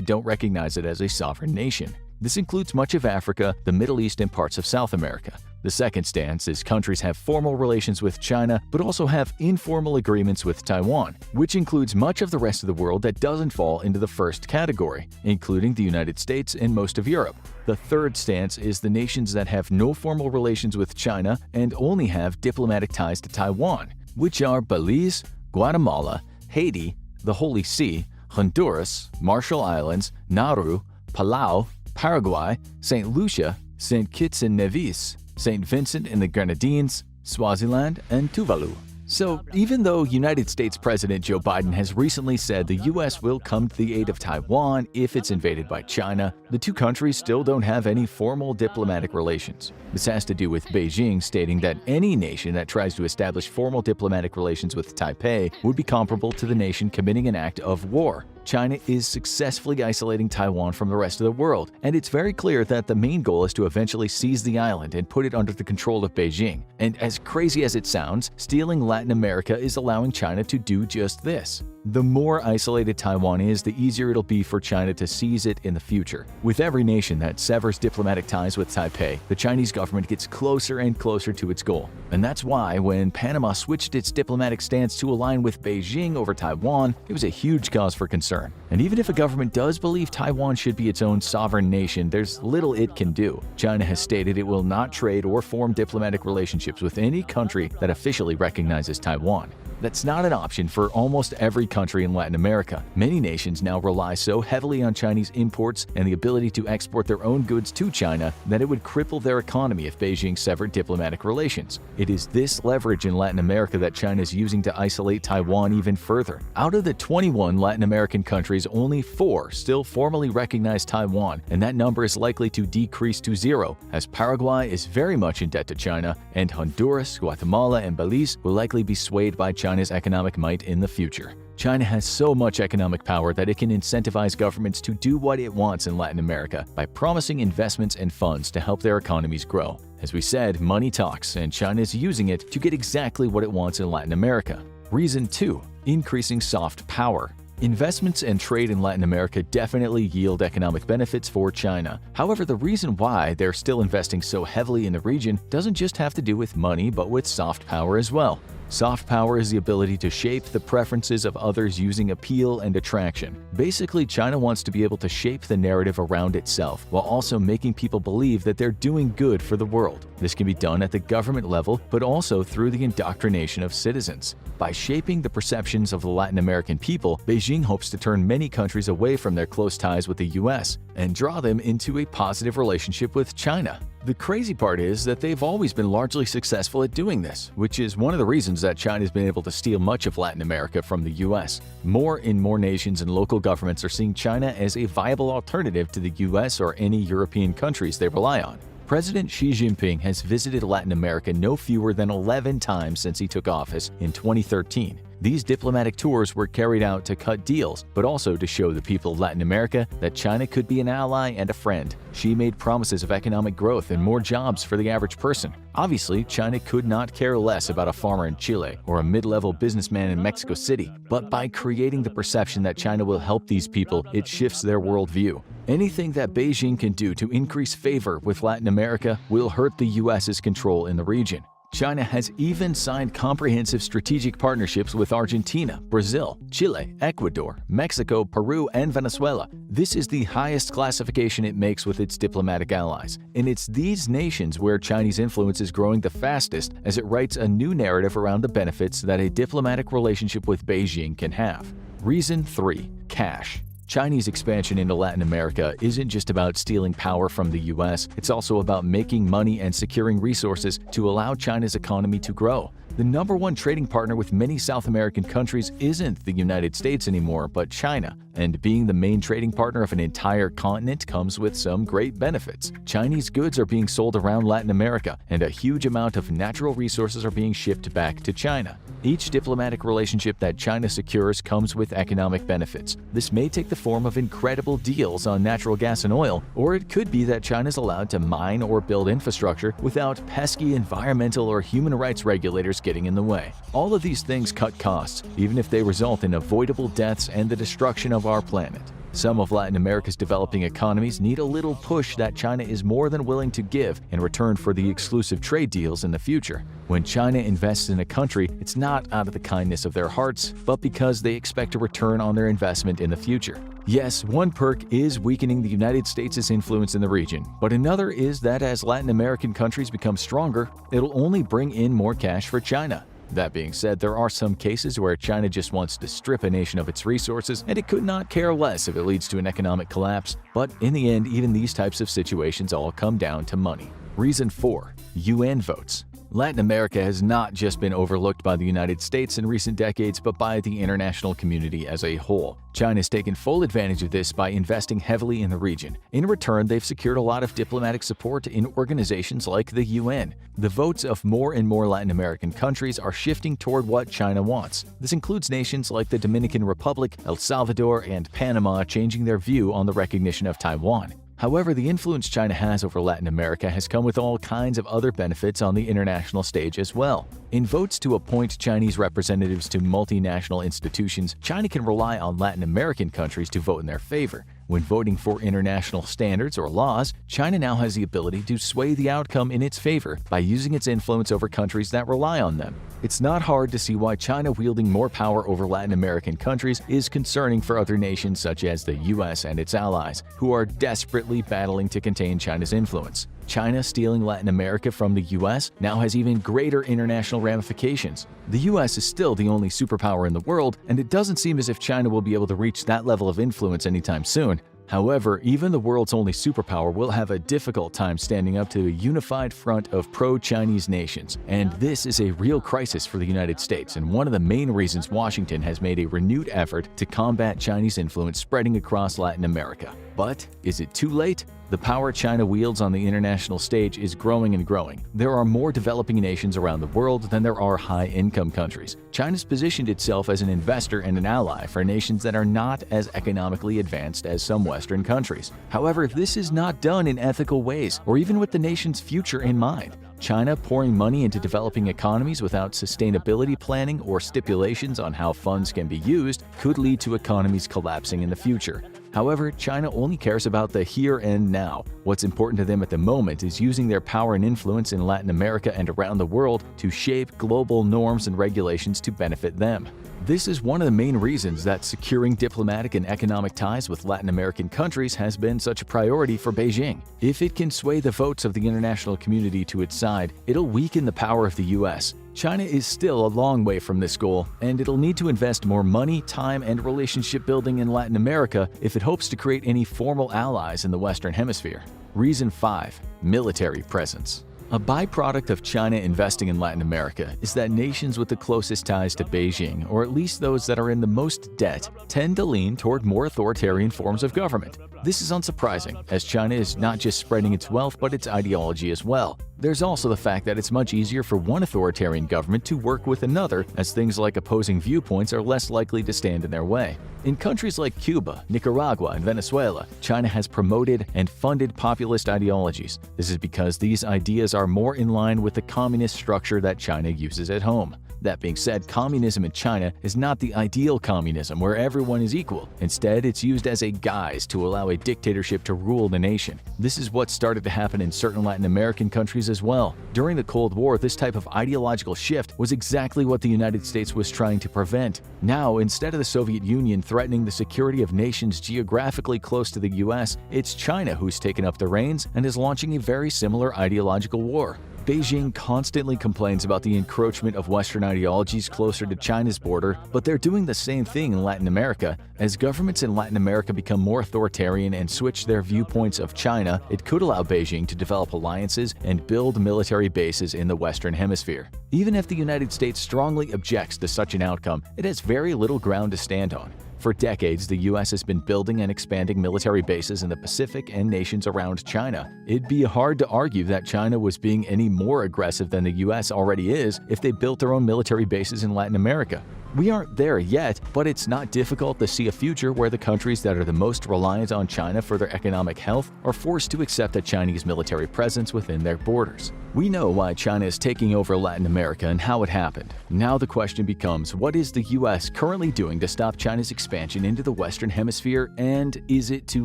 don't recognize it as a sovereign nation. This includes much of Africa, the Middle East, and parts of South America. The second stance is countries have formal relations with China, but also have informal agreements with Taiwan, which includes much of the rest of the world that doesn't fall into the first category, including the United States and most of Europe. The third stance is the nations that have no formal relations with China and only have diplomatic ties to Taiwan, which are Belize, Guatemala, Haiti, the Holy See, Honduras, Marshall Islands, Nauru, Palau, Paraguay, St. Lucia, St. Kitts and Nevis, St. Vincent and the Grenadines, Swaziland, and Tuvalu. So, even though United States President Joe Biden has recently said the U.S. will come to the aid of Taiwan if it's invaded by China, the two countries still don't have any formal diplomatic relations. This has to do with Beijing stating that any nation that tries to establish formal diplomatic relations with Taipei would be comparable to the nation committing an act of war. China is successfully isolating Taiwan from the rest of the world, and it's very clear that the main goal is to eventually seize the island and put it under the control of Beijing. And as crazy as it sounds, stealing Latin America is allowing China to do just this. The more isolated Taiwan is, the easier it'll be for China to seize it in the future. With every nation that severs diplomatic ties with Taipei, the Chinese government gets closer and closer to its goal. And that's why when Panama switched its diplomatic stance to align with Beijing over Taiwan, it was a huge cause for concern. And even if a government does believe Taiwan should be its own sovereign nation, there's little it can do. China has stated it will not trade or form diplomatic relationships with any country that officially recognizes Taiwan. That's not an option for almost every country in Latin America. Many nations now rely so heavily on Chinese imports and the ability to export their own goods to China that it would cripple their economy if Beijing severed diplomatic relations. It is this leverage in Latin America that China is using to isolate Taiwan even further. Out of the 21 Latin American countries, only 4 still formally recognize Taiwan, and that number is likely to decrease to 0, as Paraguay is very much in debt to China, and Honduras, Guatemala, and Belize will likely be swayed by China's economic might in the future. China has so much economic power that it can incentivize governments to do what it wants in Latin America by promising investments and funds to help their economies grow. As we said, money talks, and China is using it to get exactly what it wants in Latin America. Reason 2. Increasing soft power. Investments and trade in Latin America definitely yield economic benefits for China. However, the reason why they're still investing so heavily in the region doesn't just have to do with money, but with soft power as well. Soft power is the ability to shape the preferences of others using appeal and attraction. Basically, China wants to be able to shape the narrative around itself while also making people believe that they're doing good for the world. This can be done at the government level, but also through the indoctrination of citizens. By shaping the perceptions of the Latin American people, Beijing hopes to turn many countries away from their close ties with the US and draw them into a positive relationship with China. The crazy part is that they've always been largely successful at doing this, which is one of the reasons that China's been able to steal much of Latin America from the US. More and more nations and local governments are seeing China as a viable alternative to the US or any European countries they rely on. President Xi Jinping has visited Latin America no fewer than 11 times since he took office in 2013. These diplomatic tours were carried out to cut deals, but also to show the people of Latin America that China could be an ally and a friend. Xi made promises of economic growth and more jobs for the average person. Obviously, China could not care less about a farmer in Chile or a mid-level businessman in Mexico City, but by creating the perception that China will help these people, it shifts their worldview. Anything that Beijing can do to increase favor with Latin America will hurt the US's control in the region. China has even signed comprehensive strategic partnerships with Argentina, Brazil, Chile, Ecuador, Mexico, Peru, and Venezuela. This is the highest classification it makes with its diplomatic allies, and it's these nations where Chinese influence is growing the fastest as it writes a new narrative around the benefits that a diplomatic relationship with Beijing can have. Reason 3. Cash. Chinese expansion into Latin America isn't just about stealing power from the US, it's also about making money and securing resources to allow China's economy to grow. The number one trading partner with many South American countries isn't the United States anymore, but China. And being the main trading partner of an entire continent comes with some great benefits. Chinese goods are being sold around Latin America, and a huge amount of natural resources are being shipped back to China. Each diplomatic relationship that China secures comes with economic benefits. This may take the form of incredible deals on natural gas and oil, or it could be that China is allowed to mine or build infrastructure without pesky environmental or human rights regulators getting in the way. All of these things cut costs, even if they result in avoidable deaths and the destruction of our planet. Some of Latin America's developing economies need a little push that China is more than willing to give in return for the exclusive trade deals in the future. When China invests in a country, it's not out of the kindness of their hearts, but because they expect a return on their investment in the future. Yes, one perk is weakening the United States' influence in the region, but another is that as Latin American countries become stronger, it'll only bring in more cash for China. That being said, there are some cases where China just wants to strip a nation of its resources, and it could not care less if it leads to an economic collapse. But in the end, even these types of situations all come down to money. Reason 4. UN votes. Latin America has not just been overlooked by the United States in recent decades, but by the international community as a whole. China's taken full advantage of this by investing heavily in the region. In return, they've secured a lot of diplomatic support in organizations like the UN. The votes of more and more Latin American countries are shifting toward what China wants. This includes nations like the Dominican Republic, El Salvador, and Panama changing their view on the recognition of Taiwan. However, the influence China has over Latin America has come with all kinds of other benefits on the international stage as well. In votes to appoint Chinese representatives to multinational institutions, China can rely on Latin American countries to vote in their favor. When voting for international standards or laws, China now has the ability to sway the outcome in its favor by using its influence over countries that rely on them. It's not hard to see why China wielding more power over Latin American countries is concerning for other nations such as the US and its allies, who are desperately battling to contain China's influence. China stealing Latin America from the US now has even greater international ramifications. The US is still the only superpower in the world, and it doesn't seem as if China will be able to reach that level of influence anytime soon. However, even the world's only superpower will have a difficult time standing up to a unified front of pro-Chinese nations, and this is a real crisis for the United States and one of the main reasons Washington has made a renewed effort to combat Chinese influence spreading across Latin America. But is it too late? The power China wields on the international stage is growing and growing. There are more developing nations around the world than there are high-income countries. China's positioned itself as an investor and an ally for nations that are not as economically advanced as some Western countries. However, this is not done in ethical ways or even with the nation's future in mind. China pouring money into developing economies without sustainability planning or stipulations on how funds can be used could lead to economies collapsing in the future. However, China only cares about the here and now. What's important to them at the moment is using their power and influence in Latin America and around the world to shape global norms and regulations to benefit them. This is one of the main reasons that securing diplomatic and economic ties with Latin American countries has been such a priority for Beijing. If it can sway the votes of the international community to its side, it'll weaken the power of the US. China is still a long way from this goal, and it'll need to invest more money, time, and relationship building in Latin America if it hopes to create any formal allies in the Western Hemisphere. Reason 5. Military presence. A byproduct of China investing in Latin America is that nations with the closest ties to Beijing, or at least those that are in the most debt, tend to lean toward more authoritarian forms of government. This is unsurprising, as China is not just spreading its wealth but its ideology as well. There's also the fact that it's much easier for one authoritarian government to work with another, as things like opposing viewpoints are less likely to stand in their way. In countries like Cuba, Nicaragua, and Venezuela, China has promoted and funded populist ideologies. This is because these ideas are more in line with the communist structure that China uses at home. That being said, communism in China is not the ideal communism where everyone is equal. Instead, it's used as a guise to allow a dictatorship to rule the nation. This is what started to happen in certain Latin American countries as well. During the Cold War, this type of ideological shift was exactly what the United States was trying to prevent. Now, instead of the Soviet Union threatening the security of nations geographically close to the US, it's China who's taken up the reins and is launching a very similar ideological war. Beijing constantly complains about the encroachment of Western ideologies closer to China's border, but they're doing the same thing in Latin America. As governments in Latin America become more authoritarian and switch their viewpoints of China, it could allow Beijing to develop alliances and build military bases in the Western Hemisphere. Even if the United States strongly objects to such an outcome, it has very little ground to stand on. For decades, the US has been building and expanding military bases in the Pacific and nations around China. It'd be hard to argue that China was being any more aggressive than the US already is if they built their own military bases in Latin America. We aren't there yet, but it's not difficult to see a future where the countries that are the most reliant on China for their economic health are forced to accept a Chinese military presence within their borders. We know why China is taking over Latin America and how it happened. Now the question becomes, what is the US currently doing to stop China's expansion into the Western Hemisphere, and is it too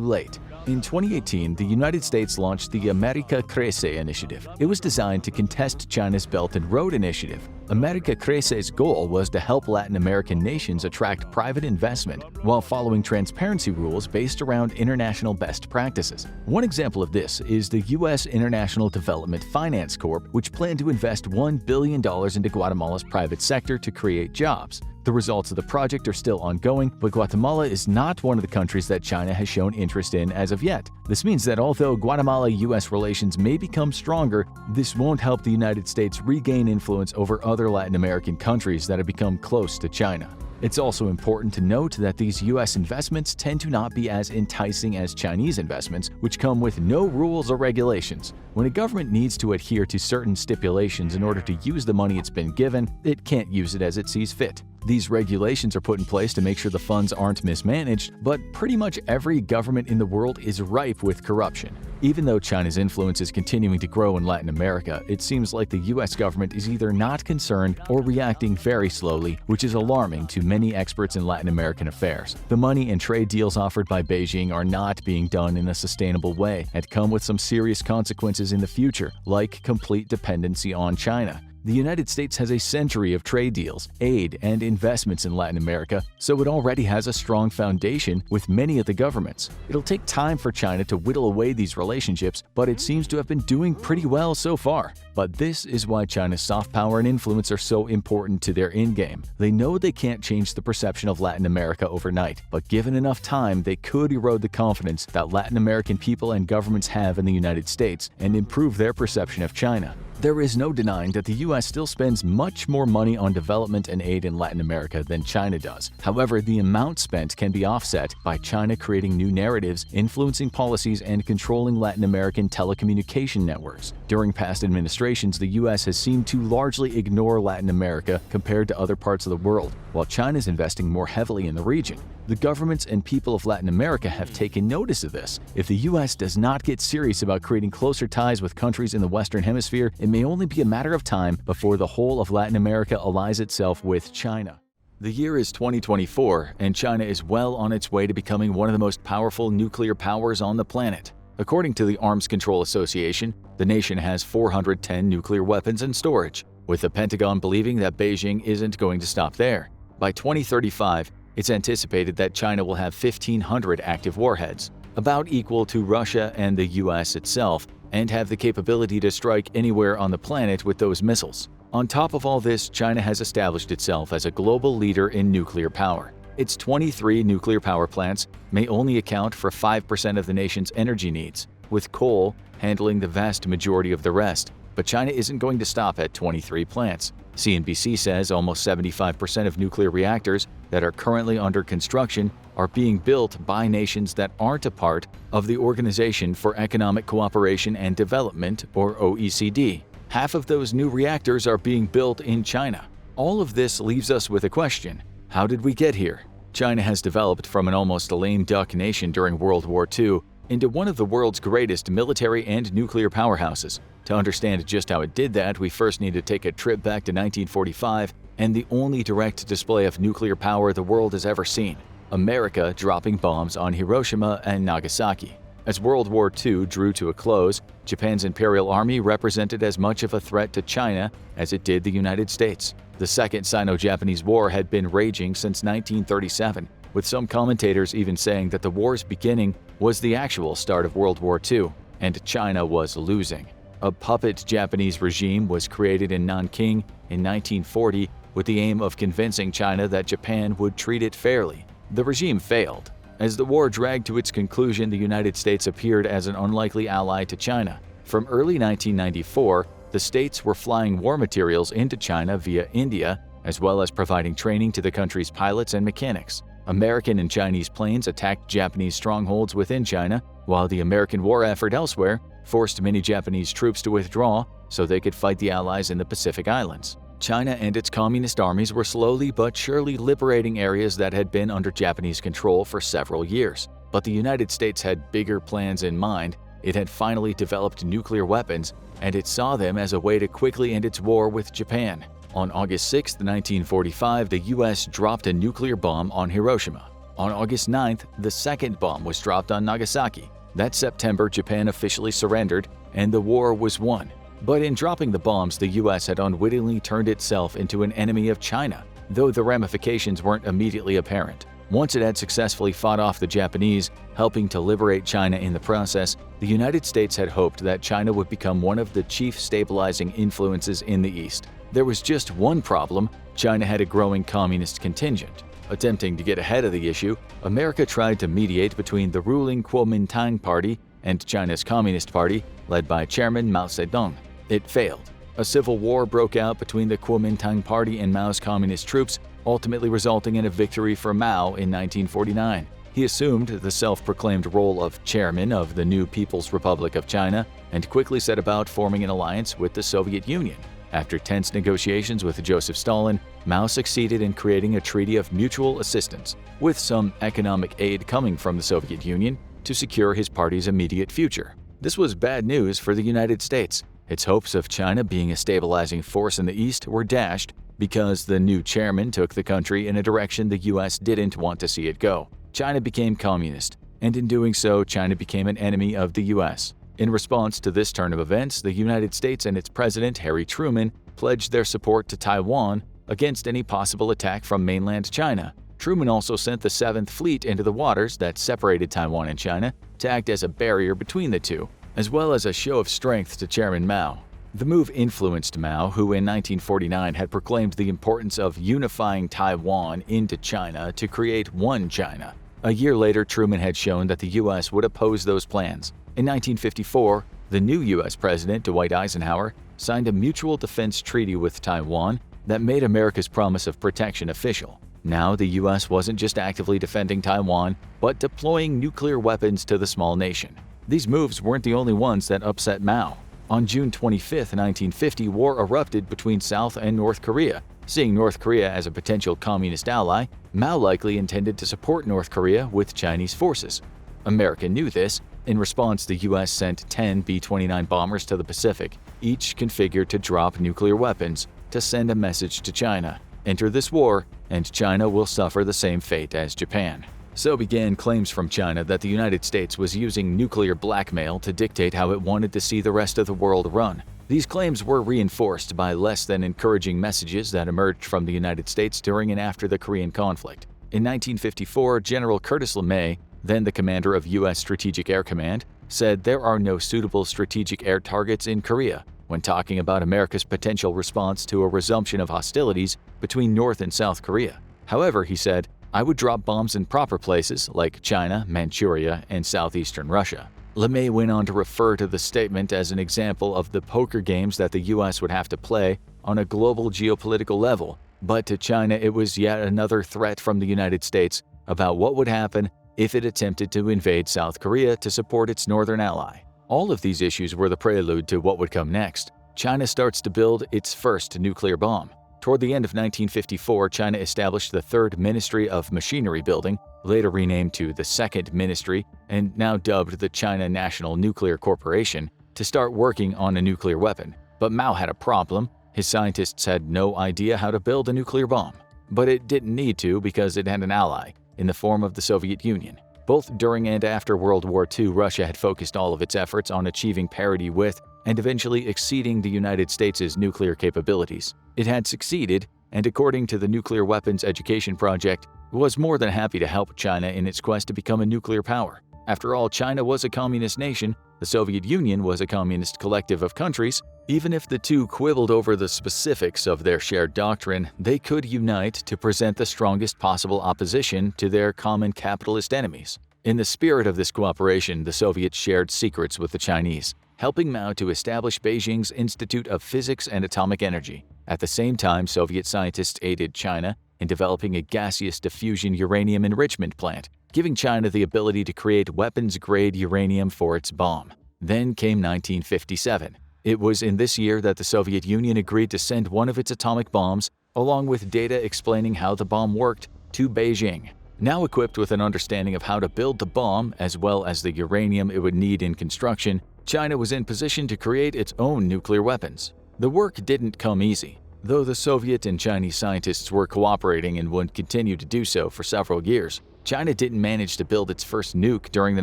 late? In 2018, the United States launched the America Crece initiative. It was designed to contest China's Belt and Road Initiative. America Crece's goal was to help Latin American nations attract private investment while following transparency rules based around international best practices. One example of this is the U.S. International Development Finance Corp, which planned to invest $1 billion into Guatemala's private sector to create jobs. The results of the project are still ongoing, but Guatemala is not one of the countries that China has shown interest in as of yet. This means that although Guatemala-US relations may become stronger, this won't help the United States regain influence over other Latin American countries that have become close to China. It's also important to note that these U.S. investments tend to not be as enticing as Chinese investments, which come with no rules or regulations. When a government needs to adhere to certain stipulations in order to use the money it's been given, it can't use it as it sees fit. These regulations are put in place to make sure the funds aren't mismanaged, but pretty much every government in the world is ripe with corruption. Even though China's influence is continuing to grow in Latin America, it seems like the US government is either not concerned or reacting very slowly, which is alarming to many experts in Latin American affairs. The money and trade deals offered by Beijing are not being done in a sustainable way and come with some serious consequences in the future, like complete dependency on China. The United States has a century of trade deals, aid, and investments in Latin America, so it already has a strong foundation with many of the governments. It'll take time for China to whittle away these relationships, but it seems to have been doing pretty well so far. But this is why China's soft power and influence are so important to their endgame. They know they can't change the perception of Latin America overnight, but given enough time, they could erode the confidence that Latin American people and governments have in the United States and improve their perception of China. There is no denying that the US still spends much more money on development and aid in Latin America than China does. However, the amount spent can be offset by China creating new narratives, influencing policies, and controlling Latin American telecommunication networks. During past administrations, the US has seemed to largely ignore Latin America compared to other parts of the world, while China is investing more heavily in the region. The governments and people of Latin America have taken notice of this. If the US does not get serious about creating closer ties with countries in the Western Hemisphere, it may only be a matter of time before the whole of Latin America allies itself with China. The year is 2024, and China is well on its way to becoming one of the most powerful nuclear powers on the planet. According to the Arms Control Association, the nation has 410 nuclear weapons in storage, with the Pentagon believing that Beijing isn't going to stop there. By 2035, it's anticipated that China will have 1,500 active warheads, about equal to Russia and the US itself, and have the capability to strike anywhere on the planet with those missiles. On top of all this, China has established itself as a global leader in nuclear power. Its 23 nuclear power plants may only account for 5% of the nation's energy needs, with coal handling the vast majority of the rest. But China isn't going to stop at 23 plants. CNBC says almost 75% of nuclear reactors that are currently under construction are being built by nations that aren't a part of the Organization for Economic Cooperation and Development, or OECD. Half of those new reactors are being built in China. All of this leaves us with a question: how did we get here? China has developed from an almost lame duck nation during World War II into one of the world's greatest military and nuclear powerhouses. To understand just how it did that, we first need to take a trip back to 1945 and the only direct display of nuclear power the world has ever seen: America dropping bombs on Hiroshima and Nagasaki. As World War II drew to a close, Japan's Imperial Army represented as much of a threat to China as it did the United States. The Second Sino-Japanese War had been raging since 1937, with some commentators even saying that the war's beginning was the actual start of World War II, and China was losing. A puppet Japanese regime was created in Nanking in 1940 with the aim of convincing China that Japan would treat it fairly. The regime failed. As the war dragged to its conclusion, the United States appeared as an unlikely ally to China. From early 1994, the states were flying war materials into China via India, as well as providing training to the country's pilots and mechanics. American and Chinese planes attacked Japanese strongholds within China, while the American war effort elsewhere forced many Japanese troops to withdraw so they could fight the Allies in the Pacific Islands. China and its communist armies were slowly but surely liberating areas that had been under Japanese control for several years. But the United States had bigger plans in mind. It had finally developed nuclear weapons, and it saw them as a way to quickly end its war with Japan. On August 6, 1945, the US dropped a nuclear bomb on Hiroshima. On August 9th, the second bomb was dropped on Nagasaki. That September, Japan officially surrendered, and the war was won. But in dropping the bombs, the US had unwittingly turned itself into an enemy of China, though the ramifications weren't immediately apparent. Once it had successfully fought off the Japanese, helping to liberate China in the process, the United States had hoped that China would become one of the chief stabilizing influences in the East. There was just one problem: China had a growing communist contingent. Attempting to get ahead of the issue, America tried to mediate between the ruling Kuomintang Party and China's Communist Party, led by Chairman Mao Zedong. It failed. A civil war broke out between the Kuomintang Party and Mao's communist troops, ultimately resulting in a victory for Mao in 1949. He assumed the self-proclaimed role of chairman of the new People's Republic of China and quickly set about forming an alliance with the Soviet Union. After tense negotiations with Joseph Stalin, Mao succeeded in creating a treaty of mutual assistance, with some economic aid coming from the Soviet Union, to secure his party's immediate future. This was bad news for the United States. Its hopes of China being a stabilizing force in the East were dashed because the new chairman took the country in a direction the US didn't want to see it go. China became communist, and in doing so, China became an enemy of the US. In response to this turn of events, the United States and its president, Harry Truman, pledged their support to Taiwan against any possible attack from mainland China. Truman also sent the 7th Fleet into the waters that separated Taiwan and China to act as a barrier between the two, as well as a show of strength to Chairman Mao. The move influenced Mao, who in 1949 had proclaimed the importance of unifying Taiwan into China to create one China. A year later, Truman had shown that the US would oppose those plans. In 1954, the new US President, Dwight Eisenhower, signed a mutual defense treaty with Taiwan that made America's promise of protection official. Now, the US wasn't just actively defending Taiwan, but deploying nuclear weapons to the small nation. These moves weren't the only ones that upset Mao. On June 25, 1950, war erupted between South and North Korea. Seeing North Korea as a potential communist ally, Mao likely intended to support North Korea with Chinese forces. America knew this. In response, the US sent 10 B-29 bombers to the Pacific, each configured to drop nuclear weapons to send a message to China: enter this war, and China will suffer the same fate as Japan. So began claims from China that the United States was using nuclear blackmail to dictate how it wanted to see the rest of the world run. These claims were reinforced by less than encouraging messages that emerged from the United States during and after the Korean conflict. In 1954, General Curtis LeMay, then the commander of U.S. Strategic Air Command, said there are no suitable strategic air targets in Korea when talking about America's potential response to a resumption of hostilities between North and South Korea. However, he said, I would drop bombs in proper places like China, Manchuria, and southeastern Russia. LeMay went on to refer to the statement as an example of the poker games that the U.S. would have to play on a global geopolitical level, but to China it was yet another threat from the United States about what would happen if it attempted to invade South Korea to support its northern ally. All of these issues were the prelude to what would come next. China starts to build its first nuclear bomb. Toward the end of 1954, China established the Third Ministry of Machinery Building, later renamed to the Second Ministry and now dubbed the China National Nuclear Corporation, to start working on a nuclear weapon. But Mao had a problem. His scientists had no idea how to build a nuclear bomb. But it didn't need to because it had an ally in the form of the Soviet Union. Both during and after World War II, Russia had focused all of its efforts on achieving parity with and eventually exceeding the United States' nuclear capabilities. It had succeeded, and according to the Nuclear Weapons Education Project, was more than happy to help China in its quest to become a nuclear power. After all, China was a communist nation, the Soviet Union was a communist collective of countries. Even if the two quibbled over the specifics of their shared doctrine, they could unite to present the strongest possible opposition to their common capitalist enemies. In the spirit of this cooperation, the Soviets shared secrets with the Chinese, helping Mao to establish Beijing's Institute of Physics and Atomic Energy. At the same time, Soviet scientists aided China in developing a gaseous diffusion uranium enrichment plant, giving China the ability to create weapons-grade uranium for its bomb. Then came 1957. It was in this year that the Soviet Union agreed to send one of its atomic bombs, along with data explaining how the bomb worked, to Beijing. Now equipped with an understanding of how to build the bomb, as well as the uranium it would need in construction, China was in position to create its own nuclear weapons. The work didn't come easy. Though the Soviet and Chinese scientists were cooperating and would continue to do so for several years, China didn't manage to build its first nuke during the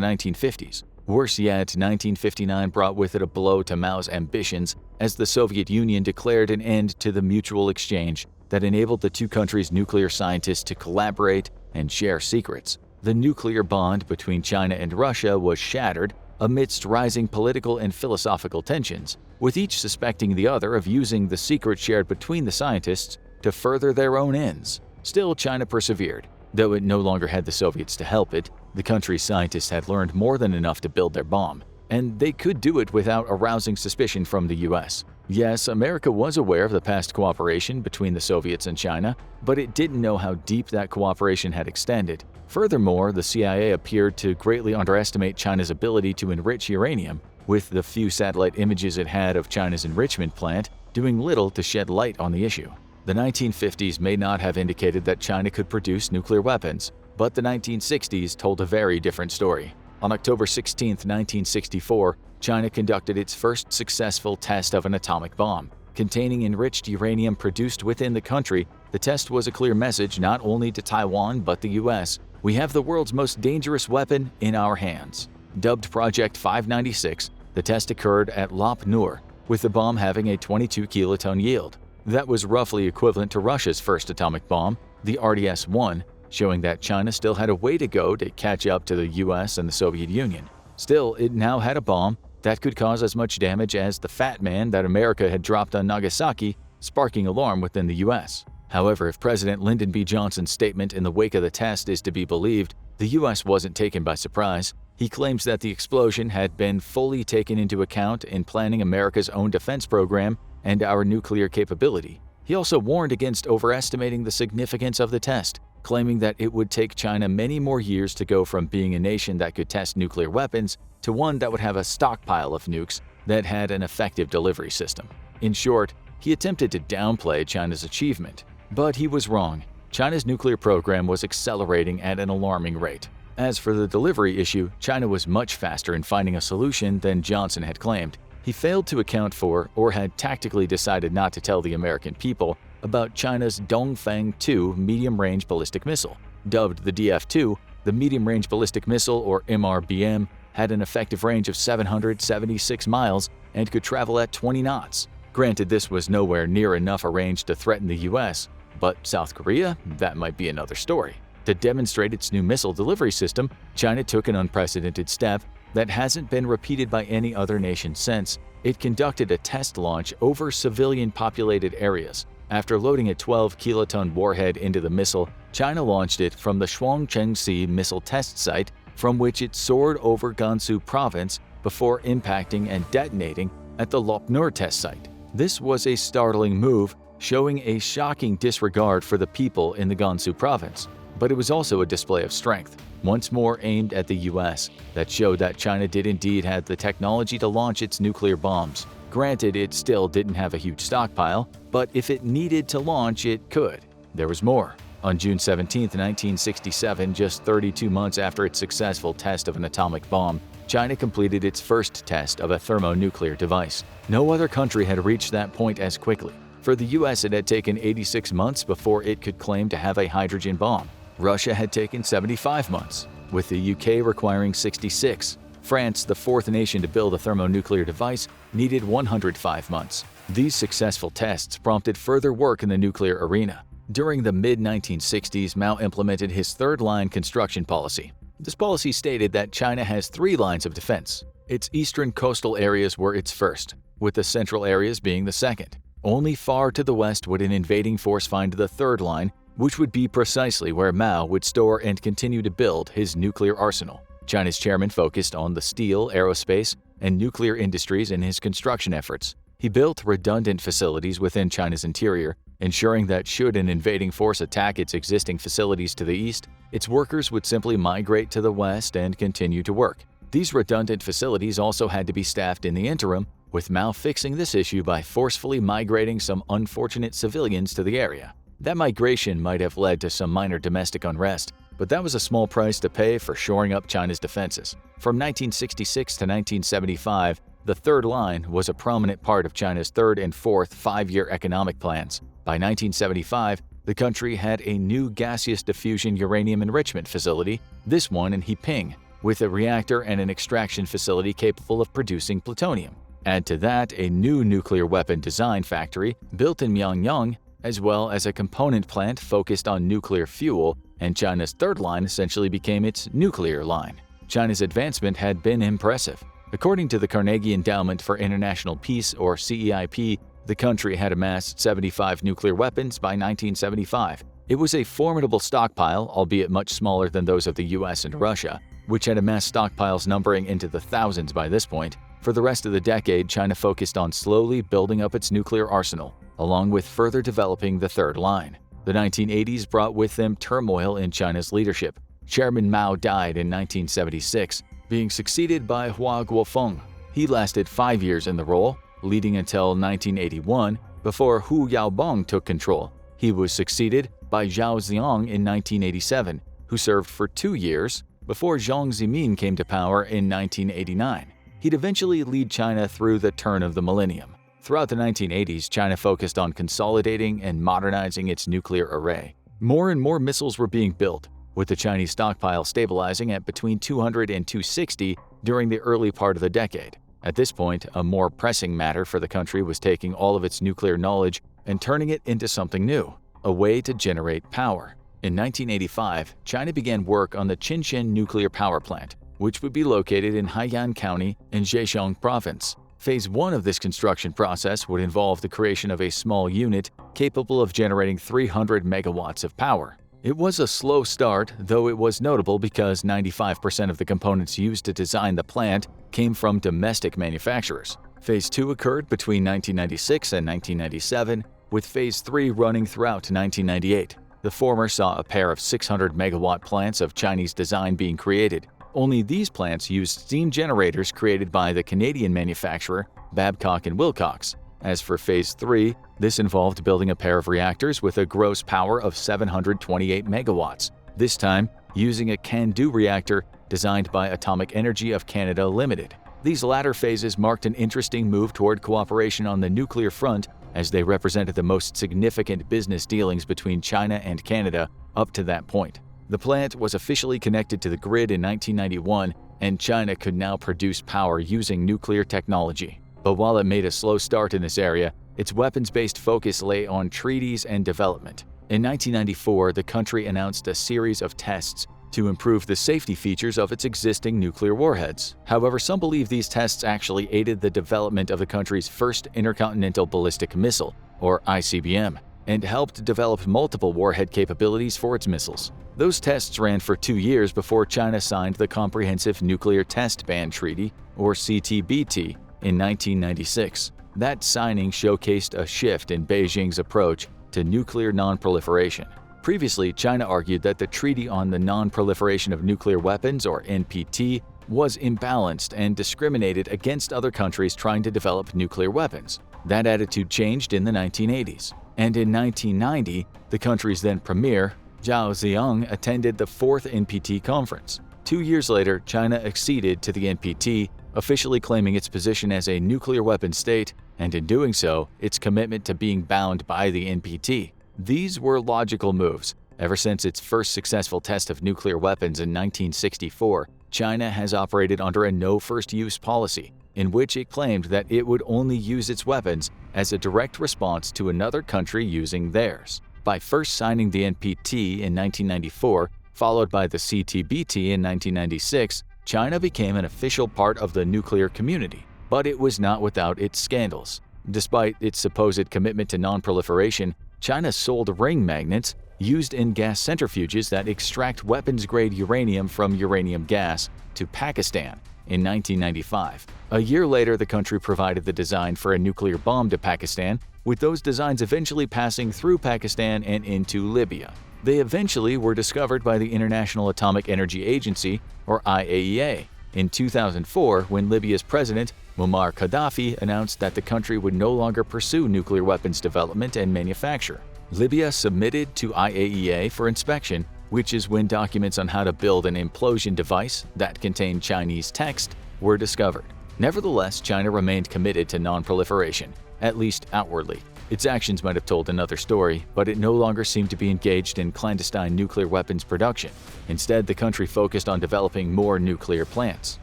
1950s. Worse yet, 1959 brought with it a blow to Mao's ambitions as the Soviet Union declared an end to the mutual exchange that enabled the two countries' nuclear scientists to collaborate and share secrets. The nuclear bond between China and Russia was shattered amidst rising political and philosophical tensions, with each suspecting the other of using the secret shared between the scientists to further their own ends. Still, China persevered. Though it no longer had the Soviets to help it, the country's scientists had learned more than enough to build their bomb, and they could do it without arousing suspicion from the US. Yes, America was aware of the past cooperation between the Soviets and China, but it didn't know how deep that cooperation had extended. Furthermore, the CIA appeared to greatly underestimate China's ability to enrich uranium, with the few satellite images it had of China's enrichment plant doing little to shed light on the issue. The 1950s may not have indicated that China could produce nuclear weapons, but the 1960s told a very different story. On October 16, 1964, China conducted its first successful test of an atomic bomb. Containing enriched uranium produced within the country, the test was a clear message not only to Taiwan but the US. We have the world's most dangerous weapon in our hands. Dubbed Project 596, the test occurred at Lop Nur, with the bomb having a 22 kiloton yield. That was roughly equivalent to Russia's first atomic bomb, the RDS-1, showing that China still had a way to go to catch up to the US and the Soviet Union. Still, it now had a bomb that could cause as much damage as the Fat Man that America had dropped on Nagasaki, sparking alarm within the US. However, if President Lyndon B. Johnson's statement in the wake of the test is to be believed, the US wasn't taken by surprise. He claims that the explosion had been fully taken into account in planning America's own defense program and our nuclear capability. He also warned against overestimating the significance of the test, claiming that it would take China many more years to go from being a nation that could test nuclear weapons to one that would have a stockpile of nukes that had an effective delivery system. In short, he attempted to downplay China's achievement, but he was wrong. China's nuclear program was accelerating at an alarming rate. As for the delivery issue, China was much faster in finding a solution than Johnson had claimed. He failed to account for, or had tactically decided not to tell the American people, about China's Dongfeng-2 medium-range ballistic missile. Dubbed the DF-2, the medium-range ballistic missile, or MRBM, had an effective range of 776 miles and could travel at 20 knots. Granted, this was nowhere near enough a range to threaten the US, but South Korea? That might be another story. To demonstrate its new missile delivery system, China took an unprecedented step that hasn't been repeated by any other nation since. It conducted a test launch over civilian-populated areas. After loading a 12-kiloton warhead into the missile, China launched it from the Shuangchengxi missile test site, from which it soared over Gansu province before impacting and detonating at the Lop Nur test site. This was a startling move, showing a shocking disregard for the people in the Gansu province. But it was also a display of strength, once more aimed at the US, that showed that China did indeed have the technology to launch its nuclear bombs. Granted, it still didn't have a huge stockpile, but if it needed to launch, it could. There was more. On June 17, 1967, just 32 months after its successful test of an atomic bomb, China completed its first test of a thermonuclear device. No other country had reached that point as quickly. For the US, it had taken 86 months before it could claim to have a hydrogen bomb. Russia had taken 75 months, with the UK requiring 66. France, the fourth nation to build a thermonuclear device, needed 105 months. These successful tests prompted further work in the nuclear arena. During the mid-1960s, Mao implemented his third-line construction policy. This policy stated that China has 3 lines of defense. Its eastern coastal areas were its first, with the central areas being the second. Only far to the west would an invading force find the third line, which would be precisely where Mao would store and continue to build his nuclear arsenal. China's chairman focused on the steel, aerospace, and nuclear industries in his construction efforts. He built redundant facilities within China's interior, ensuring that should an invading force attack its existing facilities to the east, its workers would simply migrate to the west and continue to work. These redundant facilities also had to be staffed in the interim, with Mao fixing this issue by forcefully migrating some unfortunate civilians to the area. That migration might have led to some minor domestic unrest, but that was a small price to pay for shoring up China's defenses. From 1966 to 1975, the Third Line was a prominent part of China's third and fourth five-year economic plans. By 1975, the country had a new gaseous diffusion uranium enrichment facility, this one in Heping, with a reactor and an extraction facility capable of producing plutonium. Add to that a new nuclear weapon design factory built in Myeongnyang, as well as a component plant focused on nuclear fuel, and China's Third Line essentially became its nuclear line. China's advancement had been impressive. According to the Carnegie Endowment for International Peace, or CEIP, the country had amassed 75 nuclear weapons by 1975. It was a formidable stockpile, albeit much smaller than those of the US and Russia, which had amassed stockpiles numbering into the thousands by this point. For the rest of the decade, China focused on slowly building up its nuclear arsenal, along with further developing the Third Line. The 1980s brought with them turmoil in China's leadership. Chairman Mao died in 1976, being succeeded by Hua Guofeng. He lasted 5 years in the role, leading until 1981, before Hu Yaobang took control. He was succeeded by Zhao Ziang in 1987, who served for 2 years, before Jiang Zemin came to power in 1989. He'd eventually lead China through the turn of the millennium. Throughout the 1980s, China focused on consolidating and modernizing its nuclear array. More and more missiles were being built, with the Chinese stockpile stabilizing at between 200 and 260 during the early part of the decade. At this point, a more pressing matter for the country was taking all of its nuclear knowledge and turning it into something new, a way to generate power. In 1985, China began work on the Qinshen nuclear power plant, which would be located in Haiyan County in Zhejiang Province. Phase 1 of this construction process would involve the creation of a small unit capable of generating 300 megawatts of power. It was a slow start, though it was notable because 95% of the components used to design the plant came from domestic manufacturers. Phase 2 occurred between 1996 and 1997, with Phase 3 running throughout 1998. The former saw a pair of 600-megawatt plants of Chinese design being created. Only these plants used steam generators created by the Canadian manufacturer Babcock & Wilcox. As for Phase 3, this involved building a pair of reactors with a gross power of 728 megawatts, this time using a CANDU reactor designed by Atomic Energy of Canada Limited. These latter phases marked an interesting move toward cooperation on the nuclear front, as they represented the most significant business dealings between China and Canada up to that point. The plant was officially connected to the grid in 1991, and China could now produce power using nuclear technology. But while it made a slow start in this area, its weapons-based focus lay on treaties and development. In 1994, the country announced a series of tests to improve the safety features of its existing nuclear warheads. However, some believe these tests actually aided the development of the country's first intercontinental ballistic missile, or ICBM, and helped develop multiple warhead capabilities for its missiles. Those tests ran for 2 years before China signed the Comprehensive Nuclear Test Ban Treaty, or CTBT, in 1996. That signing showcased a shift in Beijing's approach to nuclear non-proliferation. Previously, China argued that the Treaty on the Non-Proliferation of Nuclear Weapons, or NPT, was imbalanced and discriminated against other countries trying to develop nuclear weapons. That attitude changed in the 1980s. And in 1990, the country's then premier, Zhao Ziang, attended the 4th NPT conference. 2 years later, China acceded to the NPT, officially claiming its position as a nuclear weapons state, and in doing so, its commitment to being bound by the NPT. These were logical moves. Ever since its first successful test of nuclear weapons in 1964, China has operated under a no-first-use policy, in which it claimed that it would only use its weapons as a direct response to another country using theirs. By first signing the NPT in 1994, followed by the CTBT in 1996, China became an official part of the nuclear community. But it was not without its scandals. Despite its supposed commitment to non-proliferation, China sold ring magnets used in gas centrifuges that extract weapons-grade uranium from uranium gas to Pakistan in 1995. A year later, the country provided the design for a nuclear bomb to Pakistan, with those designs eventually passing through Pakistan and into Libya. They eventually were discovered by the International Atomic Energy Agency, or IAEA. in 2004 when Libya's president, Muammar Gaddafi, announced that the country would no longer pursue nuclear weapons development and manufacture. Libya submitted to IAEA for inspection, which is when documents on how to build an implosion device that contained Chinese text were discovered. Nevertheless, China remained committed to non-proliferation, at least outwardly. Its actions might have told another story, but it no longer seemed to be engaged in clandestine nuclear weapons production. Instead, the country focused on developing more nuclear plants.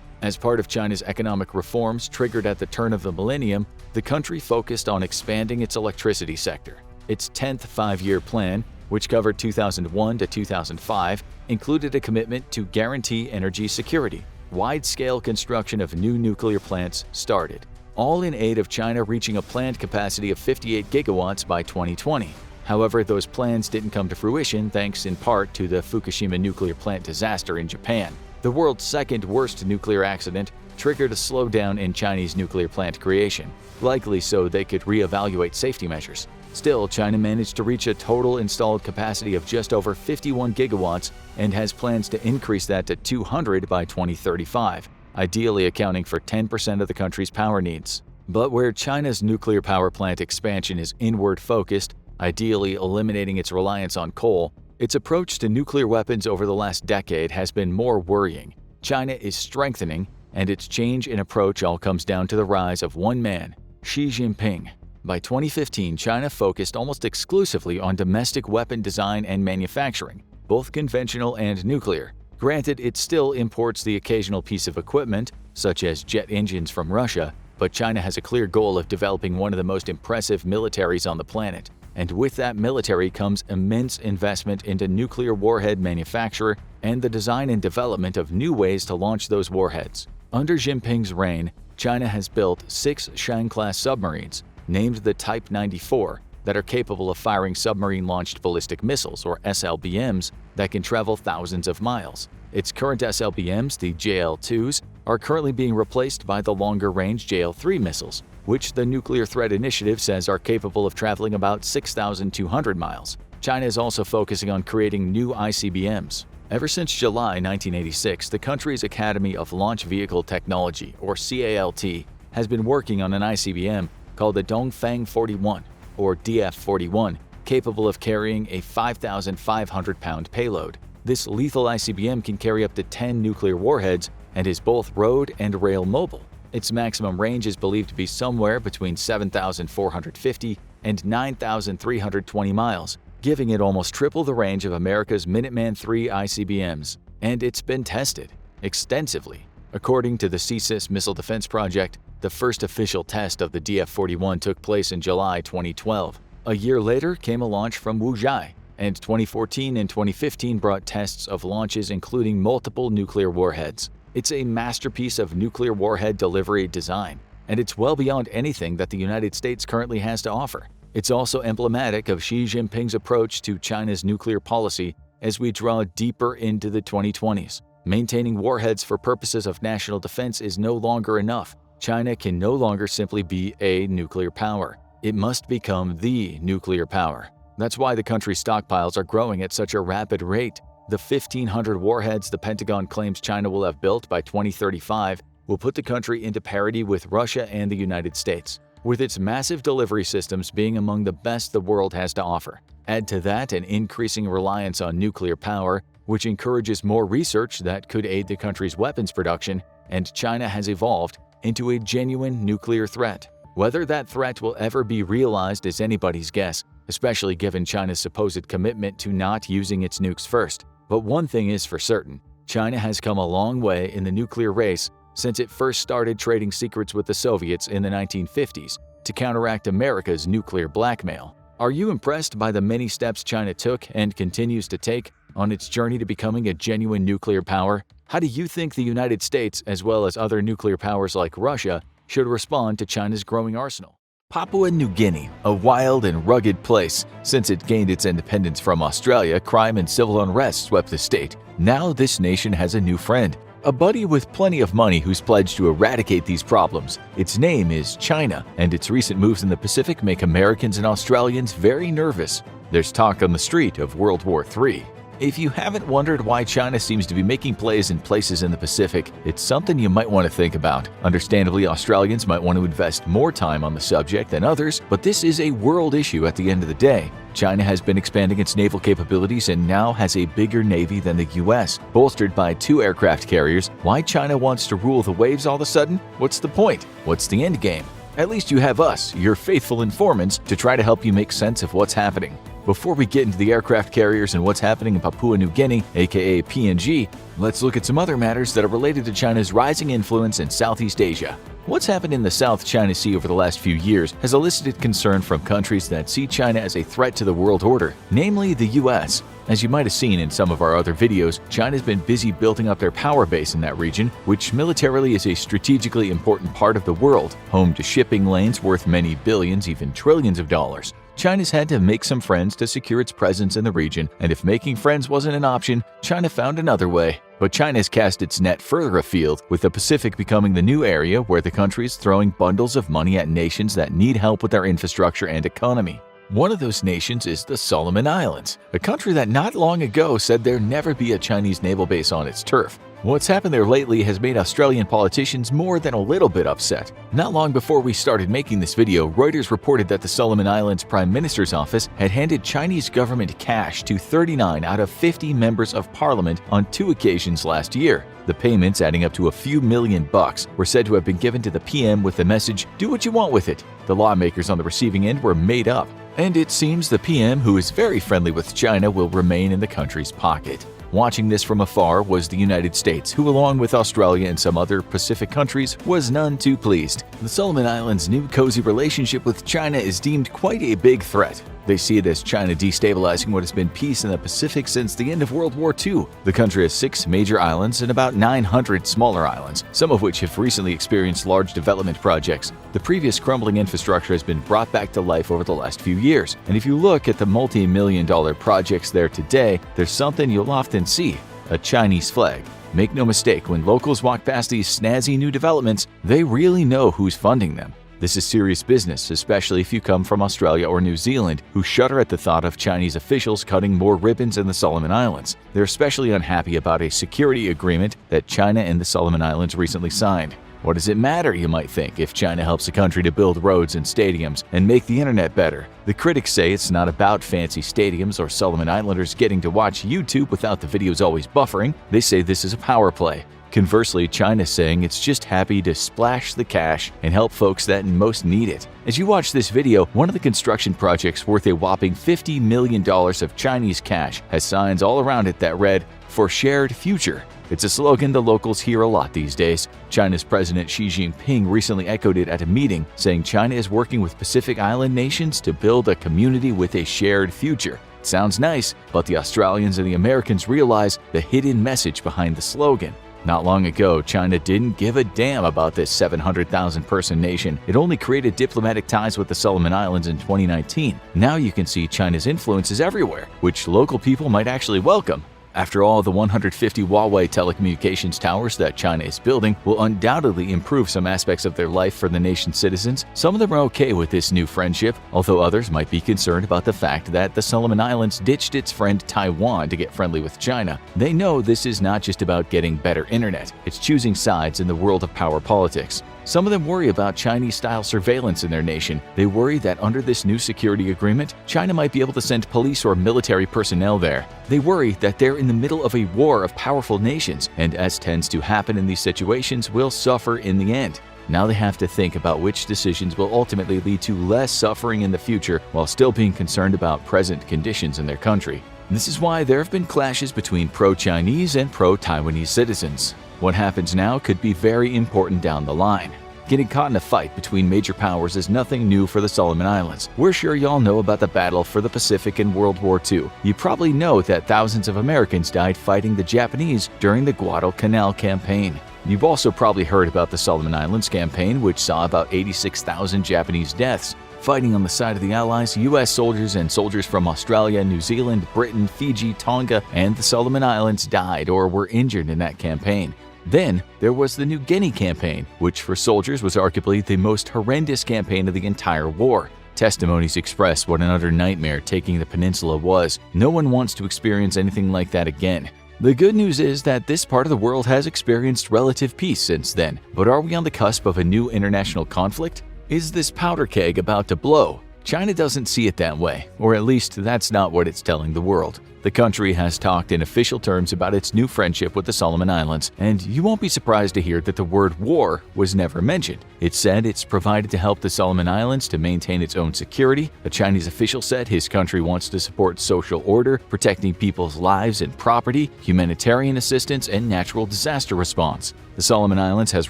As part of China's economic reforms triggered at the turn of the millennium, the country focused on expanding its electricity sector. Its 10th five-year plan, which covered 2001 to 2005, included a commitment to guarantee energy security. Wide-scale construction of new nuclear plants started, all in aid of China reaching a planned capacity of 58 gigawatts by 2020. However, those plans didn't come to fruition thanks in part to the Fukushima nuclear plant disaster in Japan. The world's second worst nuclear accident triggered a slowdown in Chinese nuclear plant creation, likely so they could reevaluate safety measures. Still, China managed to reach a total installed capacity of just over 51 gigawatts and has plans to increase that to 200 by 2035, ideally accounting for 10% of the country's power needs. But where China's nuclear power plant expansion is inward-focused, ideally eliminating its reliance on coal, its approach to nuclear weapons over the last decade has been more worrying. China is strengthening, and its change in approach all comes down to the rise of one man, Xi Jinping. By 2015, China focused almost exclusively on domestic weapon design and manufacturing, both conventional and nuclear. Granted, it still imports the occasional piece of equipment, such as jet engines from Russia, but China has a clear goal of developing one of the most impressive militaries on the planet. And with that military comes immense investment into nuclear warhead manufacture and the design and development of new ways to launch those warheads. Under Jinping's reign, China has built 6 Shang-class submarines, named the Type 94, that are capable of firing submarine-launched ballistic missiles, or SLBMs, that can travel thousands of miles. Its current SLBMs, the JL-2s, are currently being replaced by the longer-range JL-3 missiles, which the Nuclear Threat Initiative says are capable of traveling about 6,200 miles. China is also focusing on creating new ICBMs. Ever since July 1986, the country's Academy of Launch Vehicle Technology, or CALT, has been working on an ICBM called the Dongfang 41, or DF-41, capable of carrying a 5,500-pound payload. This lethal ICBM can carry up to 10 nuclear warheads and is both road and rail mobile. Its maximum range is believed to be somewhere between 7,450 and 9,320 miles, giving it almost triple the range of America's Minuteman III ICBMs. And it's been tested extensively. According to the CSIS Missile Defense Project, the first official test of the DF-41 took place in July 2012. A year later came a launch from Wuzhai, and 2014 and 2015 brought tests of launches including multiple nuclear warheads. It's a masterpiece of nuclear warhead delivery design, and it's well beyond anything that the United States currently has to offer. It's also emblematic of Xi Jinping's approach to China's nuclear policy as we draw deeper into the 2020s. Maintaining warheads for purposes of national defense is no longer enough. China can no longer simply be a nuclear power. It must become the nuclear power. That's why the country's stockpiles are growing at such a rapid rate. The 1,500 warheads the Pentagon claims China will have built by 2035 will put the country into parity with Russia and the United States, with its massive delivery systems being among the best the world has to offer. Add to that an increasing reliance on nuclear power, which encourages more research that could aid the country's weapons production, and China has evolved into a genuine nuclear threat. Whether that threat will ever be realized is anybody's guess, especially given China's supposed commitment to not using its nukes first. But one thing is for certain, China has come a long way in the nuclear race since it first started trading secrets with the Soviets in the 1950s to counteract America's nuclear blackmail. Are you impressed by the many steps China took and continues to take on its journey to becoming a genuine nuclear power? How do you think the United States, as well as other nuclear powers like Russia, should respond to China's growing arsenal? Papua New Guinea, a wild and rugged place. Since it gained its independence from Australia, crime and civil unrest swept the state. Now this nation has a new friend, a buddy with plenty of money who's pledged to eradicate these problems. Its name is China, and its recent moves in the Pacific make Americans and Australians very nervous. There's talk on the street of World War III. If you haven't wondered why China seems to be making plays in places in the Pacific, it's something you might want to think about. Understandably, Australians might want to invest more time on the subject than others, but this is a world issue at the end of the day. China has been expanding its naval capabilities and now has a bigger navy than the US, bolstered by 2 aircraft carriers. Why China wants to rule the waves all of a sudden? What's the point? What's the end game? At least you have us, your faithful informants, to try to help you make sense of what's happening. Before we get into the aircraft carriers and what's happening in Papua New Guinea, aka PNG, let's look at some other matters that are related to China's rising influence in Southeast Asia. What's happened in the South China Sea over the last few years has elicited concern from countries that see China as a threat to the world order, namely the US. As you might have seen in some of our other videos, China's been busy building up their power base in that region, which militarily is a strategically important part of the world, home to shipping lanes worth many billions, even trillions of dollars. China's had to make some friends to secure its presence in the region, and if making friends wasn't an option, China found another way. But China's cast its net further afield, with the Pacific becoming the new area where the country is throwing bundles of money at nations that need help with their infrastructure and economy. One of those nations is the Solomon Islands, a country that not long ago said there'd never be a Chinese naval base on its turf. What's happened there lately has made Australian politicians more than a little bit upset. Not long before we started making this video, Reuters reported that the Solomon Islands Prime Minister's office had handed Chinese government cash to 39 out of 50 members of parliament on 2 occasions last year. The payments, adding up to a few $1,000,000, were said to have been given to the PM with the message, "Do what you want with it." The lawmakers on the receiving end were made up. And it seems the PM, who is very friendly with China, will remain in the country's pocket. Watching this from afar was the United States, who along with Australia and some other Pacific countries was none too pleased. The Solomon Islands' new cozy relationship with China is deemed quite a big threat. They see it as China destabilizing what has been peace in the Pacific since the end of World War II. The country has 6 major islands and about 900 smaller islands, some of which have recently experienced large development projects. The previous crumbling infrastructure has been brought back to life over the last few years, and if you look at the multi-million-dollar projects there today, there's something you'll often see: a Chinese flag. Make no mistake, when locals walk past these snazzy new developments, they really know who's funding them. This is serious business, especially if you come from Australia or New Zealand, who shudder at the thought of Chinese officials cutting more ribbons in the Solomon Islands. They're especially unhappy about a security agreement that China and the Solomon Islands recently signed. What does it matter, you might think, if China helps a country to build roads and stadiums and make the internet better? The critics say it's not about fancy stadiums or Solomon Islanders getting to watch YouTube without the videos always buffering. They say this is a power play. Conversely, China's saying it's just happy to splash the cash and help folks that most need it. As you watch this video, one of the construction projects worth a whopping $50 million of Chinese cash has signs all around it that read, "For Shared Future." It's a slogan the locals hear a lot these days. China's President Xi Jinping recently echoed it at a meeting, saying China is working with Pacific Island nations to build a community with a shared future. It sounds nice, but the Australians and the Americans realize the hidden message behind the slogan. Not long ago, China didn't give a damn about this 700,000-person nation. It only created diplomatic ties with the Solomon Islands in 2019. Now you can see China's influence is everywhere, which local people might actually welcome. After all, the 150 Huawei telecommunications towers that China is building will undoubtedly improve some aspects of their life for the nation's citizens. Some of them are okay with this new friendship, although others might be concerned about the fact that the Solomon Islands ditched its friend Taiwan to get friendly with China. They know this is not just about getting better internet, it's choosing sides in the world of power politics. Some of them worry about Chinese-style surveillance in their nation. They worry that under this new security agreement, China might be able to send police or military personnel there. They worry that they're in the middle of a war of powerful nations, and as tends to happen in these situations, will suffer in the end. Now they have to think about which decisions will ultimately lead to less suffering in the future while still being concerned about present conditions in their country. This is why there have been clashes between pro-Chinese and pro-Taiwanese citizens. What happens now could be very important down the line. Getting caught in a fight between major powers is nothing new for the Solomon Islands. We're sure y'all know about the battle for the Pacific in World War II. You probably know that thousands of Americans died fighting the Japanese during the Guadalcanal campaign. You've also probably heard about the Solomon Islands campaign, which saw about 86,000 Japanese deaths. Fighting on the side of the Allies, U.S. soldiers and soldiers from Australia, New Zealand, Britain, Fiji, Tonga, and the Solomon Islands died or were injured in that campaign. Then there was the New Guinea campaign, which for soldiers was arguably the most horrendous campaign of the entire war. Testimonies express what an utter nightmare taking the peninsula was. No one wants to experience anything like that again. The good news is that this part of the world has experienced relative peace since then. But are we on the cusp of a new international conflict? Is this powder keg about to blow? China doesn't see it that way, or at least that's not what it's telling the world. The country has talked in official terms about its new friendship with the Solomon Islands, and you won't be surprised to hear that the word war was never mentioned. It said it's provided to help the Solomon Islands to maintain its own security. A Chinese official said his country wants to support social order, protecting people's lives and property, humanitarian assistance, and natural disaster response. The Solomon Islands has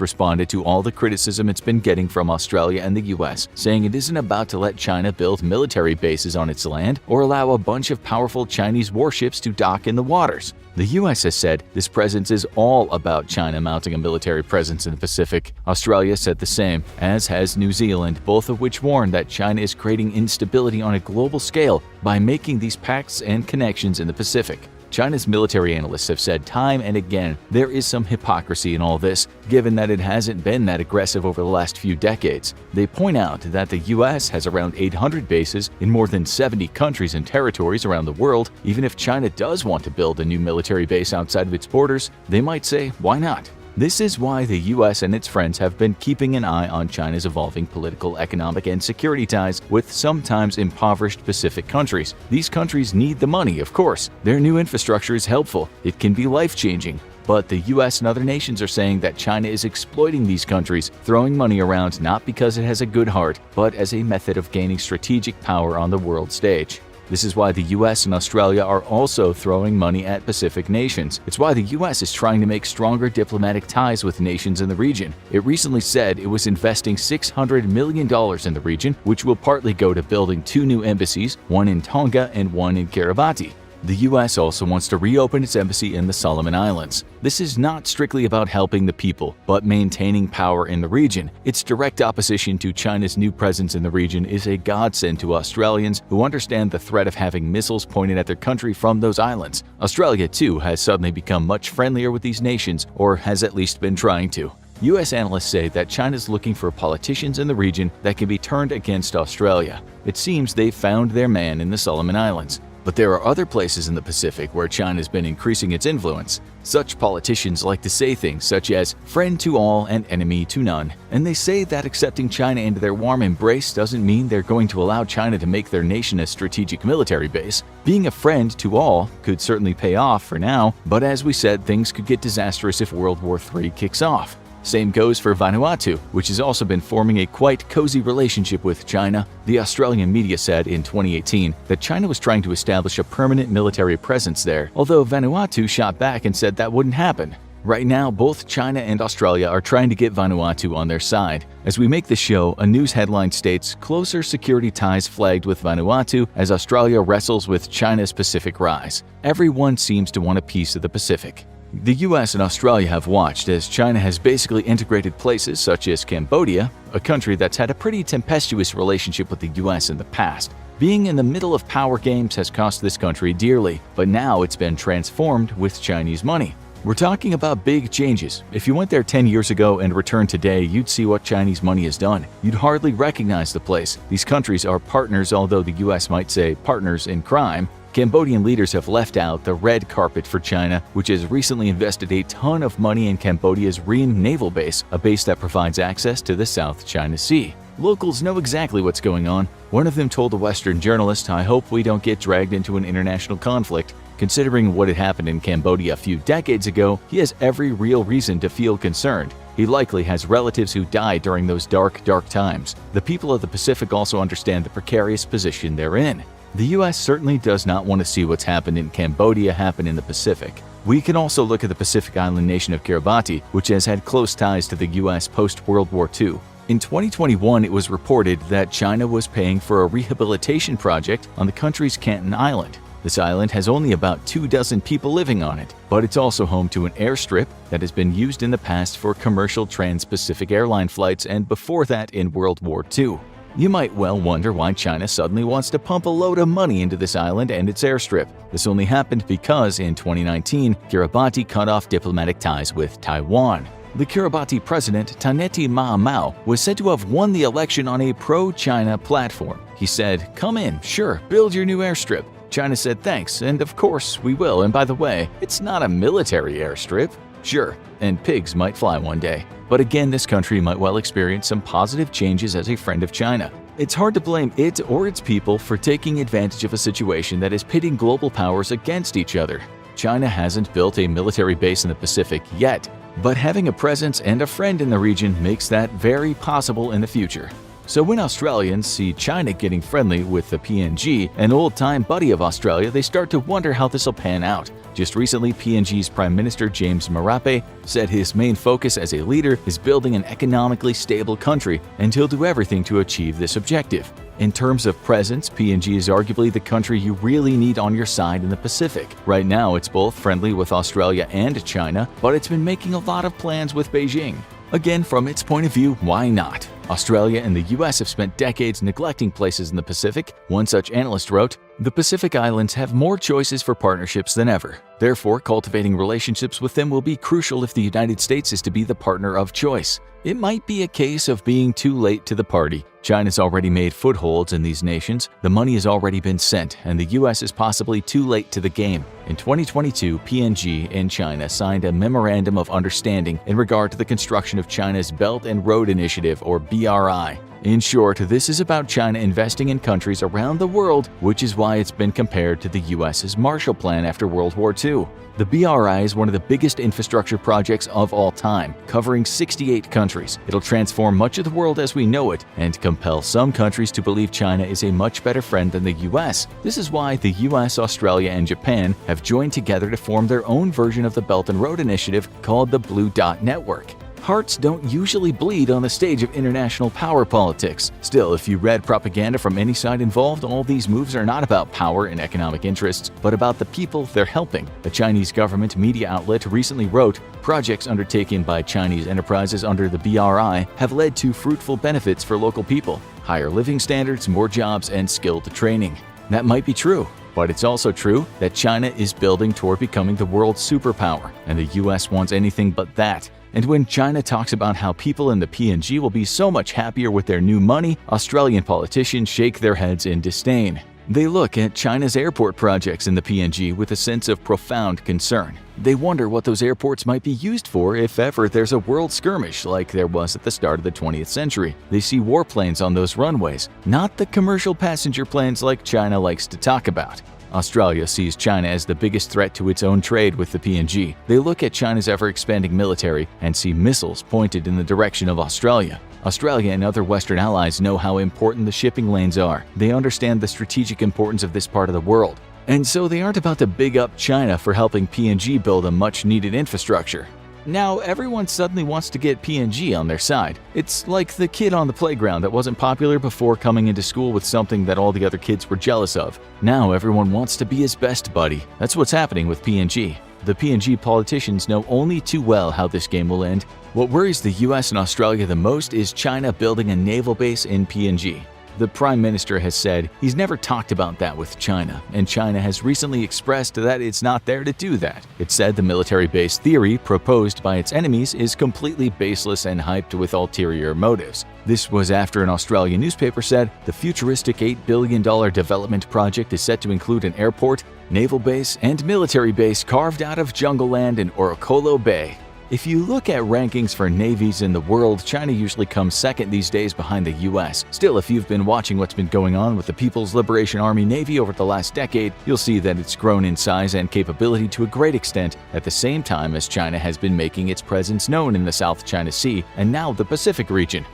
responded to all the criticism it's been getting from Australia and the US, saying it isn't about to let China build military bases on its land or allow a bunch of powerful Chinese warships to dock in the waters. The US has said this presence is all about China mounting a military presence in the Pacific. Australia said the same, as has New Zealand, both of which warned that China is creating instability on a global scale by making these pacts and connections in the Pacific. China's military analysts have said time and again there is some hypocrisy in all this, given that it hasn't been that aggressive over the last few decades. They point out that the US has around 800 bases in more than 70 countries and territories around the world. Even if China does want to build a new military base outside of its borders, they might say, why not? This is why the US and its friends have been keeping an eye on China's evolving political, economic, and security ties with sometimes impoverished Pacific countries. These countries need the money, of course. Their new infrastructure is helpful. It can be life-changing. But the US and other nations are saying that China is exploiting these countries, throwing money around not because it has a good heart, but as a method of gaining strategic power on the world stage. This is why the US and Australia are also throwing money at Pacific nations. It's why the US is trying to make stronger diplomatic ties with nations in the region. It recently said it was investing $600 million in the region, which will partly go to building 2 new embassies, one in Tonga and one in Kiribati. The US also wants to reopen its embassy in the Solomon Islands. This is not strictly about helping the people, but maintaining power in the region. Its direct opposition to China's new presence in the region is a godsend to Australians who understand the threat of having missiles pointed at their country from those islands. Australia, too, has suddenly become much friendlier with these nations, or has at least been trying to. US analysts say that China's looking for politicians in the region that can be turned against Australia. It seems they've found their man in the Solomon Islands. But there are other places in the Pacific where China's been increasing its influence. Such politicians like to say things such as friend to all and enemy to none, and they say that accepting China into their warm embrace doesn't mean they're going to allow China to make their nation a strategic military base. Being a friend to all could certainly pay off for now, but as we said, things could get disastrous if World War III kicks off. Same goes for Vanuatu, which has also been forming a quite cozy relationship with China. The Australian media said in 2018 that China was trying to establish a permanent military presence there, although Vanuatu shot back and said that wouldn't happen. Right now, both China and Australia are trying to get Vanuatu on their side. As we make the show, a news headline states, "Closer security ties flagged with Vanuatu as Australia wrestles with China's Pacific rise." Everyone seems to want a piece of the Pacific. The US and Australia have watched as China has basically integrated places such as Cambodia, a country that's had a pretty tempestuous relationship with the US in the past. Being in the middle of power games has cost this country dearly, but now it's been transformed with Chinese money. We're talking about big changes. If you went there 10 years ago and returned today, you'd see what Chinese money has done. You'd hardly recognize the place. These countries are partners, although the US might say partners in crime. Cambodian leaders have left out the red carpet for China, which has recently invested a ton of money in Cambodia's Ream Naval Base, a base that provides access to the South China Sea. Locals know exactly what's going on. One of them told a Western journalist, "I hope we don't get dragged into an international conflict." Considering what had happened in Cambodia a few decades ago, he has every real reason to feel concerned. He likely has relatives who died during those dark times. The people of the Pacific also understand the precarious position they're in. The US certainly does not want to see what's happened in Cambodia happen in the Pacific. We can also look at the Pacific island nation of Kiribati, which has had close ties to the US post-World War II. In 2021, it was reported that China was paying for a rehabilitation project on the country's Canton Island. This island has only about 24 people living on it, but it's also home to an airstrip that has been used in the past for commercial trans-Pacific airline flights and before that in World War II. You might well wonder why China suddenly wants to pump a load of money into this island and its airstrip. This only happened because in 2019, Kiribati cut off diplomatic ties with Taiwan. The Kiribati president, Taneti Maamau, was said to have won the election on a pro-China platform. He said, "Come in, sure, build your new airstrip." China said thanks, and of course we will, and by the way, it's not a military airstrip. Sure, and pigs might fly one day. But again, this country might well experience some positive changes as a friend of China. It's hard to blame it or its people for taking advantage of a situation that is pitting global powers against each other. China hasn't built a military base in the Pacific yet, but having a presence and a friend in the region makes that very possible in the future. So when Australians see China getting friendly with the PNG, an old-time buddy of Australia, they start to wonder how this will pan out. Just recently, PNG's Prime Minister James Marape said his main focus as a leader is building an economically stable country, and he'll do everything to achieve this objective. In terms of presence, PNG is arguably the country you really need on your side in the Pacific. Right now, it's both friendly with Australia and China, but it's been making a lot of plans with Beijing. Again, from its point of view, why not? Australia and the US have spent decades neglecting places in the Pacific. One such analyst wrote, "The Pacific Islands have more choices for partnerships than ever. Therefore, cultivating relationships with them will be crucial if the United States is to be the partner of choice. It might be a case of being too late to the party. China's already made footholds in these nations, the money has already been sent, and the US is possibly too late to the game." In 2022, PNG and China signed a Memorandum of Understanding in regard to the construction of China's Belt and Road Initiative, or BRI. In short, this is about China investing in countries around the world, which is why it's been compared to the US's Marshall Plan after World War II. The BRI is one of the biggest infrastructure projects of all time, covering 68 countries. It'll transform much of the world as we know it and compel some countries to believe China is a much better friend than the US. This is why the US, Australia, and Japan have joined together to form their own version of the Belt and Road Initiative called the Blue Dot Network. Hearts don't usually bleed on the stage of international power politics. Still, if you read propaganda from any side involved, all these moves are not about power and economic interests, but about the people they're helping. A Chinese government media outlet recently wrote, "Projects undertaken by Chinese enterprises under the BRI have led to fruitful benefits for local people, higher living standards, more jobs, and skilled training." That might be true. But it's also true that China is building toward becoming the world's superpower, and the US wants anything but that. And when China talks about how people in the PNG will be so much happier with their new money, Australian politicians shake their heads in disdain. They look at China's airport projects in the PNG with a sense of profound concern. They wonder what those airports might be used for if ever there's a world skirmish like there was at the start of the 20th century. They see warplanes on those runways, not the commercial passenger planes like China likes to talk about. Australia sees China as the biggest threat to its own trade with the PNG. They look at China's ever-expanding military and see missiles pointed in the direction of Australia. Australia and other Western allies know how important the shipping lanes are. They understand the strategic importance of this part of the world. And so they aren't about to big up China for helping PNG build a much-needed infrastructure. Now, everyone suddenly wants to get PNG on their side. It's like the kid on the playground that wasn't popular before coming into school with something that all the other kids were jealous of. Now everyone wants to be his best buddy. That's what's happening with PNG. The PNG politicians know only too well how this game will end. What worries the US and Australia the most is China building a naval base in PNG. The Prime Minister has said he's never talked about that with China, and China has recently expressed that it's not there to do that. It said the military base theory proposed by its enemies is completely baseless and hyped with ulterior motives. This was after an Australian newspaper said the futuristic $8 billion development project is set to include an airport, naval base, and military base carved out of jungle land in Orokolo Bay. If you look at rankings for navies in the world, China usually comes second these days behind the US. Still, if you've been watching what's been going on with the People's Liberation Army Navy over the last decade, you'll see that it's grown in size and capability to a great extent at the same time as China has been making its presence known in the South China Sea and now the Pacific region.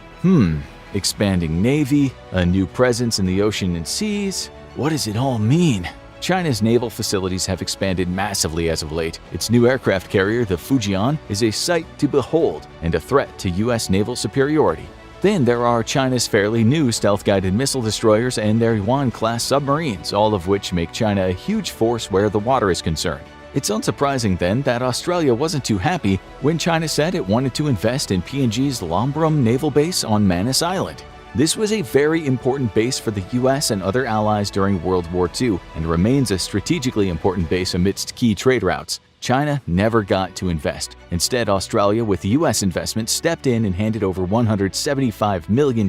Expanding navy, a new presence in the ocean and seas. What does it all mean? China's naval facilities have expanded massively as of late. Its new aircraft carrier, the Fujian, is a sight to behold and a threat to US naval superiority. Then there are China's fairly new stealth-guided missile destroyers and their Yuan-class submarines, all of which make China a huge force where the water is concerned. It's unsurprising then that Australia wasn't too happy when China said it wanted to invest in PNG's Lombrum Naval Base on Manus Island. This was a very important base for the US and other allies during World War II and remains a strategically important base amidst key trade routes. China never got to invest. Instead, Australia, with US investment, stepped in and handed over $175 million.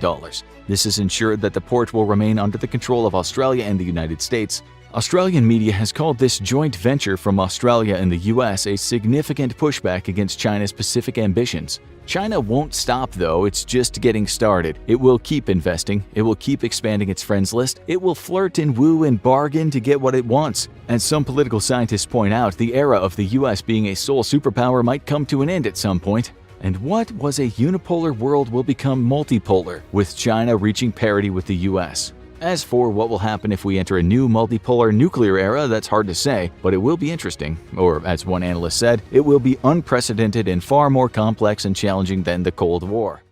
This has ensured that the port will remain under the control of Australia and the United States. Australian media has called this joint venture from Australia and the US a significant pushback against China's Pacific ambitions. China won't stop though, it's just getting started. It will keep investing, it will keep expanding its friends list, it will flirt and woo and bargain to get what it wants. As some political scientists point out, the era of the US being a sole superpower might come to an end at some point. And what was a unipolar world will become multipolar, with China reaching parity with the US. As for what will happen if we enter a new multipolar nuclear era, that's hard to say, but it will be interesting. Or, as one analyst said, it will be unprecedented and far more complex and challenging than the Cold War.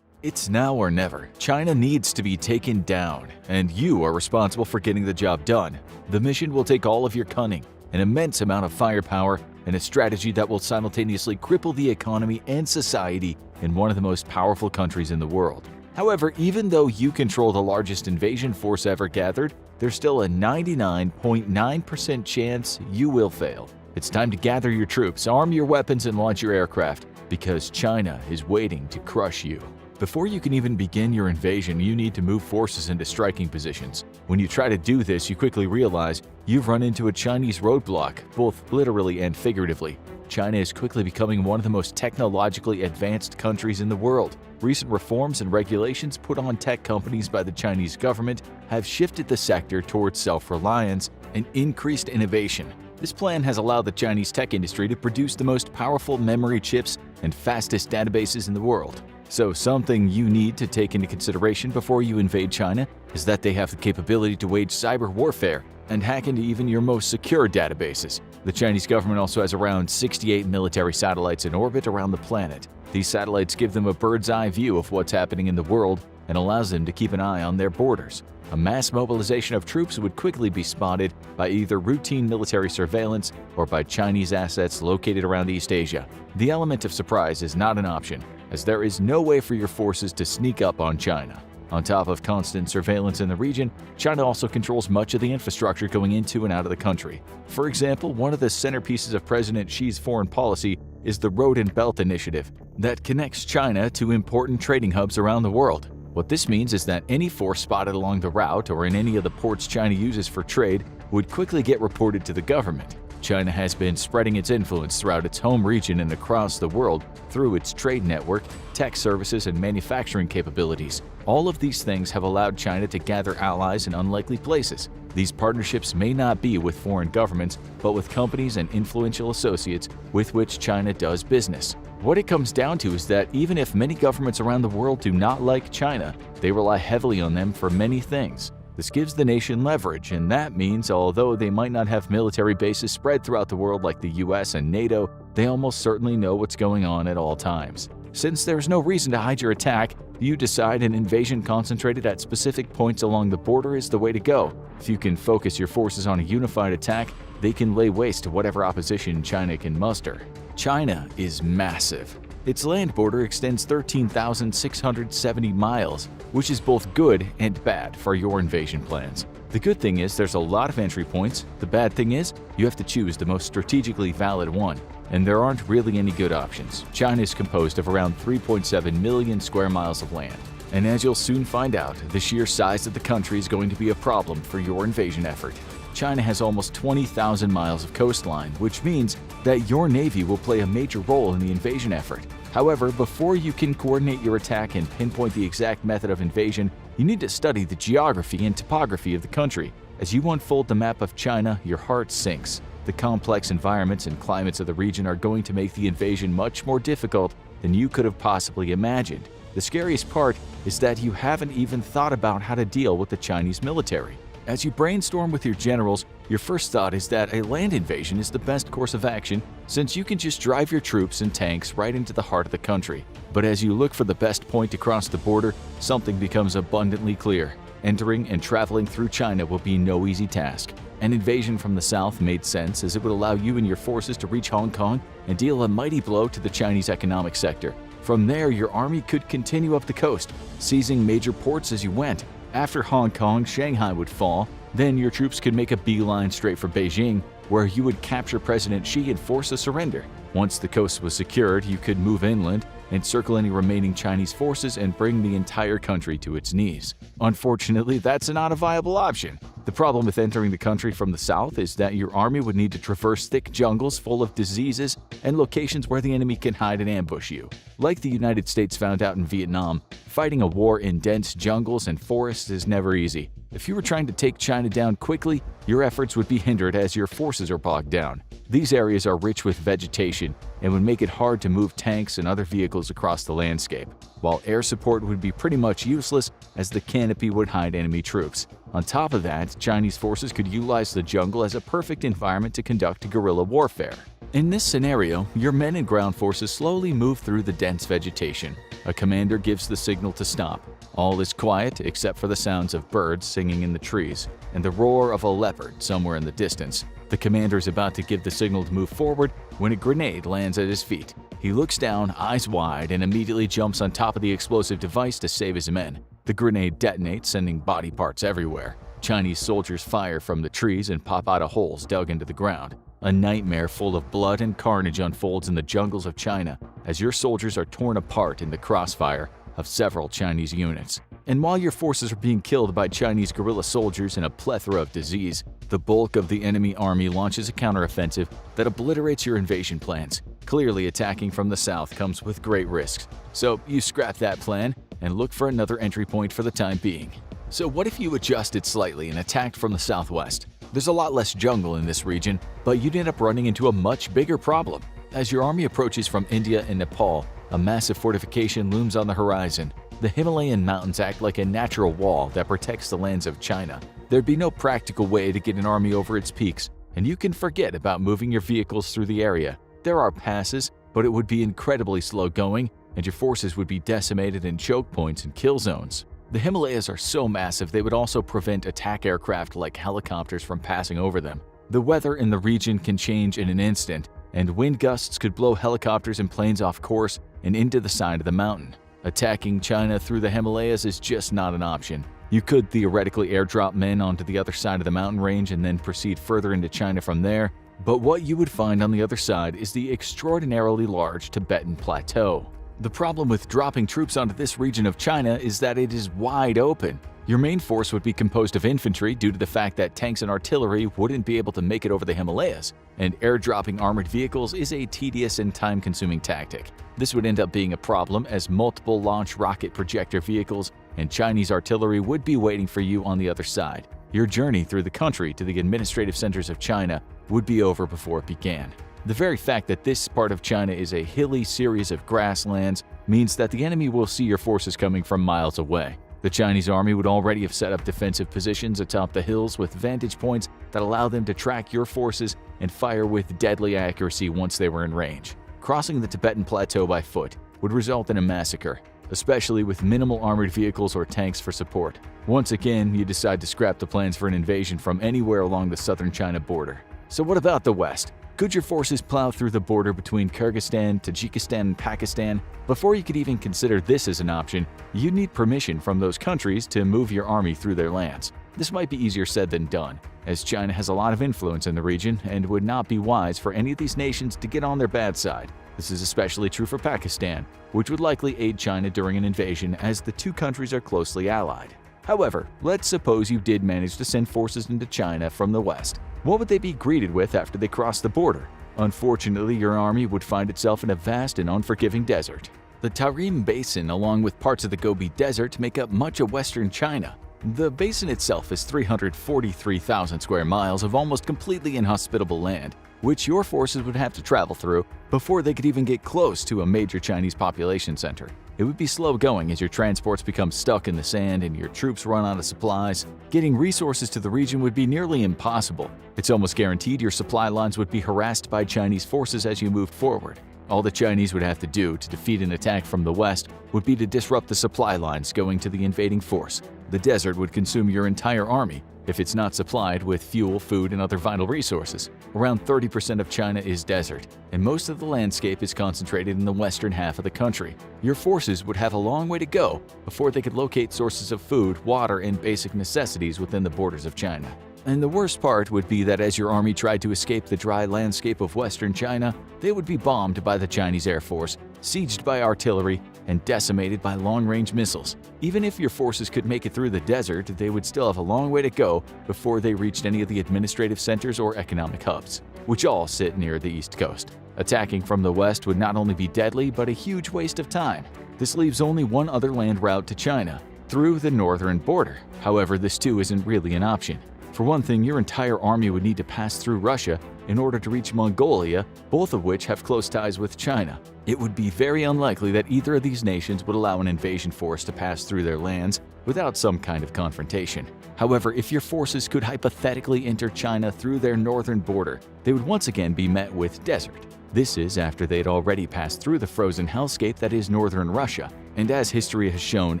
It's now or never. China needs to be taken down, and you are responsible for getting the job done. The mission will take all of your cunning, an immense amount of firepower, and a strategy that will simultaneously cripple the economy and society in one of the most powerful countries in the world. However, even though you control the largest invasion force ever gathered, there's still a 99.9% chance you will fail. It's time to gather your troops, arm your weapons, and launch your aircraft, because China is waiting to crush you. Before you can even begin your invasion, you need to move forces into striking positions. When you try to do this, you quickly realize you've run into a Chinese roadblock, both literally and figuratively. China is quickly becoming one of the most technologically advanced countries in the world. Recent reforms and regulations put on tech companies by the Chinese government have shifted the sector towards self-reliance and increased innovation. This plan has allowed the Chinese tech industry to produce the most powerful memory chips and fastest databases in the world. So something you need to take into consideration before you invade China is that they have the capability to wage cyber warfare and hack into even your most secure databases. The Chinese government also has around 68 military satellites in orbit around the planet. These satellites give them a bird's-eye view of what's happening in the world and allows them to keep an eye on their borders. A mass mobilization of troops would quickly be spotted by either routine military surveillance or by Chinese assets located around East Asia. The element of surprise is not an option, as there is no way for your forces to sneak up on China. On top of constant surveillance in the region, China also controls much of the infrastructure going into and out of the country. For example, one of the centerpieces of President Xi's foreign policy is the Road and Belt Initiative that connects China to important trading hubs around the world. What this means is that any force spotted along the route or in any of the ports China uses for trade would quickly get reported to the government. China has been spreading its influence throughout its home region and across the world through its trade network, tech services, and manufacturing capabilities. All of these things have allowed China to gather allies in unlikely places. These partnerships may not be with foreign governments, but with companies and influential associates with which China does business. What it comes down to is that even if many governments around the world do not like China, they rely heavily on them for many things. This gives the nation leverage, and that means although they might not have military bases spread throughout the world like the US and NATO, they almost certainly know what's going on at all times. Since there's no reason to hide your attack, you decide an invasion concentrated at specific points along the border is the way to go. If you can focus your forces on a unified attack, they can lay waste to whatever opposition China can muster. China is massive. Its land border extends 13,670 miles, which is both good and bad for your invasion plans. The good thing is there's a lot of entry points. The bad thing is you have to choose the most strategically valid one, and there aren't really any good options. China is composed of around 3.7 million square miles of land. And as you'll soon find out, the sheer size of the country is going to be a problem for your invasion effort. China has almost 20,000 miles of coastline, which means that your navy will play a major role in the invasion effort. However, before you can coordinate your attack and pinpoint the exact method of invasion, you need to study the geography and topography of the country. As you unfold the map of China, your heart sinks. The complex environments and climates of the region are going to make the invasion much more difficult than you could have possibly imagined. The scariest part is that you haven't even thought about how to deal with the Chinese military. As you brainstorm with your generals, your first thought is that a land invasion is the best course of action since you can just drive your troops and tanks right into the heart of the country. But as you look for the best point to cross the border, something becomes abundantly clear. Entering and traveling through China will be no easy task. An invasion from the south made sense as it would allow you and your forces to reach Hong Kong and deal a mighty blow to the Chinese economic sector. From there, your army could continue up the coast, seizing major ports as you went. After Hong Kong, Shanghai would fall. Then your troops could make a beeline straight for Beijing, where you would capture President Xi and force a surrender. Once the coast was secured, you could move inland, encircle any remaining Chinese forces, and bring the entire country to its knees. Unfortunately, that's not a viable option. The problem with entering the country from the south is that your army would need to traverse thick jungles full of diseases and locations where the enemy can hide and ambush you. Like the United States found out in Vietnam, fighting a war in dense jungles and forests is never easy. If you were trying to take China down quickly, your efforts would be hindered as your forces are bogged down. These areas are rich with vegetation and would make it hard to move tanks and other vehicles across the landscape, while air support would be pretty much useless as the canopy would hide enemy troops. On top of that, Chinese forces could utilize the jungle as a perfect environment to conduct guerrilla warfare. In this scenario, your men and ground forces slowly move through the dense vegetation. A commander gives the signal to stop. All is quiet except for the sounds of birds singing in the trees and the roar of a leopard somewhere in the distance. The commander is about to give the signal to move forward when a grenade lands at his feet. He looks down, eyes wide, and immediately jumps on top of the explosive device to save his men. The grenade detonates, sending body parts everywhere. Chinese soldiers fire from the trees and pop out of holes dug into the ground. A nightmare full of blood and carnage unfolds in the jungles of China as your soldiers are torn apart in the crossfire of several Chinese units. And while your forces are being killed by Chinese guerrilla soldiers in a plethora of disease, the bulk of the enemy army launches a counteroffensive that obliterates your invasion plans. Clearly, attacking from the south comes with great risks, so you scrap that plan and look for another entry point for the time being. So what if you adjusted slightly and attacked from the southwest? There's a lot less jungle in this region, but you'd end up running into a much bigger problem. As your army approaches from India and Nepal, a massive fortification looms on the horizon. The Himalayan mountains act like a natural wall that protects the lands of China. There'd be no practical way to get an army over its peaks, and you can forget about moving your vehicles through the area. There are passes, but it would be incredibly slow going, and your forces would be decimated in choke points and kill zones. The Himalayas are so massive they would also prevent attack aircraft like helicopters from passing over them. The weather in the region can change in an instant, and wind gusts could blow helicopters and planes off course and into the side of the mountain. Attacking China through the Himalayas is just not an option. You could theoretically airdrop men onto the other side of the mountain range and then proceed further into China from there, but what you would find on the other side is the extraordinarily large Tibetan Plateau. The problem with dropping troops onto this region of China is that it is wide open. Your main force would be composed of infantry due to the fact that tanks and artillery wouldn't be able to make it over the Himalayas, and airdropping armored vehicles is a tedious and time-consuming tactic. This would end up being a problem as multiple launch rocket projector vehicles and Chinese artillery would be waiting for you on the other side. Your journey through the country to the administrative centers of China would be over before it began. The very fact that this part of China is a hilly series of grasslands means that the enemy will see your forces coming from miles away. The Chinese army would already have set up defensive positions atop the hills with vantage points that allow them to track your forces and fire with deadly accuracy once they were in range. Crossing the Tibetan Plateau by foot would result in a massacre, especially with minimal armored vehicles or tanks for support. Once again, you decide to scrap the plans for an invasion from anywhere along the southern China border. So what about the west? Could your forces plow through the border between Kyrgyzstan, Tajikistan, and Pakistan? Before you could even consider this as an option, you'd need permission from those countries to move your army through their lands. This might be easier said than done, as China has a lot of influence in the region and would not be wise for any of these nations to get on their bad side. This is especially true for Pakistan, which would likely aid China during an invasion as the two countries are closely allied. However, let's suppose you did manage to send forces into China from the west. What would they be greeted with after they crossed the border? Unfortunately, your army would find itself in a vast and unforgiving desert. The Tarim Basin, along with parts of the Gobi Desert, make up much of western China. The basin itself is 343,000 square miles of almost completely inhospitable land, which your forces would have to travel through before they could even get close to a major Chinese population center. It would be slow going as your transports become stuck in the sand and your troops run out of supplies. Getting resources to the region would be nearly impossible. It's almost guaranteed your supply lines would be harassed by Chinese forces as you moved forward. All the Chinese would have to do to defeat an attack from the west would be to disrupt the supply lines going to the invading force. The desert would consume your entire army if it's not supplied with fuel, food, and other vital resources. Around 30% of China is desert, and most of the landscape is concentrated in the western half of the country. Your forces would have a long way to go before they could locate sources of food, water, and basic necessities within the borders of China. And the worst part would be that as your army tried to escape the dry landscape of western China, they would be bombed by the Chinese Air Force, sieged by artillery, and decimated by long-range missiles. Even if your forces could make it through the desert, they would still have a long way to go before they reached any of the administrative centers or economic hubs, which all sit near the East Coast. Attacking from the west would not only be deadly, but a huge waste of time. This leaves only one other land route to China, through the northern border. However, this too isn't really an option. For one thing, your entire army would need to pass through Russia in order to reach Mongolia, both of which have close ties with China. It would be very unlikely that either of these nations would allow an invasion force to pass through their lands without some kind of confrontation. However, if your forces could hypothetically enter China through their northern border, they would once again be met with desert. This is after they had already passed through the frozen hellscape that is northern Russia. And as history has shown,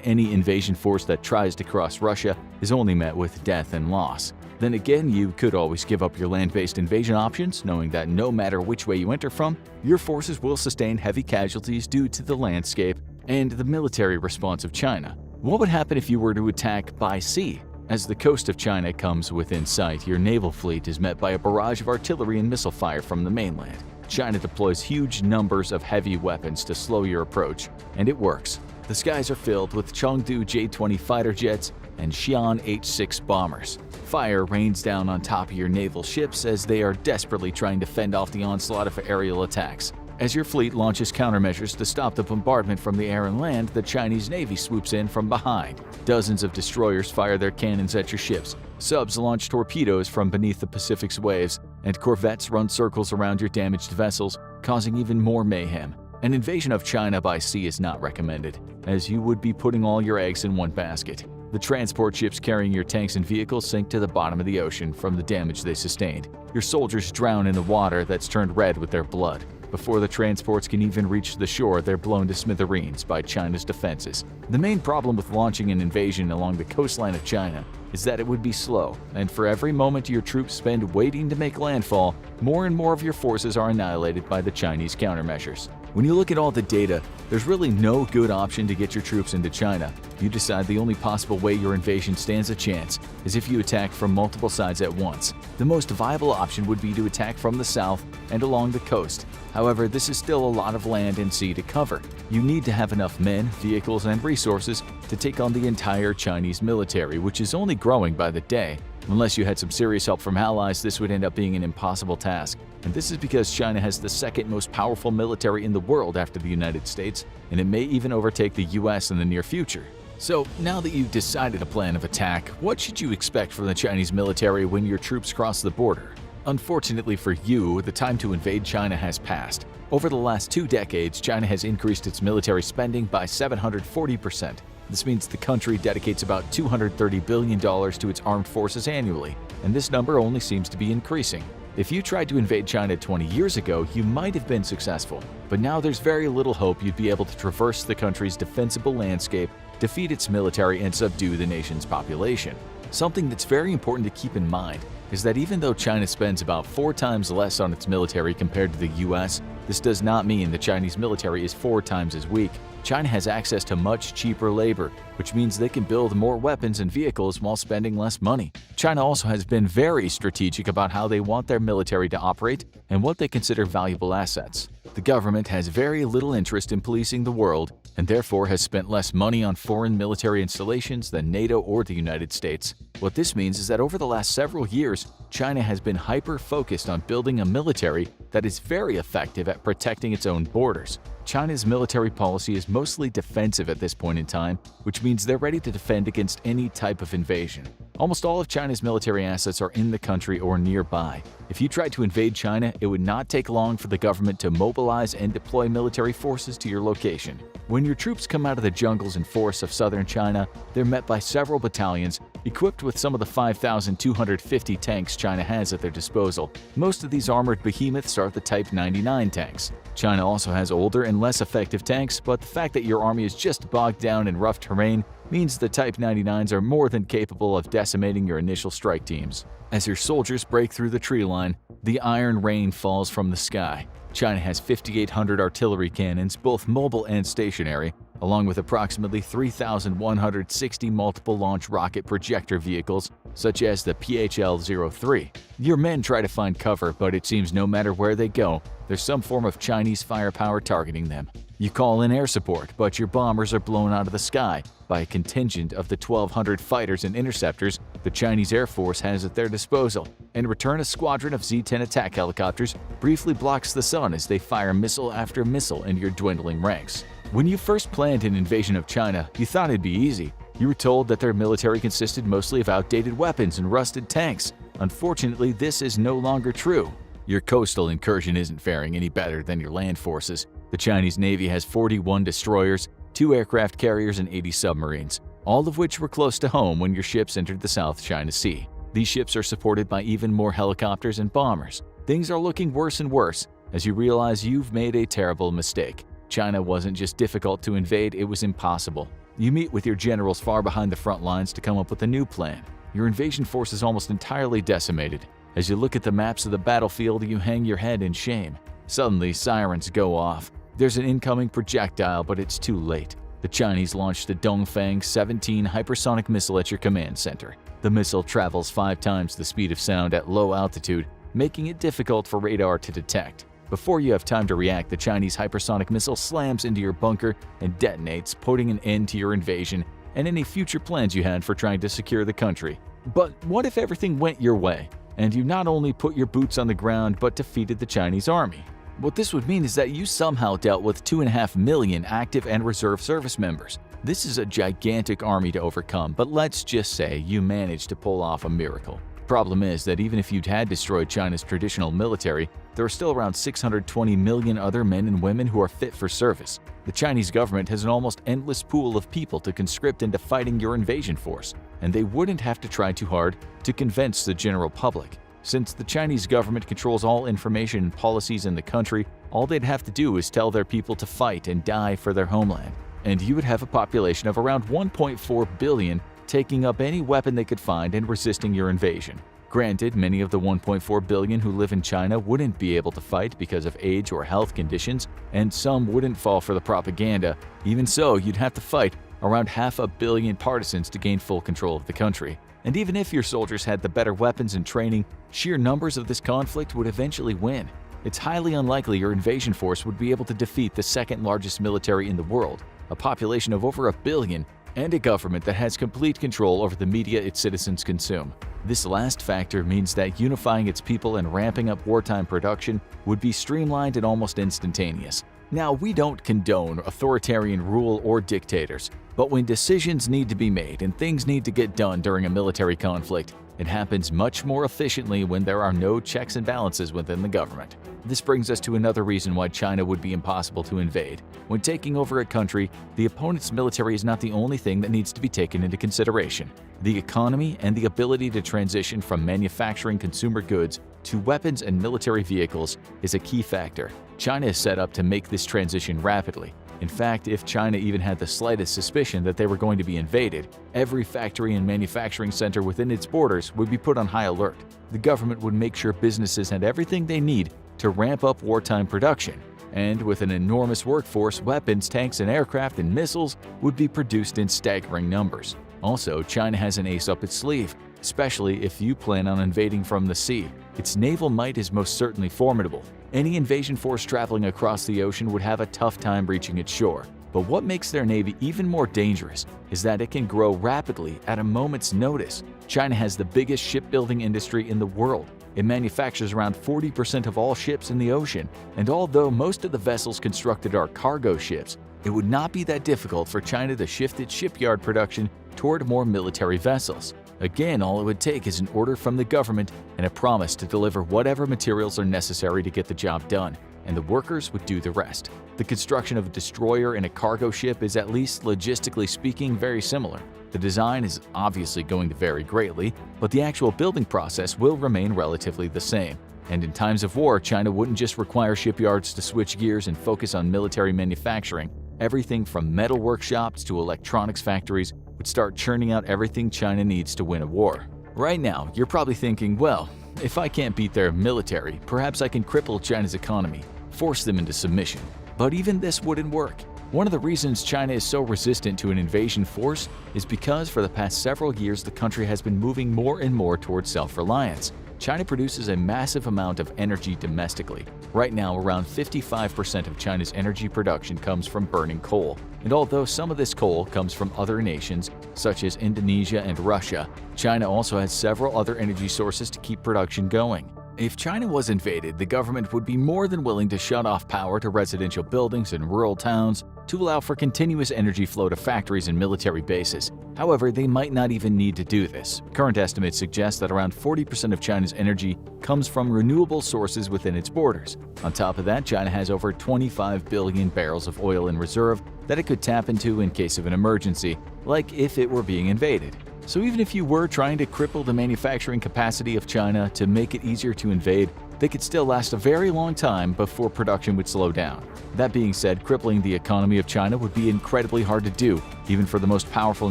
any invasion force that tries to cross Russia is only met with death and loss. Then again, you could always give up your land-based invasion options, knowing that no matter which way you enter from, your forces will sustain heavy casualties due to the landscape and the military response of China. What would happen if you were to attack by sea? As the coast of China comes within sight, your naval fleet is met by a barrage of artillery and missile fire from the mainland. China deploys huge numbers of heavy weapons to slow your approach, and it works. The skies are filled with Chengdu J-20 fighter jets and Xi'an H-6 bombers. Fire rains down on top of your naval ships as they are desperately trying to fend off the onslaught of aerial attacks. As your fleet launches countermeasures to stop the bombardment from the air and land, the Chinese Navy swoops in from behind. Dozens of destroyers fire their cannons at your ships. Subs launch torpedoes from beneath the Pacific's waves, and corvettes run circles around your damaged vessels, causing even more mayhem. An invasion of China by sea is not recommended, as you would be putting all your eggs in one basket. The transport ships carrying your tanks and vehicles sink to the bottom of the ocean from the damage they sustained. Your soldiers drown in the water that's turned red with their blood. Before the transports can even reach the shore, they're blown to smithereens by China's defenses. The main problem with launching an invasion along the coastline of China is that it would be slow, and for every moment your troops spend waiting to make landfall, more and more of your forces are annihilated by the Chinese countermeasures. When you look at all the data, there's really no good option to get your troops into China. You decide the only possible way your invasion stands a chance is if you attack from multiple sides at once. The most viable option would be to attack from the south and along the coast. However, this is still a lot of land and sea to cover. You need to have enough men, vehicles, and resources to take on the entire Chinese military, which is only growing by the day. Unless you had some serious help from allies, this would end up being an impossible task. And this is because China has the second most powerful military in the world after the United States, and it may even overtake the US in the near future. So, now that you've decided a plan of attack, what should you expect from the Chinese military when your troops cross the border? Unfortunately for you, the time to invade China has passed. Over the last 2 decades, China has increased its military spending by 740%. This means the country dedicates about $230 billion to its armed forces annually, and this number only seems to be increasing. If you tried to invade China 20 years ago, you might have been successful, but now there's very little hope you'd be able to traverse the country's defensible landscape, defeat its military, and subdue the nation's population. Something that's very important to keep in mind is that even though China spends about 4 times less on its military compared to the US, this does not mean the Chinese military is 4 times as weak. China has access to much cheaper labor, which means they can build more weapons and vehicles while spending less money. China also has been very strategic about how they want their military to operate and what they consider valuable assets. The government has very little interest in policing the world and therefore has spent less money on foreign military installations than NATO or the United States. What this means is that over the last several years, China has been hyper-focused on building a military that is very effective at protecting its own borders. China's military policy is mostly defensive at this point in time, which means they're ready to defend against any type of invasion. Almost all of China's military assets are in the country or nearby. If you tried to invade China, it would not take long for the government to mobilize and deploy military forces to your location. When your troops come out of the jungles and forests of southern China, they're met by several battalions equipped with some of the 5,250 tanks China has at their disposal. Most of these armored behemoths are the Type 99 tanks. China also has older and less effective tanks, but the fact that your army is just bogged down in rough terrain means the Type 99s are more than capable of decimating your initial strike teams. As your soldiers break through the tree line, the iron rain falls from the sky. China has 5,800 artillery cannons, both mobile and stationary, along with approximately 3,160 multiple launch rocket projector vehicles, such as the PHL-03. Your men try to find cover, but it seems no matter where they go, there's some form of Chinese firepower targeting them. You call in air support, but your bombers are blown out of the sky by a contingent of the 1,200 fighters and interceptors the Chinese Air Force has at their disposal. In return, a squadron of Z-10 attack helicopters briefly blocks the sun as they fire missile after missile into your dwindling ranks. When you first planned an invasion of China, you thought it'd be easy. You were told that their military consisted mostly of outdated weapons and rusted tanks. Unfortunately, this is no longer true. Your coastal incursion isn't faring any better than your land forces. The Chinese Navy has 41 destroyers, 2 aircraft carriers, and 80 submarines, all of which were close to home when your ships entered the South China Sea. These ships are supported by even more helicopters and bombers. Things are looking worse and worse as you realize you've made a terrible mistake. China wasn't just difficult to invade, it was impossible. You meet with your generals far behind the front lines to come up with a new plan. Your invasion force is almost entirely decimated. As you look at the maps of the battlefield, you hang your head in shame. Suddenly, sirens go off. There's an incoming projectile, but it's too late. The Chinese launched the Dongfang 17 hypersonic missile at your command center. The missile travels 5 times the speed of sound at low altitude, making it difficult for radar to detect. Before you have time to react, the Chinese hypersonic missile slams into your bunker and detonates, putting an end to your invasion and any future plans you had for trying to secure the country. But what if everything went your way, and you not only put your boots on the ground but defeated the Chinese army? What this would mean is that you somehow dealt with 2.5 million active and reserve service members. This is a gigantic army to overcome, but let's just say you managed to pull off a miracle. Problem is that even if you'd had destroyed China's traditional military, there are still around 620 million other men and women who are fit for service. The Chinese government has an almost endless pool of people to conscript into fighting your invasion force, and they wouldn't have to try too hard to convince the general public. Since the Chinese government controls all information and policies in the country, all they'd have to do is tell their people to fight and die for their homeland. And you would have a population of around 1.4 billion taking up any weapon they could find and resisting your invasion. Granted, many of the 1.4 billion who live in China wouldn't be able to fight because of age or health conditions, and some wouldn't fall for the propaganda. Even so, you'd have to fight around 500 million partisans to gain full control of the country. And even if your soldiers had the better weapons and training, sheer numbers of this conflict would eventually win. It's highly unlikely your invasion force would be able to defeat the second largest military in the world, a population of over 1 billion, and a government that has complete control over the media its citizens consume. This last factor means that unifying its people and ramping up wartime production would be streamlined and almost instantaneous. Now, we don't condone authoritarian rule or dictators, but when decisions need to be made and things need to get done during a military conflict, it happens much more efficiently when there are no checks and balances within the government. This brings us to another reason why China would be impossible to invade. When taking over a country, the opponent's military is not the only thing that needs to be taken into consideration. The economy and the ability to transition from manufacturing consumer goods to weapons and military vehicles is a key factor. China is set up to make this transition rapidly. In fact, if China even had the slightest suspicion that they were going to be invaded, every factory and manufacturing center within its borders would be put on high alert. The government would make sure businesses had everything they need to ramp up wartime production. And with an enormous workforce, weapons, tanks, and aircraft and missiles would be produced in staggering numbers. Also, China has an ace up its sleeve, especially if you plan on invading from the sea. Its naval might is most certainly formidable. Any invasion force traveling across the ocean would have a tough time reaching its shore. But what makes their navy even more dangerous is that it can grow rapidly at a moment's notice. China has the biggest shipbuilding industry in the world. It manufactures around 40% of all ships in the ocean, and although most of the vessels constructed are cargo ships, it would not be that difficult for China to shift its shipyard production toward more military vessels. Again, all it would take is an order from the government and a promise to deliver whatever materials are necessary to get the job done, and the workers would do the rest. The construction of a destroyer and a cargo ship is, at least logistically speaking, very similar. The design is obviously going to vary greatly, but the actual building process will remain relatively the same. And in times of war, China wouldn't just require shipyards to switch gears and focus on military manufacturing. Everything from metal workshops to electronics factories would start churning out everything China needs to win a war. Right now, you're probably thinking, well, if I can't beat their military, perhaps I can cripple China's economy, force them into submission. But even this wouldn't work. One of the reasons China is so resistant to an invasion force is because for the past several years the country has been moving more and more towards self-reliance. China produces a massive amount of energy domestically. Right now, around 55% of China's energy production comes from burning coal. And although some of this coal comes from other nations, such as Indonesia and Russia, China also has several other energy sources to keep production going. If China was invaded, the government would be more than willing to shut off power to residential buildings and rural towns to allow for continuous energy flow to factories and military bases. However, they might not even need to do this. Current estimates suggest that around 40% of China's energy comes from renewable sources within its borders. On top of that, China has over 25 billion barrels of oil in reserve that it could tap into in case of an emergency, like if it were being invaded. So even if you were trying to cripple the manufacturing capacity of China to make it easier to invade, they could still last a very long time before production would slow down. That being said, crippling the economy of China would be incredibly hard to do, even for the most powerful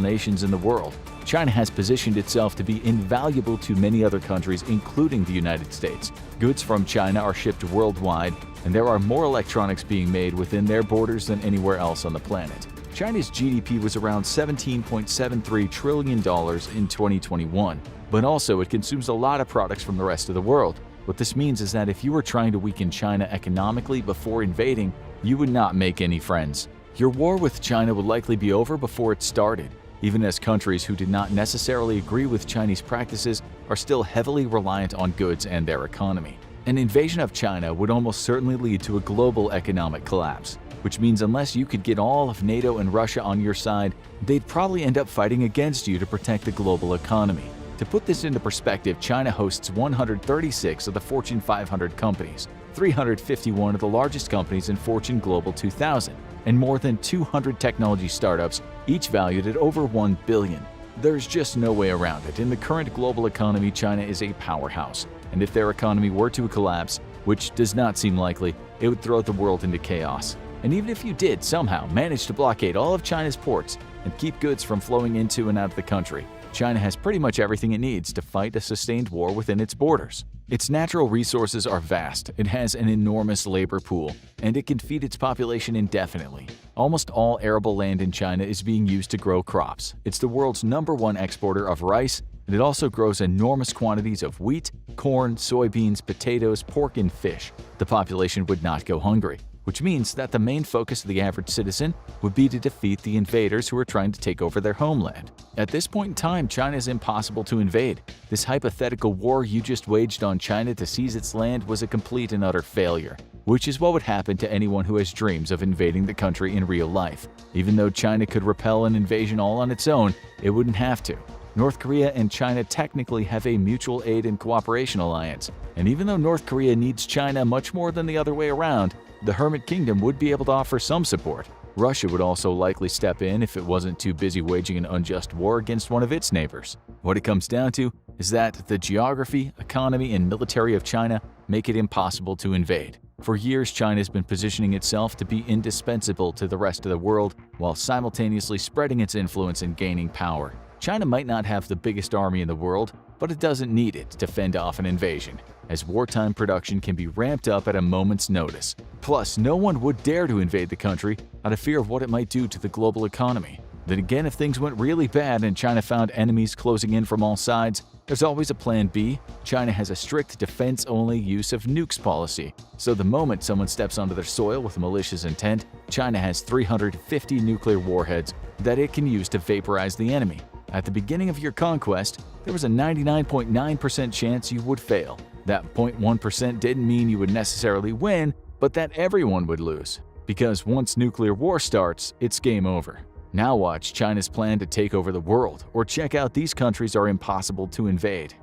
nations in the world. China has positioned itself to be invaluable to many other countries, including the United States. Goods from China are shipped worldwide, and there are more electronics being made within their borders than anywhere else on the planet. China's GDP was around $17.73 trillion in 2021, but also it consumes a lot of products from the rest of the world. What this means is that if you were trying to weaken China economically before invading, you would not make any friends. Your war with China would likely be over before it started, even as countries who did not necessarily agree with Chinese practices are still heavily reliant on goods and their economy. An invasion of China would almost certainly lead to a global economic collapse, which means unless you could get all of NATO and Russia on your side, they'd probably end up fighting against you to protect the global economy. To put this into perspective, China hosts 136 of the Fortune 500 companies, 351 of the largest companies in Fortune Global 2000, and more than 200 technology startups, each valued at over $1 billion. There's just no way around it. In the current global economy, China is a powerhouse, and if their economy were to collapse, which does not seem likely, it would throw the world into chaos. And even if you did somehow manage to blockade all of China's ports and keep goods from flowing into and out of the country, China has pretty much everything it needs to fight a sustained war within its borders. Its natural resources are vast, it has an enormous labor pool, and it can feed its population indefinitely. Almost all arable land in China is being used to grow crops. It's the world's #1 exporter of rice, and it also grows enormous quantities of wheat, corn, soybeans, potatoes, pork, and fish. The population would not go hungry, which means that the main focus of the average citizen would be to defeat the invaders who are trying to take over their homeland. At this point in time, China is impossible to invade. This hypothetical war you just waged on China to seize its land was a complete and utter failure, which is what would happen to anyone who has dreams of invading the country in real life. Even though China could repel an invasion all on its own, it wouldn't have to. North Korea and China technically have a mutual aid and cooperation alliance, and even though North Korea needs China much more than the other way around, the Hermit Kingdom would be able to offer some support. Russia would also likely step in if it wasn't too busy waging an unjust war against one of its neighbors. What it comes down to is that the geography, economy, and military of China make it impossible to invade. For years, China has been positioning itself to be indispensable to the rest of the world while simultaneously spreading its influence and gaining power. China might not have the biggest army in the world, but it doesn't need it to fend off an invasion, as wartime production can be ramped up at a moment's notice. Plus, no one would dare to invade the country out of fear of what it might do to the global economy. Then again, if things went really bad and China found enemies closing in from all sides, there's always a plan B. China has a strict defense-only use of nukes policy, so the moment someone steps onto their soil with malicious intent, China has 350 nuclear warheads that it can use to vaporize the enemy. At the beginning of your conquest, there was a 99.9% chance you would fail. That 0.1% didn't mean you would necessarily win, but that everyone would lose. Because once nuclear war starts, it's game over. Now watch China's plan to take over the world, or check out these countries are impossible to invade.